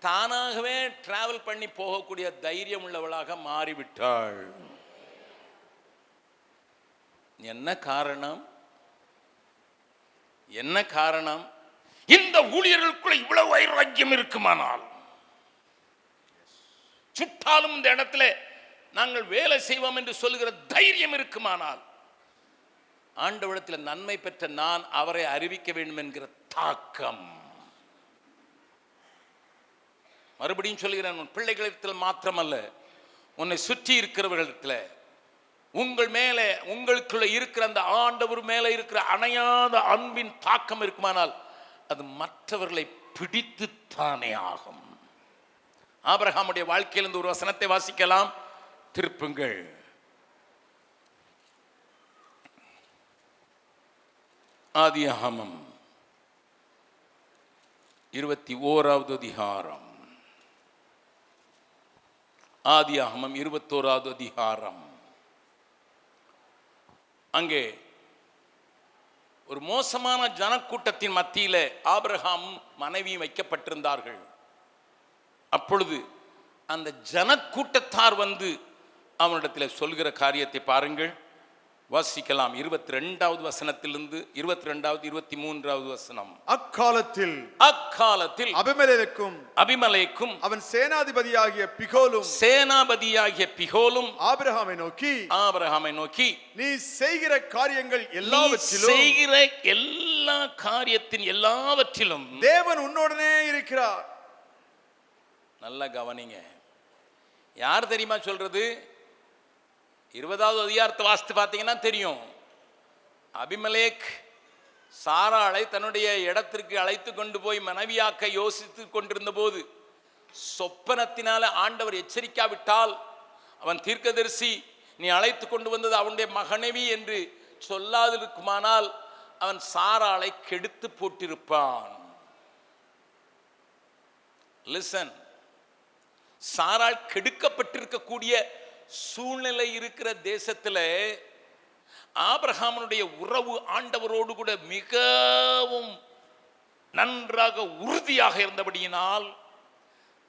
தானாகவே டிராவல் பண்ணி போகக்கூடிய தைரியம் உள்ளவளாக மாறிவிட்டாள். என்ன காரணம்? என்ன காரணம்? இந்த ஊழியர்களுக்குள்ள இவ்வளவு வைராக்கியம் இருக்குமானால், சுட்டாலும் இந்த இடத்துல நாங்கள் வேலை செய்வோம் என்று சொல்லுகிற தைரியம் இருக்குமானால், ஆண்டவரிடத்தில் நன்மை பெற்ற நான் அவரை அறிவிக்க வேண்டும் என்கிற தாக்கம். மறுபடியும் சொல்கிறேன், உன் பிள்ளைகளிடத்தில் மாத்திரமல்ல, உன்னை சுற்றி இருக்கிறவர்களிடத்தில், உங்கள் மேலே, உங்களுக்குள்ள இருக்கிற அந்த ஆண்டவர் மேலே இருக்கிற அணையாத அன்பின் தாக்கம் இருக்குமானால், அது மற்றவர்களை பிடித்துத்தானே ஆகும். ஆபிரகாமுடைய வாழ்க்கையிலிருந்து ஒரு வசனத்தை வாசிக்கலாம். திருப்புங்கள். ஆதியாகமம் 21வது அதிகாரம். ஆதியாகமம் 21வது அதிகாரம். அங்கே ஒரு மோசமான ஜனக்கூட்டத்தின் மத்தியில ஆபிரகாமும் மனைவியும் வைக்கப்பட்டிருந்தார்கள். அப்பொழுது அந்த ஜனக்கூட்டத்தார் வந்து அவனிடத்தில் சொல்கிற காரியத்தை பாருங்கள். வாசிக்கலாம். 22வது வசனத்திலிருந்து 22வது 23வது வசனம்.
அக்காலத்தில்
அபிமெலேக்கும்
அவன் சேனாதிபதியாகிய பிகோலும் ஆபிரகாமை நோக்கி நீ செய்கிற காரியங்கள் எல்லாவற்றிலும்,
செய்கிற எல்லா காரியத்தின் எல்லாவற்றிலும்
தேவன் உன்னோடனே இருக்கிறார்.
நல்லா கவனிங்க. யார் தெரியுமா சொல்றது? 20வது அதிகாரத்தை வாசித்து பார்த்தீங்கன்னா தெரியும். அபிமெலேக் சாராளை தன்னுடைய இடத்திற்கு அழைத்து கொண்டு போய் மனைவியாக்க யோசித்து கொண்டிருந்த போது, சொப்பனத்தினால ஆண்டவர் எச்சரிக்காவிட்டால், அவன் தீர்க்கதரிசி, நீ அழைத்து கொண்டு வந்தது அவனுடைய மகனவி என்று சொல்லாதிருக்குமானால், அவன் சாராளை கெடுத்து போட்டிருப்பான். லிசன், சாராள் கெடுக்கப்பட்டிருக்கக்கூடிய சூழ்நிலை இருக்கிற தேசத்தில் ஆபிரகாமனுடைய உறவு ஆண்டவரோடு கூட மிகவும் நன்றாக உறுதியாக இருந்தபடியினால்,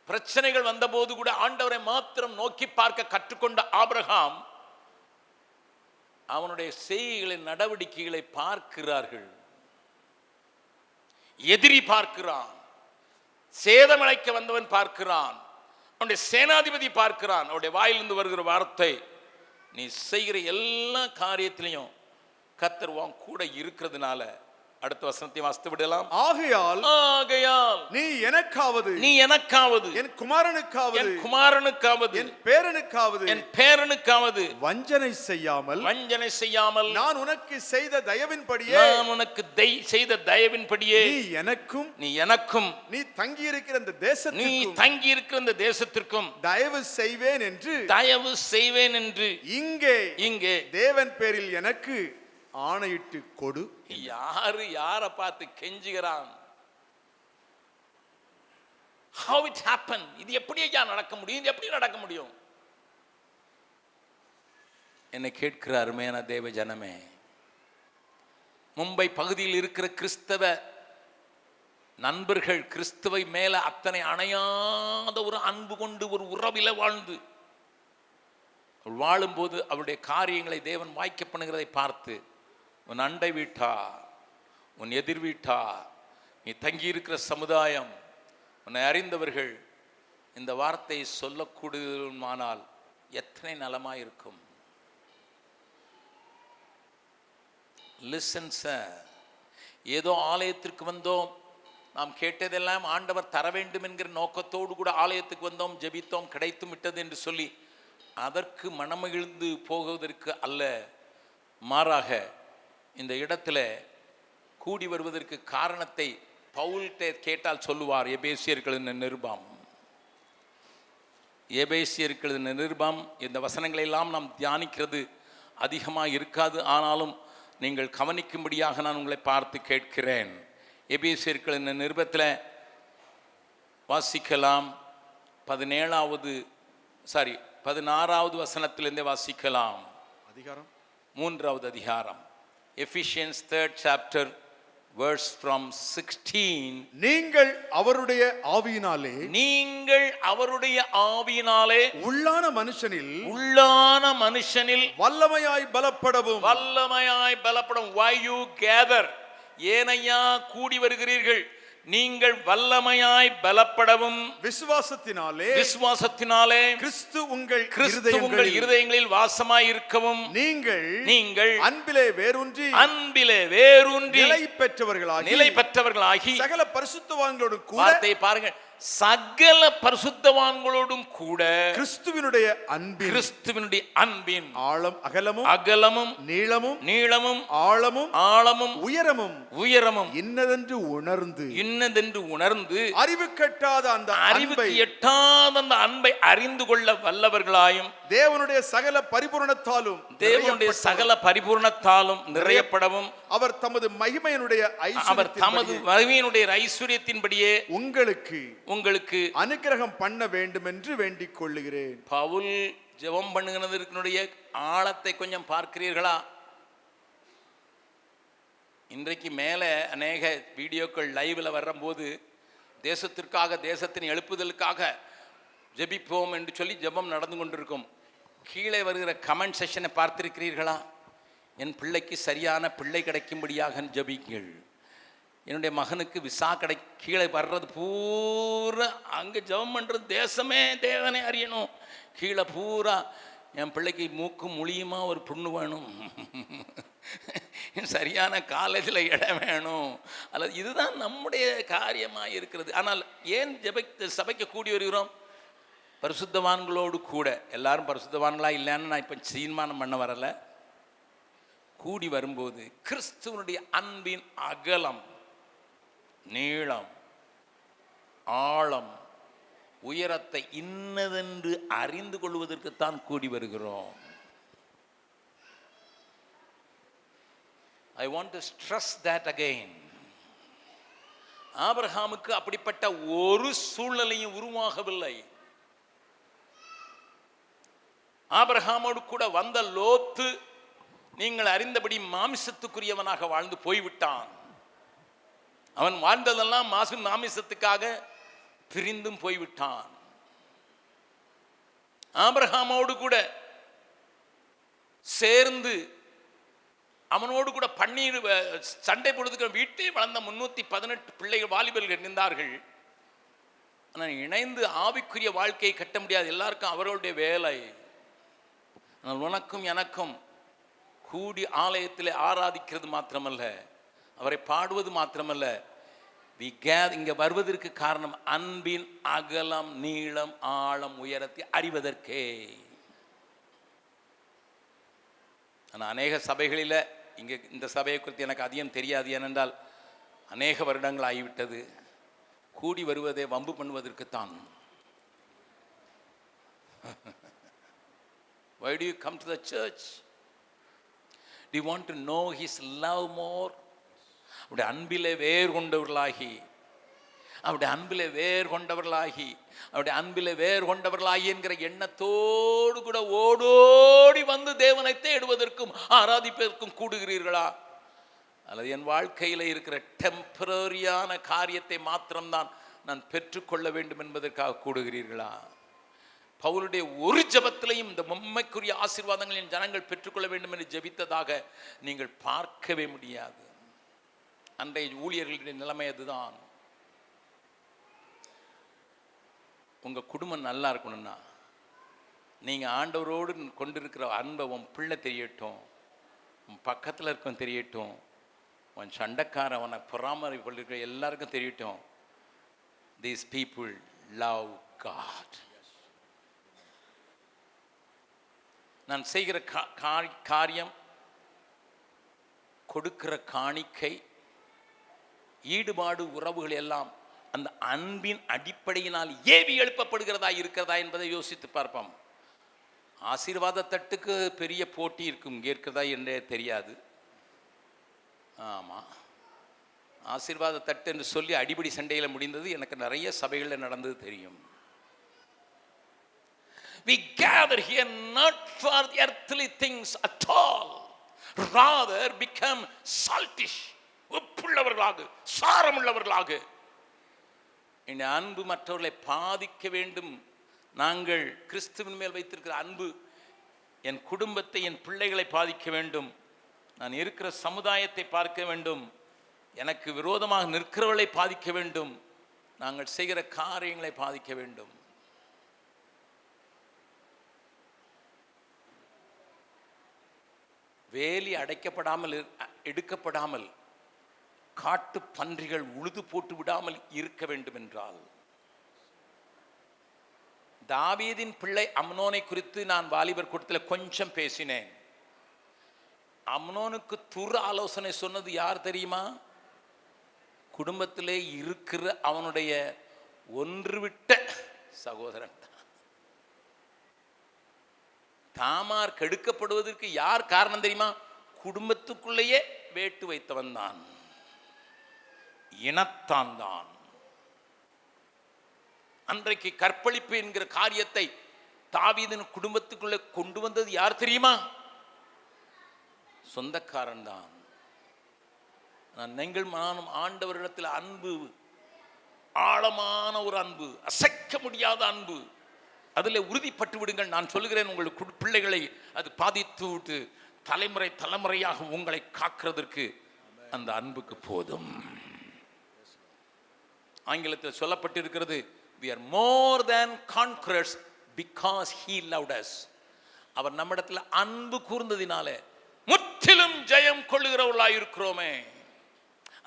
பிரச்சனைகள் வந்தபோது கூட ஆண்டவரை மாத்திரம் நோக்கி பார்க்க கற்றுக்கொண்ட ஆபிரகாம் அவனுடைய செய்கைகளின் நடவடிக்கைகளை பார்க்கிறார்கள். எதிரி பார்க்கிறான், சேதமடைக்க வந்தவன் பார்க்கிறான், அவனுடைய சேனாதிபதி பார்க்கிறான். அவனுடைய வாயிலிருந்து வருகிற வார்த்தை, நீ செய்கிற எல்லா காரியத்திலையும் கர்த்தர் உன் கூட இருக்கிறதுனால
அடுத்த வசனத்தை வாசித்து விடலாம்.
ஆகையால்
ஆகையால்
நீ எனக்காவது
நீ எனக்காவது
என் குமாரனுக்காவது
என் குமாரனுக்காவது
என் பேரனுக்காவது
என் பேரனுக்காவது
வஞ்சனை செய்யாமல்
வஞ்சனை செய்யாமல்
நான் உனக்கு செய்த தயவின்படியே
நான் உனக்கு செய்த தயவின்படியே
நீ எனக்கும்
நீ
தங்கி இருக்கிற இந்த
நீ
தேசத்திற்கும்
தங்கி இருக்கிற இந்த தேசத்திற்கும்
தயவு செய்வேன் என்று
இங்கே
தேவன் பேரில் எனக்கு ஆணையிட்டு கொடு.
யாரை பார்த்து கெஞ்சுகிறான்? How it happened? இது எப்படி ஐயா நடக்க முடியும்? இது எப்படி நடக்க முடியும்? என்னை கேட்கிற அருமையான தேவ ஜனமே, மும்பை பகுதியில் இருக்கிற கிறிஸ்தவ நண்பர்கள் கிறிஸ்துவை மேல அத்தனை அணையாத ஒரு அன்பு கொண்டு ஒரு உறவில வாழும்போது அவருடைய காரியங்களை தேவன் வாய்க்க பண்ணுகிறதை பார்த்து உன் அண்டை வீட்டா, உன் எதிர் வீட்டா, நீ தங்கி இருக்கிற சமுதாயம், உன்னை அறிந்தவர்கள் இந்த வார்த்தையை சொல்லக்கூடியமானால் எத்தனை நலமாயிருக்கும். லிசன் சார், ஏதோ ஆலயத்திற்கு வந்தோம், நாம் கேட்டதெல்லாம் ஆண்டவர் தர வேண்டும் என்கிற நோக்கத்தோடு கூட ஆலயத்துக்கு வந்தோம், ஜெபித்தோம், கிடைத்தும் விட்டது என்று சொல்லி அதற்கு மனமகிழ்ந்து போகுவதற்கு அல்ல, மாறாக இந்த இடத்துல கூடி வருவதற்கு காரணத்தை பவுல்கிட்ட கேட்டால் சொல்லுவார். எபேசியர்களின் நிருபம் இந்த வசனங்களை எல்லாம் நாம் தியானிக்கிறது அதிகமாக இருக்காது. ஆனாலும் நீங்கள் கவனிக்கும்படியாக நான் உங்களை பார்த்து கேட்கிறேன். எபேசியர்களின் நிருபத்தில் வாசிக்கலாம். 16வது வசனத்திலிருந்தே வாசிக்கலாம்.
அதிகாரம்
3வது அதிகாரம், Ephesians 3rd chapter verse from 16.
நீங்கள் அவருடைய ஆவியினாலே உள்ளான மனுஷனில் வல்லமையாய் பலப்படவும்.
Why you gather? ஏனையா கூடி வருகிறீர்கள்? நீங்கள் வல்லமையாய் பலப்படவும்
விசுவாசத்தினாலே
கிறிஸ்து உங்கள் இருதயங்களில் வாசமாய் இருக்கவும் நீங்கள்
அன்பிலே வேரூன்றி
நிலை பெற்றவர்களாகி
சகல பரிசுத்தவான்களோடு கூட,
வார்த்தையை பாருங்க, சகல பரிசுத்தவான்களோடும் கூட
கிறிஸ்துவினுடைய அன்பின் அகலமும் நீளமும் ஆழமும் உயரமும் இன்னதென்று உணர்ந்து அறிவு கெட்டாத அந்த
அன்பை அறிந்து கொள்ள வல்லவர்களாயும்
தேவனுடைய சகல பரிபூரணத்தாலும்
நிறையப்படவும்
அவர் தமது மகிமையினுடைய
ஐஸ்வரியத்தின்படியே உங்களுக்கு
அனுக்கிரகம் பண்ண வேண்டும் என்று வேண்டிக் கொள்ளுகிறேன்.
பவுல் ஜெபம் பண்ணுகிறதற்குடைய ஆழத்தை கொஞ்சம் பார்க்கிறீர்களா? இன்றைக்கு மேலே அநேக வீடியோக்கள் லைவ்ல வரும்போது தேசத்தின் எழுப்புதலுக்காக ஜெபிப்போம் என்று சொல்லி ஜெபம் நடந்து கொண்டிருக்கும். கீழே வருகிற கமெண்ட் செஷனை பார்த்திருக்கிறீர்களா? என் பிள்ளைக்கு சரியான பிள்ளை கிடைக்கும்படியாக ஜெபிங்கள், என்னுடைய மகனுக்கு விசா கீழே வர்றது பூரா அங்கே ஜெபம் பண்ணுறது, தேசமே தேவனே அறியணும். கீழே பூரா என் பிள்ளைக்கு மூக்கு முழியுமா ஒரு பொண்ணு வேணும், சரியான காலேஜில் இடம் வேணும், அல்லது இதுதான் நம்முடைய காரியமாக இருக்கிறது. ஆனால் ஏன் சபைக்கு கூடி வருகிறோம்? பரிசுத்தவான்களோடு கூட. எல்லாரும் பரிசுத்தவான்களா இல்லைன்னு நான் இப்போ தீர்மானம் பண்ண வரலை. கூடி வரும்போது கிறிஸ்துவனுடைய அன்பின் அகலம், நீளம், ஆழம், உயரத்தை இன்னதென்று அறிந்து கொள்வதற்குத்தான் கூடி வருகிறோம். I want to stress that again. ஆபிரகாமுக்கு அப்படிப்பட்ட ஒரு சூழ்நிலையும் உருவாகவில்லை. ஆபிரகாமோடு கூட வந்த லோத்து நீங்கள் அறிந்தபடி மாமிசத்துக்குரியவனாக வாழ்ந்து போய்விட்டான். அவன் வாழ்ந்ததெல்லாம் மாமிசத்துக்காக பிரிந்தும் போய்விட்டான். ஆபிரகாமோடு கூட சேர்ந்து அவனோடு கூட சண்டை பொழுதுக்கு வீட்டை வளர்ந்த 318 பிள்ளைகள் வாலிபர்கள் இருந்தார்கள். ஆனால் இணைந்து ஆவிக்குரிய வாழ்க்கையை கட்ட முடியாது. எல்லாருக்கும் அவர்களுடைய வேலை. ஆனால் உனக்கும் எனக்கும் கூடி ஆலயத்தில் ஆராதிக்கிறது மாத்திரமல்ல,
அவரை பாடுவது மாத்திரமல்ல, இங்க வருவதற்கு காரணம் அன்பின் அகலம் நீளம் ஆழம் உயரத்தை அறிவதற்கே. ஆனால் அநேக சபைகளில் இங்கே இந்த சபையை குறித்து எனக்கு அதிகம் தெரியாது. ஏனென்றால் அநேக வருடங்கள் ஆகிவிட்டது. கூடி வருவதை வம்பு பண்ணுவதற்குத்தான். Why do you come to the church? Do you want to know his love more? அவருடைய அன்பிலே வேர் கொண்டவர்களாகி அவருடைய அன்பிலே வேர் கொண்டவர்களாகி என்கிற எண்ணத்தோடு கூட ஓடோடி வந்து தேவனை தேடுவதற்கும் ஆராதிப்பதற்கும் கூடுகிறீர்களா? அல்லது என் வாழ்க்கையில் இருக்கிற டெம்பரரியான காரியத்தை மாத்திரம்தான் நான் பெற்றுக்கொள்ள வேண்டும் என்பதற்காக கூடுகிறீர்களா? பவுலுடைய ஒரு ஜெபத்திலையும் இந்த உம்மைக்குரிய ஆசீர்வாதங்களின் ஜனங்கள் பெற்றுக்கொள்ள வேண்டும் என்று ஜெபித்ததாக நீங்கள் பார்க்கவே முடியாது. அன்றைய ஊழியர்களுடைய நிலைமை அதுதான். உங்க குடும்பம் நல்லா இருக்கணும்னா நீங்க ஆண்டவரோடு கொண்டிருக்கிற அன்பை உன் பிள்ளை தெரியட்டும், உன் பக்கத்தில் இருக்கும் தெரியட்டும், உன் சண்டைக்காரன் அவனை பொறாமரை கொண்டிருக்கிற எல்லாருக்கும் தெரியட்டும். These people love God. நான் செய்கிற காரியம், கொடுக்கிற காணிக்கை, ஈடுபாடு, உறவுகள் எல்லாம் அந்த அன்பின் அடிப்படையினால் ஏவி எழுப்பப்படுகிறதா இருக்கிறதா என்பதை யோசித்து பார்ப்போம். ஆசீர்வாத தட்டுக்கு பெரிய போட்டி இருக்கும், இங்கே இருக்கிறதா என்றே தெரியாது. ஆமாம், ஆசீர்வாத தட்டு என்று சொல்லி அடிப்படை சண்டையில் முடிந்தது எனக்கு நிறைய சபைகளில் நடந்தது தெரியும். We gather here not for earthly things at all, rather become saltish, உப்புள்ளவர்களாக, சாரமுள்ளவர்களாக. இந்த அன்பு மற்றவர்களை பாதிக்க வேண்டும். நாங்கள் கிறிஸ்துவின் மேல் வைத்திருக்கிற அன்பு என் குடும்பத்தை, என் பிள்ளைகளை பாதிக்க வேண்டும். நான் இருக்கிற சமுதாயத்தை பார்க்க வேண்டும். எனக்கு விரோதமாக நிற்கிறவர்களை பாதிக்க வேண்டும். நாங்கள் செய்கிற காரியங்களை பாதிக்க வேண்டும். வேலி அடைக்கப்படாமல், எடுக்கப்படாமல், காட்டு பன்றிகள் உழுது போட்டு விடாமல் இருக்க வேண்டும் என்றால், தாவீதின் பிள்ளை அம்னோனை குறித்து நான் வாலிபர் கூட்டத்தில் கொஞ்சம் பேசினேன். அம்னோனுக்கு துர் ஆலோசனை சொன்னது யார் தெரியுமா? குடும்பத்திலே இருக்கிற அவனுடைய ஒன்றுவிட்ட சகோதரன். தாமார் கெடுக்கப்படுவதற்கு யார் காரணம் தெரியுமா? குடும்பத்துக்குள்ளேயே வேட்டு வைத்தவன் தான், இனத்தான் தான். அன்றைக்கு கற்பழிப்பு என்கிற காரியத்தை தாவீதின் குடும்பத்துக்குள்ளே கொண்டு வந்தது யார் தெரியுமா? சொந்தக்காரன் தான். நீங்கள் நானும் ஆண்டவரிடத்தில் அன்பு, ஆழமான ஒரு அன்பு, அசைக்க முடியாத அன்பு, அதில் உறுதிப்பட்டு விடுங்கள். நான் சொல்லுகிறேன், உங்கள் பிள்ளைகளை அது பாதித்து விட்டு தலைமுறை தலைமுறையாக உங்களை காக்கிறதற்கு அந்த அன்புக்கு போதும். ஆங்கிலத்தில் சொல்லப்பட்டிருக்கிறது, we are more than conquerors because he loved us. அவர் நம்மிடத்தில் அன்பு கூர்ந்ததினாலே முற்றிலும் ஜெயம் கொள்ளுகிறவர்களாய் இருக்கிறோமே.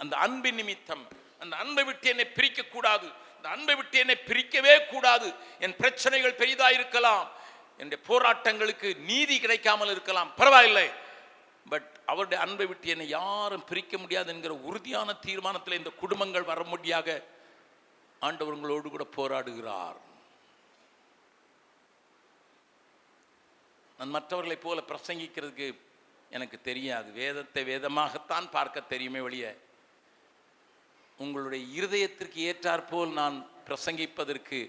அந்த அன்பின் நிமித்தம், அந்த அன்பை விட்டு என்னை பிரிக்க கூடாது, இந்த அன்பை விட்டு என்னை பிரிக்கவே கூடாது. என் பிரச்சனைகள் பெரிதாக இருக்கலாம், என்னுடைய போராட்டங்களுக்கு நீதி கிடைக்காமல் இருக்கலாம், பரவாயில்லை, பட் அவருடைய அன்பை விட்டு என்னை யாரும் பிரிக்க முடியாது என்கிற உறுதியான தீர்மானத்தில் இந்த குடும்பங்கள் வரும்படியாக ஆண்டவர்களோடு கூட போராடுகிறார். நான் மற்றவர்களைப் போல பிரசங்கிக்கிறதுக்கு எனக்கு தெரியாது. வேதத்தை வேதமாகத்தான் பார்க்க தெரியுமே ஒழிய உங்களுடைய இருதயத்திற்கு ஏற்றாற்போல் நான் பிரசங்கிப்பதற்கு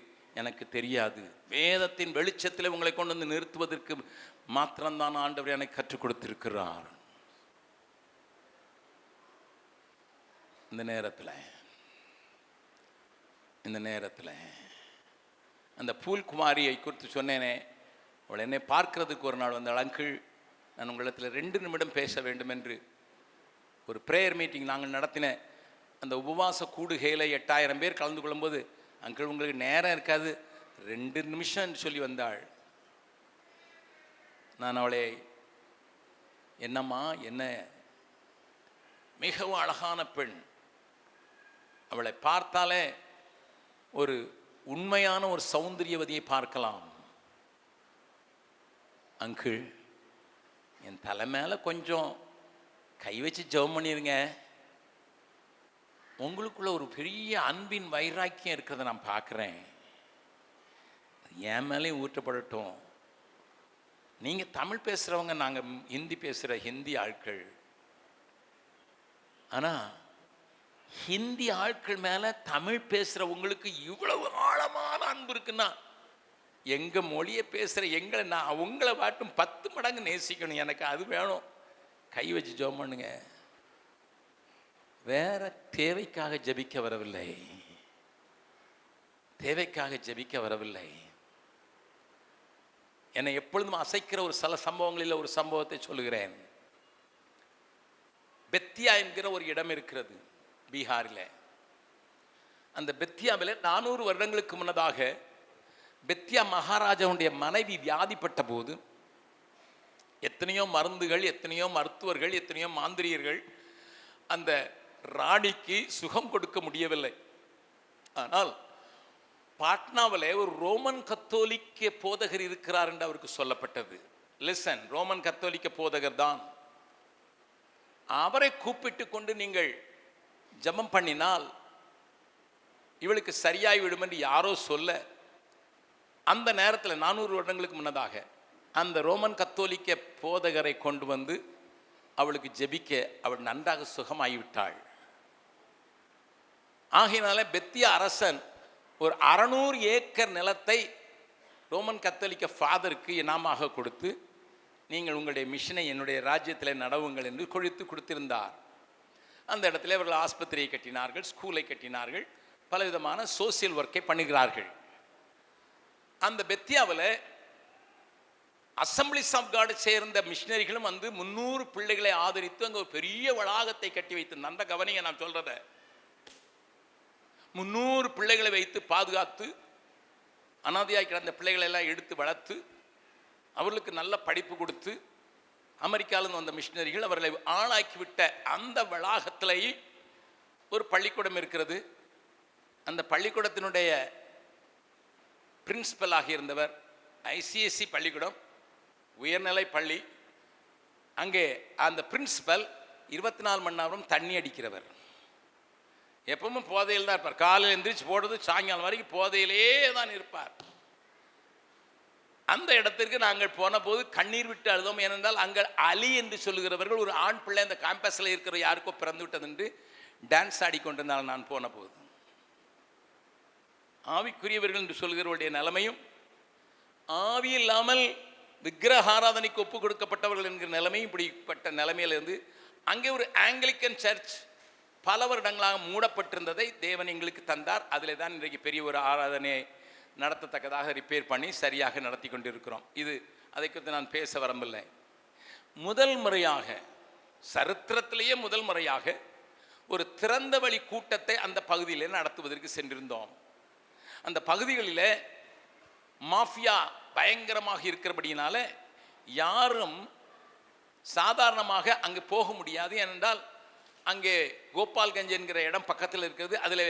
எனக்கு தெரியாது. வேதத்தின் வெளிச்சத்தில் உங்களை கொண்டு வந்து நிறுத்துவதற்கு மாத்திரம்தான் ஆண்டவர் எனக்கு கற்றுக் கொடுத்திருக்கிறார். இந்த நேரத்தில் அந்த பூல்குமாரியை குறித்து சொன்னேனே, அவள் என்னை பார்க்கிறதுக்கு ஒரு நாள் வந்தாள். அங்கிள், நான் உங்களிடத்தில் 2 நிமிடம் பேச வேண்டும் என்று. ஒரு ப்ரேயர் மீட்டிங் நாங்கள் நடத்தின அந்த உபவாச கூடுகையில் 8000 பேர் கலந்து கொள்ளும்போது, அங்கிள் உங்களுக்கு நேரம் இருக்காது, 2 நிமிஷம் சொல்லி வந்தாள். நான் அவளை, என்னம்மா, என்ன மிகவும் அழகான பெண். அவளை பார்த்தாலே ஒரு உண்மையான ஒரு சௌந்தரியவதியை பார்க்கலாம். அங்கிள், என் தலை மேலே கொஞ்சம் கை வச்சு ஜெபம் பண்ணிருங்க. உங்களுக்குள்ள ஒரு பெரிய அன்பின் வைராக்கியம் இருக்கிறத நான் பார்க்குறேன். என் மேலேயும் ஊற்றப்படட்டும். நீங்கள் தமிழ் பேசுகிறவங்க, நாங்கள் ஹிந்தி பேசுகிற ஹிந்தி ஆட்கள். ஆனால் ஹிந்தி ஆட்கள் மேலே தமிழ் பேசுகிறவங்களுக்கு இவ்வளவு ஆழமான அன்பு இருக்குன்னா, எங்கள் மொழியை பேசுகிற நான் உங்களை பாட்டும் 10 மடங்கு நேசிக்கணும். எனக்கு அது வேணும். கை வச்சு ஜெபம் பண்ணுங்க. வேற தேவைக்காக ஜெபிக்க வரவில்லை, தேவைக்காக ஜெபிக்க வரவில்லை. என்னை எப்பொழுதும் அசைக்கிற ஒரு சில சம்பவங்களில் ஒரு சம்பவத்தை சொல்லுகிறேன். பெத்தியா என்கிற ஒரு இடம் இருக்கிறது பீகாரில். அந்த பெத்தியாவில் 400 வருடங்களுக்கு முன்னதாக பெத்தியா மகாராஜாவுடைய மனைவி வியாதிப்பட்ட போது எத்தனையோ மருந்துகள், எத்தனையோ மருத்துவர்கள், எத்தனையோ மாந்திரியர்கள் அந்த ராணிக்கு சுகம் கொடுக்க முடியவில்லை. ஆனால் பாட்னாவில் ஒரு ரோமன் கத்தோலிக்க போதகர் இருக்கிறார் என்று அவருக்கு சொல்லப்பட்டது. லிசன், ரோமன் கத்தோலிக்க போதகர் தான். அவரை கூப்பிட்டு கொண்டு நீங்கள் ஜெபம் பண்ணினால் இவளுக்கு சரியாய் விடும் என்று யாரோ சொல்ல, அந்த நேரத்தில் 400 வருடங்களுக்கு முன்னதாக அந்த ரோமன் கத்தோலிக்க போதகரை கொண்டு வந்து அவளுக்கு ஜெபிக்க அவள் நன்றாக சுகமாகிவிட்டாள். ஆகையினால பெத்தியா அரசன் ஒரு 600 ஏக்கர் நிலத்தை ரோமன் கத்தோலிக்க ஃபாதருக்கு இனாமாக கொடுத்து, நீங்கள் உங்களுடைய மிஷனை என்னுடைய ராஜ்யத்தில் நடவுங்கள் என்று கொடுத்திருந்தார். அந்த இடத்துல அவர்கள் ஆஸ்பத்திரியை கட்டினார்கள், ஸ்கூலை கட்டினார்கள், பலவிதமான சோசியல் ஒர்க்கை பண்ணுகிறார்கள். அந்த பெத்தியாவில் அசம்பிளிஸ் ஆஃப் காட் சேர்ந்த மிஷினரிகளும் வந்து 300 பிள்ளைகளை ஆதரித்து அங்கே ஒரு பெரிய வளாகத்தை கட்டி வைத்து, நல்ல கவனிங்க நான் சொல்றத, 300 பிள்ளைகளை வைத்து பாதுகாத்து, அனாதையாய் கிடந்த பிள்ளைகளை எல்லாம் எடுத்து வளர்த்து அவர்களுக்கு நல்ல படிப்பு கொடுத்து, அமெரிக்காவிலிருந்து வந்த மிஷினரிகள் அவர்களை ஆளாக்கிவிட்ட அந்த வளாகத்திலேயே ஒரு பள்ளிக்கூடம் இருக்கிறது. அந்த பள்ளிக்கூடத்தினுடைய பிரின்சிபலாக இருந்தவர், ஐசிஎஸ்சி பள்ளிக்கூடம், உயர்நிலை பள்ளி. அங்கே அந்த பிரின்சிபல் 24 மணி நேரம் தண்ணி அடிக்கிறவர். எப்பவும் போதையில் தான் இருப்பார். காலையில் எந்திரிச்சு போடுறது சாயங்காலம் வரைக்கும் போதையிலே தான் இருப்பார். அந்த இடத்திற்கு நாங்கள் போன போது கண்ணீர் விட்டு அழுதோம். ஏனென்றால் அங்கே அலி என்று சொல்லுகிறவர்கள் ஒரு ஆண் பிள்ளை அந்த கேம்பஸில் இருக்கிற யாருக்கோ பிறந்து விட்டது என்று டான்ஸ் ஆடிக்கொண்டிருந்தால் நான் போன போது, ஆவிக்குரியவர்கள் என்று சொல்கிறவருடைய நிலைமையும், ஆவி இல்லாமல் விக்கிரக ஆராதனைக்கு ஒப்பு கொடுக்கப்பட்டவர்கள் என்கிற நிலைமையும் இப்படிப்பட்ட நிலைமையிலிருந்து அங்கே ஒரு ஆங்கிலிக்கன் சர்ச் பல வருடங்களாக மூடப்பட்டிருந்ததை தேவன் எங்களுக்கு தந்தார். அதில் தான் இன்றைக்கு பெரிய ஒரு ஆராதனையை நடத்தத்தக்கதாக ரிப்பேர் பண்ணி சரியாக நடத்தி கொண்டிருக்கிறோம். இது அதை குறித்து நான் பேச வரம்பில்லை. முதல் முறையாக சரித்திரத்திலேயே முதல் முறையாக ஒரு திறந்த வழி கூட்டத்தை அந்த பகுதியிலே நடத்துவதற்கு சென்றிருந்தோம். அந்த பகுதிகளில் மாஃபியா பயங்கரமாக இருக்கிறபடியினால யாரும் சாதாரணமாக அங்கே போக முடியாது. ஏனென்றால் அங்கே கோபால்கஞ்ச் என்கிற இடம் பக்கத்தில் இருக்கிறது. அதில்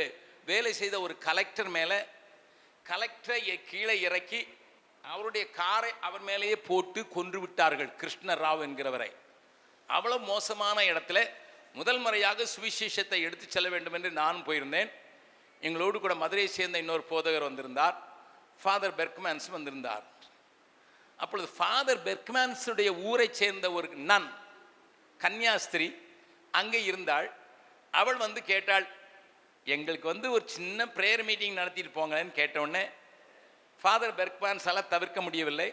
வேலை செய்த ஒரு கலெக்டர் மேலே, கலெக்டரை கீழே இறக்கி அவருடைய காரை அவர் மேலேயே போட்டு கொன்று விட்டார்கள், கிருஷ்ண ராவ் என்கிறவரை. அவ்வளவு மோசமான இடத்துல முதல் முறையாக சுவிசேஷத்தை எடுத்து செல்ல வேண்டும் என்று நானும் போயிருந்தேன். எங்களோடு கூட மதுரையை சேர்ந்த இன்னொரு போதகர் வந்திருந்தார், ஃபாதர் பெர்க்மேன்ஸ் வந்திருந்தார். அப்பொழுது ஃபாதர் பெர்க்மேன்ஸுடைய ஊரை சேர்ந்த ஒரு நன் கன்னியாஸ்திரி அங்கே இருந்தாள். அவள் வந்து கேட்டாள், எங்களுக்கு வந்து ஒரு சின்ன ப்ரேயர் மீட்டிங் நடத்திட்டு போங்களேன்னு கேட்டவுடனே ஃபாதர் பெர்க்மேன்ஸால் தவிர்க்க முடியவில்லை.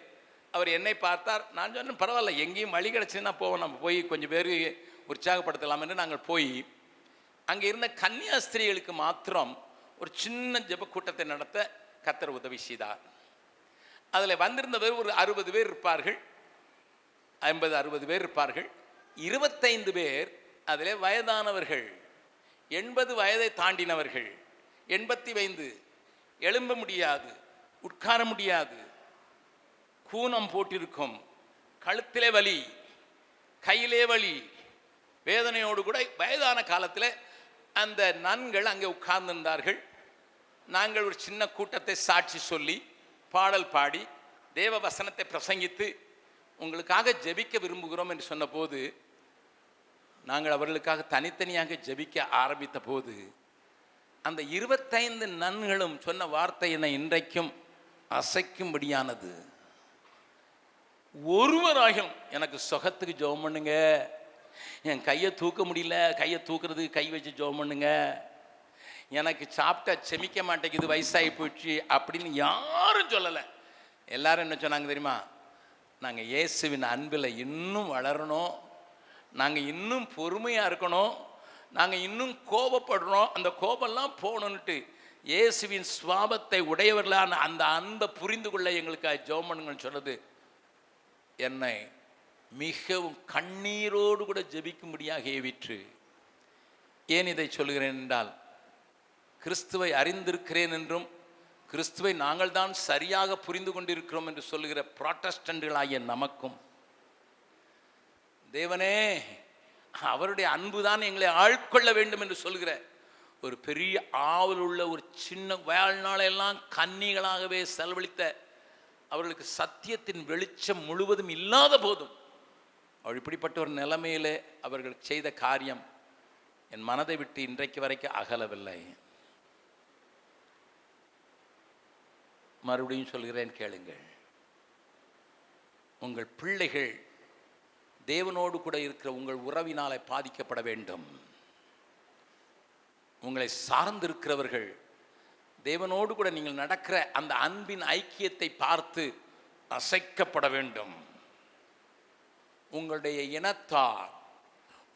அவர் என்னை பார்த்தார். நான் சொன்னேன், பரவாயில்ல, எங்கேயும் வழி கிடச்சுன்னா போவோம், நம்ம போய் கொஞ்சம் பேர் உற்சாகப்படுத்தலாம் என்று நாங்கள் போய் அங்கே இருந்த கன்னியாஸ்திரிகளுக்கு மாத்திரம் ஒரு சின்ன ஜெப கூட்டத்தை நடத்த கர்த்தர் உதவி செய்தார். அதில் வந்திருந்தவர் ஒரு 60 பேர் இருப்பார்கள், 50-60 பேர் இருப்பார்கள். 25 பேர் அதில் வயதானவர்கள், 80 வயதை தாண்டினவர்கள். 85 எழும்ப முடியாது, உட்கார முடியாது, கூனம் போட்டிருக்கும், கழுத்திலே வலி, கையிலே வலி,
வேதனையோடு கூட வயதான காலத்தில் அந்த நன்கள் அங்கே உட்கார்ந்திருந்தார்கள். நாங்கள் ஒரு சின்ன கூட்டத்தை சாட்சி சொல்லி பாடல் பாடி தேவ வசனத்தை பிரசங்கித்து உங்களுக்காக ஜெபிக்க விரும்புகிறோம் என்று சொன்னபோது, நாங்கள் அவர்களுக்காக தனித்தனியாக ஜெபிக்க ஆரம்பித்த போது அந்த 25 நன்களும் சொன்ன வார்த்தை என்னை இன்றைக்கும் அசைக்கும்படியானது. ஒருவராயும் எனக்கு சுகத்துக்கு ஜெபம் பண்ணுங்க, என் கையை தூக்க முடியல, கையை தூக்குறதுக்கு கை வச்சு ஜெபம் பண்ணுங்க, எனக்கு சாப்பிட்டா செமிக்க மாட்டேங்குது, வயசாகி போயிடுச்சு அப்படின்னு யாரும் சொல்லலை. எல்லாரும் என்ன சொன்னாங்க தெரியுமா? நாங்கள் இயேசுவின் அன்பில் இன்னும் வளரணும், நாங்கள் இன்னும் பொறுமையாக இருக்கணும், நாங்கள் இன்னும் கோபப்படுறோம், அந்த கோபம்லாம் போகணுன்ட்டு இயேசுவின் சுவாபத்தை உடையவர்களான அந்த அன்பை புரிந்து கொள்ள எங்களுக்கு ஜெபம் பண்ணுங்கன்னு சொன்னது என்னை மிகவும் கண்ணீரோடு கூட ஜெபிக்கும்படியாக ஏவிற்று. ஏன் இதை சொல்கிறேன் என்றால், கிறிஸ்துவை அறிந்திருக்கிறேன் என்றும் கிறிஸ்துவை நாங்கள் தான் சரியாக புரிந்து கொண்டிருக்கிறோம் என்று சொல்லுகிற புராட்டஸ்டன்ட்களாகிய நமக்கும் தேவனே அவருடைய அன்பு தான் எங்களை ஆட்கொள்ள வேண்டும் என்று சொல்கிற ஒரு பெரிய ஆவல் உள்ள ஒரு சின்ன வாழ்நாளெல்லாம் கன்னிகளாகவே செலவழித்த அவர்களுக்கு சத்தியத்தின் வெளிச்சம் முழுவதும் இல்லாத போதும் அவள் இப்படிப்பட்ட ஒரு நிலைமையிலே அவர்கள் செய்த காரியம் என் மனதை விட்டு இன்றைக்கு வரைக்கும் அகலவில்லை. மறுபடியும் சொல்கிறேன், கேளுங்கள். உங்கள் பிள்ளைகள் தேவனோடு கூட இருக்கிற உங்கள் உறவினாலே பாதிக்கப்பட வேண்டும். உங்களை சார்ந்திருக்கிறவர்கள் தேவனோடு கூட நீங்கள் நடக்கிற அந்த அன்பின் ஐக்கியத்தை பார்த்து அசைக்கப்பட வேண்டும். உங்களுடைய இனத்தார்,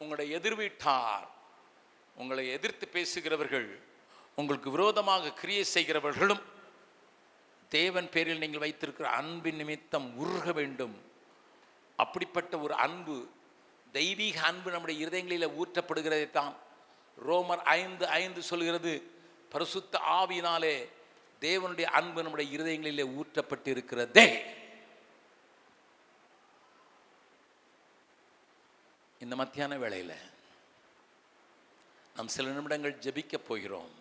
உங்களுடைய எதிர்வீட்டார், உங்களை எதிர்த்து பேசுகிறவர்கள், உங்களுக்கு விரோதமாக கிரியை செய்கிறவர்களும் தேவன் பேரில் நீங்கள் வைத்திருக்கிற அன்பின் நிமித்தம் உருக வேண்டும். அப்படிப்பட்ட ஒரு அன்பு, தெய்வீக அன்பு நம்முடைய இருதயங்களில் ஊற்றப்படுகிறதை தான் ரோமர் 5:5 சொல்கிறது. பரிசுத்த ஆவியினாலே தேவனுடைய அன்பு நம்முடைய இருதயங்களிலே ஊற்றப்பட்டிருக்கிறதே. இந்த மத்தியான வேளையில் நாம் சில நிமிடங்கள் ஜெபிக்க போகிறோம்.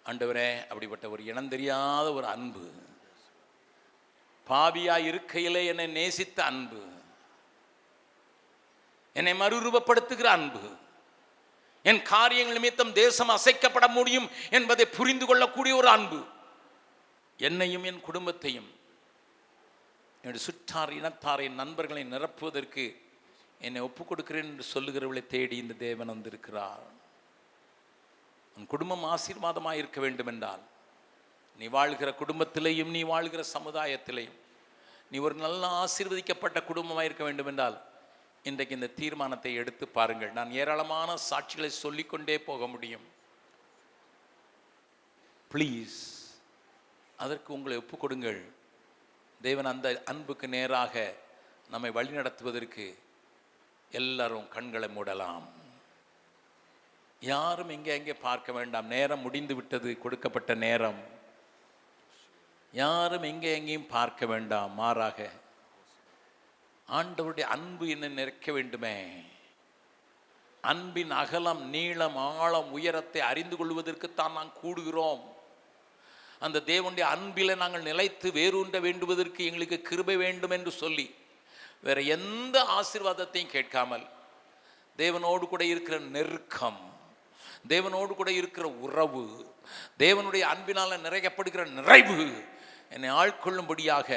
ஆண்டவரே, அப்படிப்பட்ட ஒரு இனம் தெரியாத ஒரு அன்பு, பாவியா இருக்கையிலே என்னை நேசித்த அன்பு, என்னை மறுரூபப்படுத்துகிற அன்பு, என் காரியங்கள் நிமித்தம் தேசம் அசைக்கப்பட முடியும் என்பதை புரிந்து கொள்ளக்கூடிய ஒரு அன்பு, என்னையும் என் குடும்பத்தையும் என்னுடைய சுற்றார் இனத்தாரை நண்பர்களை நிரப்புவதற்கு என்னை ஒப்புக் கொடுக்கிறேன் என்று சொல்லுகிறவர்களை தேடி இந்த தேவன் வந்திருக்கிறார். உன் குடும்பம் ஆசீர்வாதமாக இருக்க வேண்டும் என்றால், நீ வாழ்கிற குடும்பத்திலேயும் நீ வாழ்கிற சமுதாயத்திலேயும் நீ ஒரு நல்ல ஆசீர்வதிக்கப்பட்ட குடும்பமாக இருக்க வேண்டும் என்றால், இன்றைக்கு இந்த தீர்மானத்தை எடுத்து பாருங்கள். நான் ஏராளமான சாட்சிகளை சொல்லிக்கொண்டே போக முடியும். ப்ளீஸ், அதற்கு உங்களை ஒப்புக் கொடுங்கள். தேவன் அந்த அன்புக்கு நேராக நம்மை வழிநடத்துவதற்கு எல்லாரும் கண்களை மூடலாம். யாரும் எங்கே பார்க்க வேண்டாம். நேரம் முடிந்து விட்டது, கொடுக்கப்பட்ட நேரம். யாரும் எங்கேயும் பார்க்க வேண்டாம். மாறாக ஆண்டவருடைய அன்பு என்னை நிறைக்க வேண்டுமே. அன்பின் அகலம், நீளம், ஆழம், உயரத்தை அறிந்து கொள்வதற்குத்தான் நாம் கூடுகிறோம். அந்த தேவனுடைய அன்பில் நாங்கள் நிலைத்து வேரூன்ற வேண்டுவதற்கு எங்களுக்கு கிருபை வேண்டும் என்று சொல்லி வேற எந்த ஆசீர்வாதத்தையும் கேட்காமல், தேவனோடு கூட இருக்கிற நெருக்கம், தேவனோடு கூட இருக்கிற உறவு, தேவனுடைய அன்பினால் நிறையப்படுகிற நிறைவு என்னை ஆட்கொள்ளும்படியாக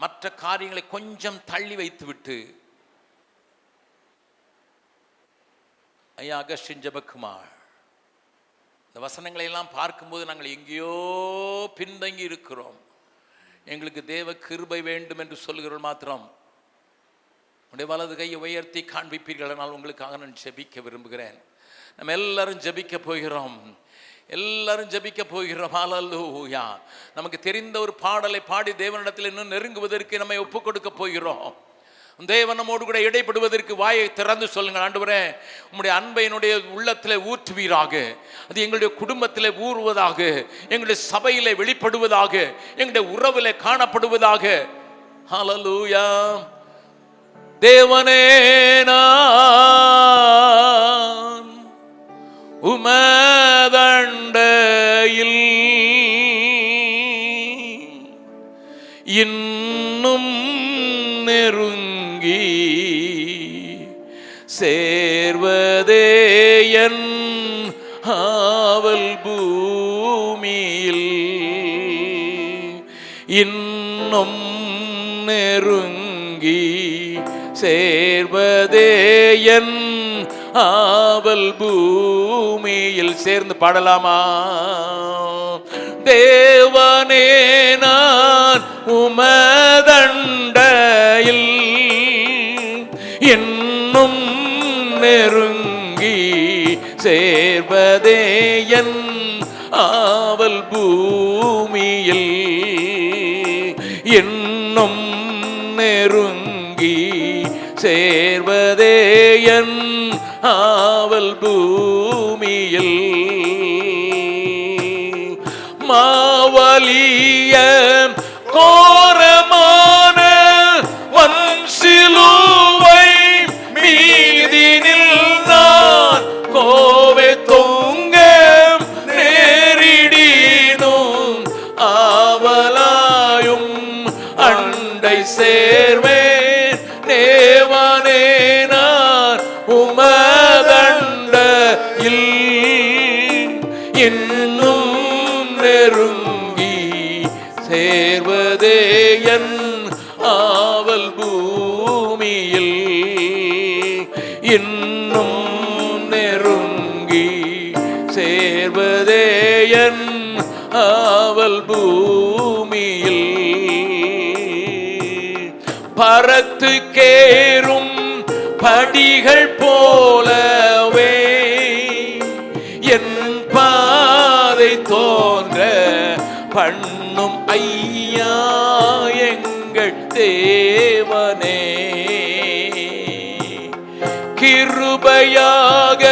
மற்ற காரியங்களை கொஞ்சம் தள்ளி வைத்துவிட்டு, ஐயா அகஸ்டின் ஜெபக்குமார், இந்த வசனங்களை எல்லாம் பார்க்கும்போது நாங்கள் எங்கேயோ பின்தங்கி இருக்கிறோம், எங்களுக்கு தேவ கிருபை வேண்டும் என்று சொல்லுகிறவர்கள் மாத்திரம் உடைய வலது கையை உயர்த்தி காண்பிப்பீர்கள். ஆனால் உங்களுக்காக நான் ஜெபிக்க விரும்புகிறேன். நம்ம எல்லாரும் ஜெபிக்க போகிறோம், எல்லாரும் ஜெபிக்க போகிறோம். ஹல்லேலூயா. நமக்கு தெரிந்த ஒரு பாடலை பாடி தேவனிடத்தில் இன்னும் நெருங்குவதற்கு நம்மை ஒப்புக் கொடுக்க போகிறோம். தேவன் நம்மோடு கூட இடைப்படுவதற்கு வாயை திறந்து சொல்லுங்கள். ஆண்டவரே, உம்முடைய அன்பை என்னுடைய உள்ளத்திலே ஊற்றுவீராக. அது எங்களுடைய குடும்பத்திலே ஊறுவதாக, எங்களுடைய சபையிலே வெளிப்படுவதாக, எங்களுடைய உறவிலே காணப்படுவதாக. ஹல்லேலூயா.
தேவனே நான் உமதண்டையில் இன்னும் நெருங்கி சேர்வதே என் ஆவல் பூமியில் இன்னும் நெருங்கி சேர்வதே என் ஆவல் பூமியில். சேர்ந்து பாடலாமா? தேவனே நான் உமதண்டையில் இன்னும் நெருங்கி சேர்வதே என் ஆவல் பூமியில் இன்னும் நெருங்கி சேர்வதே என் ஆவல் பூமியில். மாவலிய கோரமான வன்சிலுவை மீதினில் நான் கோவை தொங்க நேரிடினும் ஆவலாயும் அண்டை சேர்வேன். தேவனே நான் உமதண்டையில் இன்னும் நெருங்கி சேர்வதே என் ஆவல் பூமியில் இன்னும் நெருங்கி சேர்வதே என் ஆவல் பூமியில். பரத்து கேறும் படிகள் போலவே என் பாதை தோன்ற பண்ணும் ஐயா எங்கள் தேவனே. கிருபையாக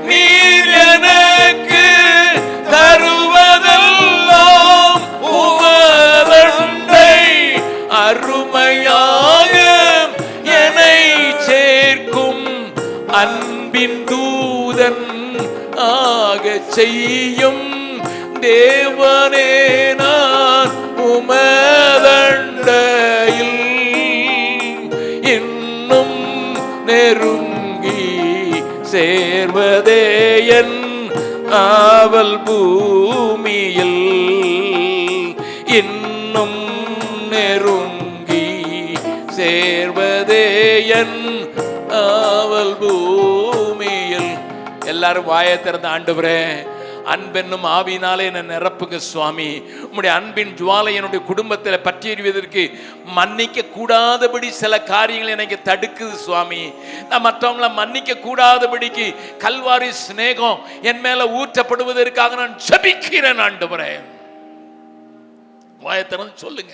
நீர் எனக்கு தருவதெல்லாம் உமதண்டை அருமையாக என்னை சேர்க்கும் அன்பின் தூதன் ஆக செய்யும். தேவனே நான் உமதண்டையில் இன்னும் நெருங்கி சேர்வதே என் ஆவல் பூமியில் இன்னும் நெருங்கி சேர்வதே என் ஆவல் பூமியில். எல்லாரும் வாயை திறந்து, ஆண்டவரே அன்பென்னும் ஆவியினாலே என்னை நிரப்புங்க சுவாமி. உம்முடைய அன்பின் ஜுவாலை என்னுடைய குடும்பத்தில் பற்றி எறிவதற்கு மன்னிக்க கூடாதபடி சில காரியங்கள் எனக்கு தடுக்குது சுவாமி. நான் மற்றவங்களை மன்னிக்க கூடாதபடிக்கு கல்வாரி சிநேகம் என் மேல ஊற்றப்படுவதற்காக நான் ஜெபிக்கிறேன் ஆண்டவரே. வாயை திறந்து சொல்லுங்க.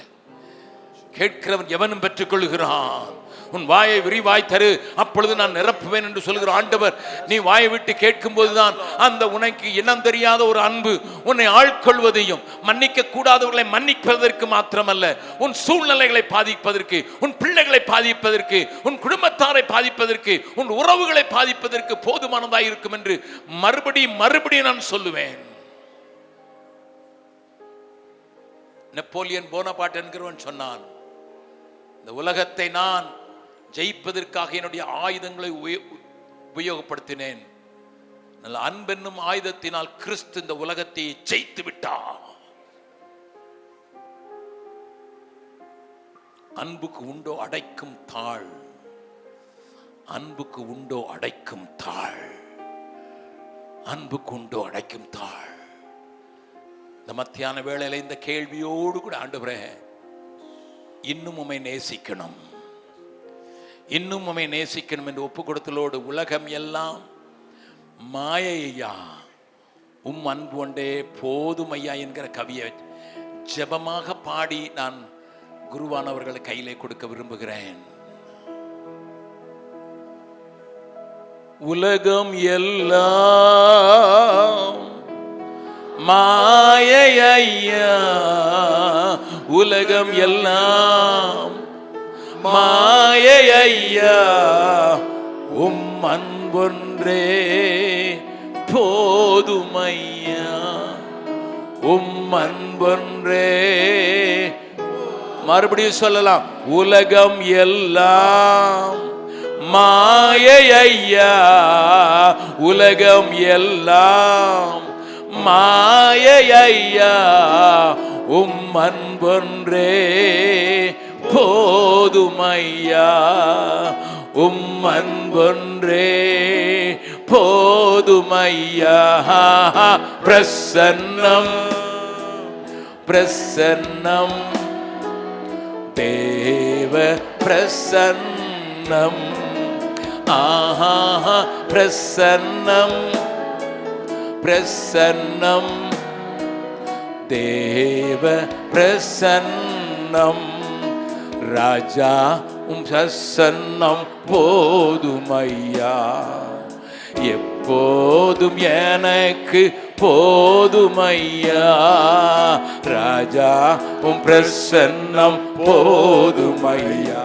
கேட்கிறவன் எவனும் பெற்றுக் கொள்கிறான். உன் வாயை விரிவாய் தரு, அப்பொழுது நான் நிரப்புவேன் என்று சொல்கிற ஆண்டவர், நீ வாயை விட்டு கேட்கும் போதுதான் அந்த உனக்கு இனம் தெரியாத ஒரு அன்பு உன்னை ஆட்கொள்வதையும், மன்னிக்க கூடாதவர்களை மன்னிப்பதற்கு மாத்திரமல்ல, உன் சூழ்நிலைகளை பாதிப்பதற்கு, உன் பிள்ளைகளை பாதிப்பதற்கு, உன் குடும்பத்தாரை பாதிப்பதற்கு, உன் உறவுகளை பாதிப்பதற்கு போதுமானதாக இருக்கும் என்று மறுபடியும் நான் சொல்லுவேன். நெப்போலியன் போனபார்ட் என்கிறவன் சொன்னான், இந்த உலகத்தை நான் ஜெயிப்பதற்காக என்னுடைய ஆயுதங்களை உபயோகப்படுத்தினேன். நல்ல அன்பென்னும் ஆயுதத்தினால் கிறிஸ்து இந்த உலகத்தை ஜெயித்து விட்டார். அன்புக்கு உண்டோ அடைக்கும் தாழ், அன்புக்கு உண்டோ அடைக்கும் தாழ், அன்புக்கு உண்டோ அடைக்கும் தாழ். இந்த மத்தியான வேளையில இந்த கேள்வியோடு கூட ஆண்டவரே, இன்னும் உம்மை நேசிக்கணும், இன்னும் உம்மை நேசிக்கணும் என்று ஒப்பு கொடுத்தலோடு, உலகம் எல்லாம் மாயையா, உம் அன்பு ஒன்றே போதும் ஐயா என்கிற கவியை ஜெபமாக பாடி நான் குருவானவர்களை கையிலே கொடுக்க விரும்புகிறேன். உலகம் எல்லாம் மாயையா, உலகம் எல்லாம் மாயை ஐயா உம் அன்பொன்றே போதுமையா, உம் அன்பொன்றே. மறுபடியும் சொல்லலாம், உலகம் எல்லாம் மாயை ஐயா, உலகம் எல்லாம் மாயை ஐயா, உம் அன்பொன்றே போதுமையா, உம் அன்பொன்றே போதுமையா. பிரசன்னம் பிரசன்னம் தேவ பிரசன்னம், ஆஹா பிரசன்னம் பிரசன்னம் தேவ பிரசன்னம். ராஜா உம் பிரசன்னம் போதுமையா, எப்போதும் எனக்கு போதுமையா. ராஜா உம் பிரசன்னம் போதுமையா.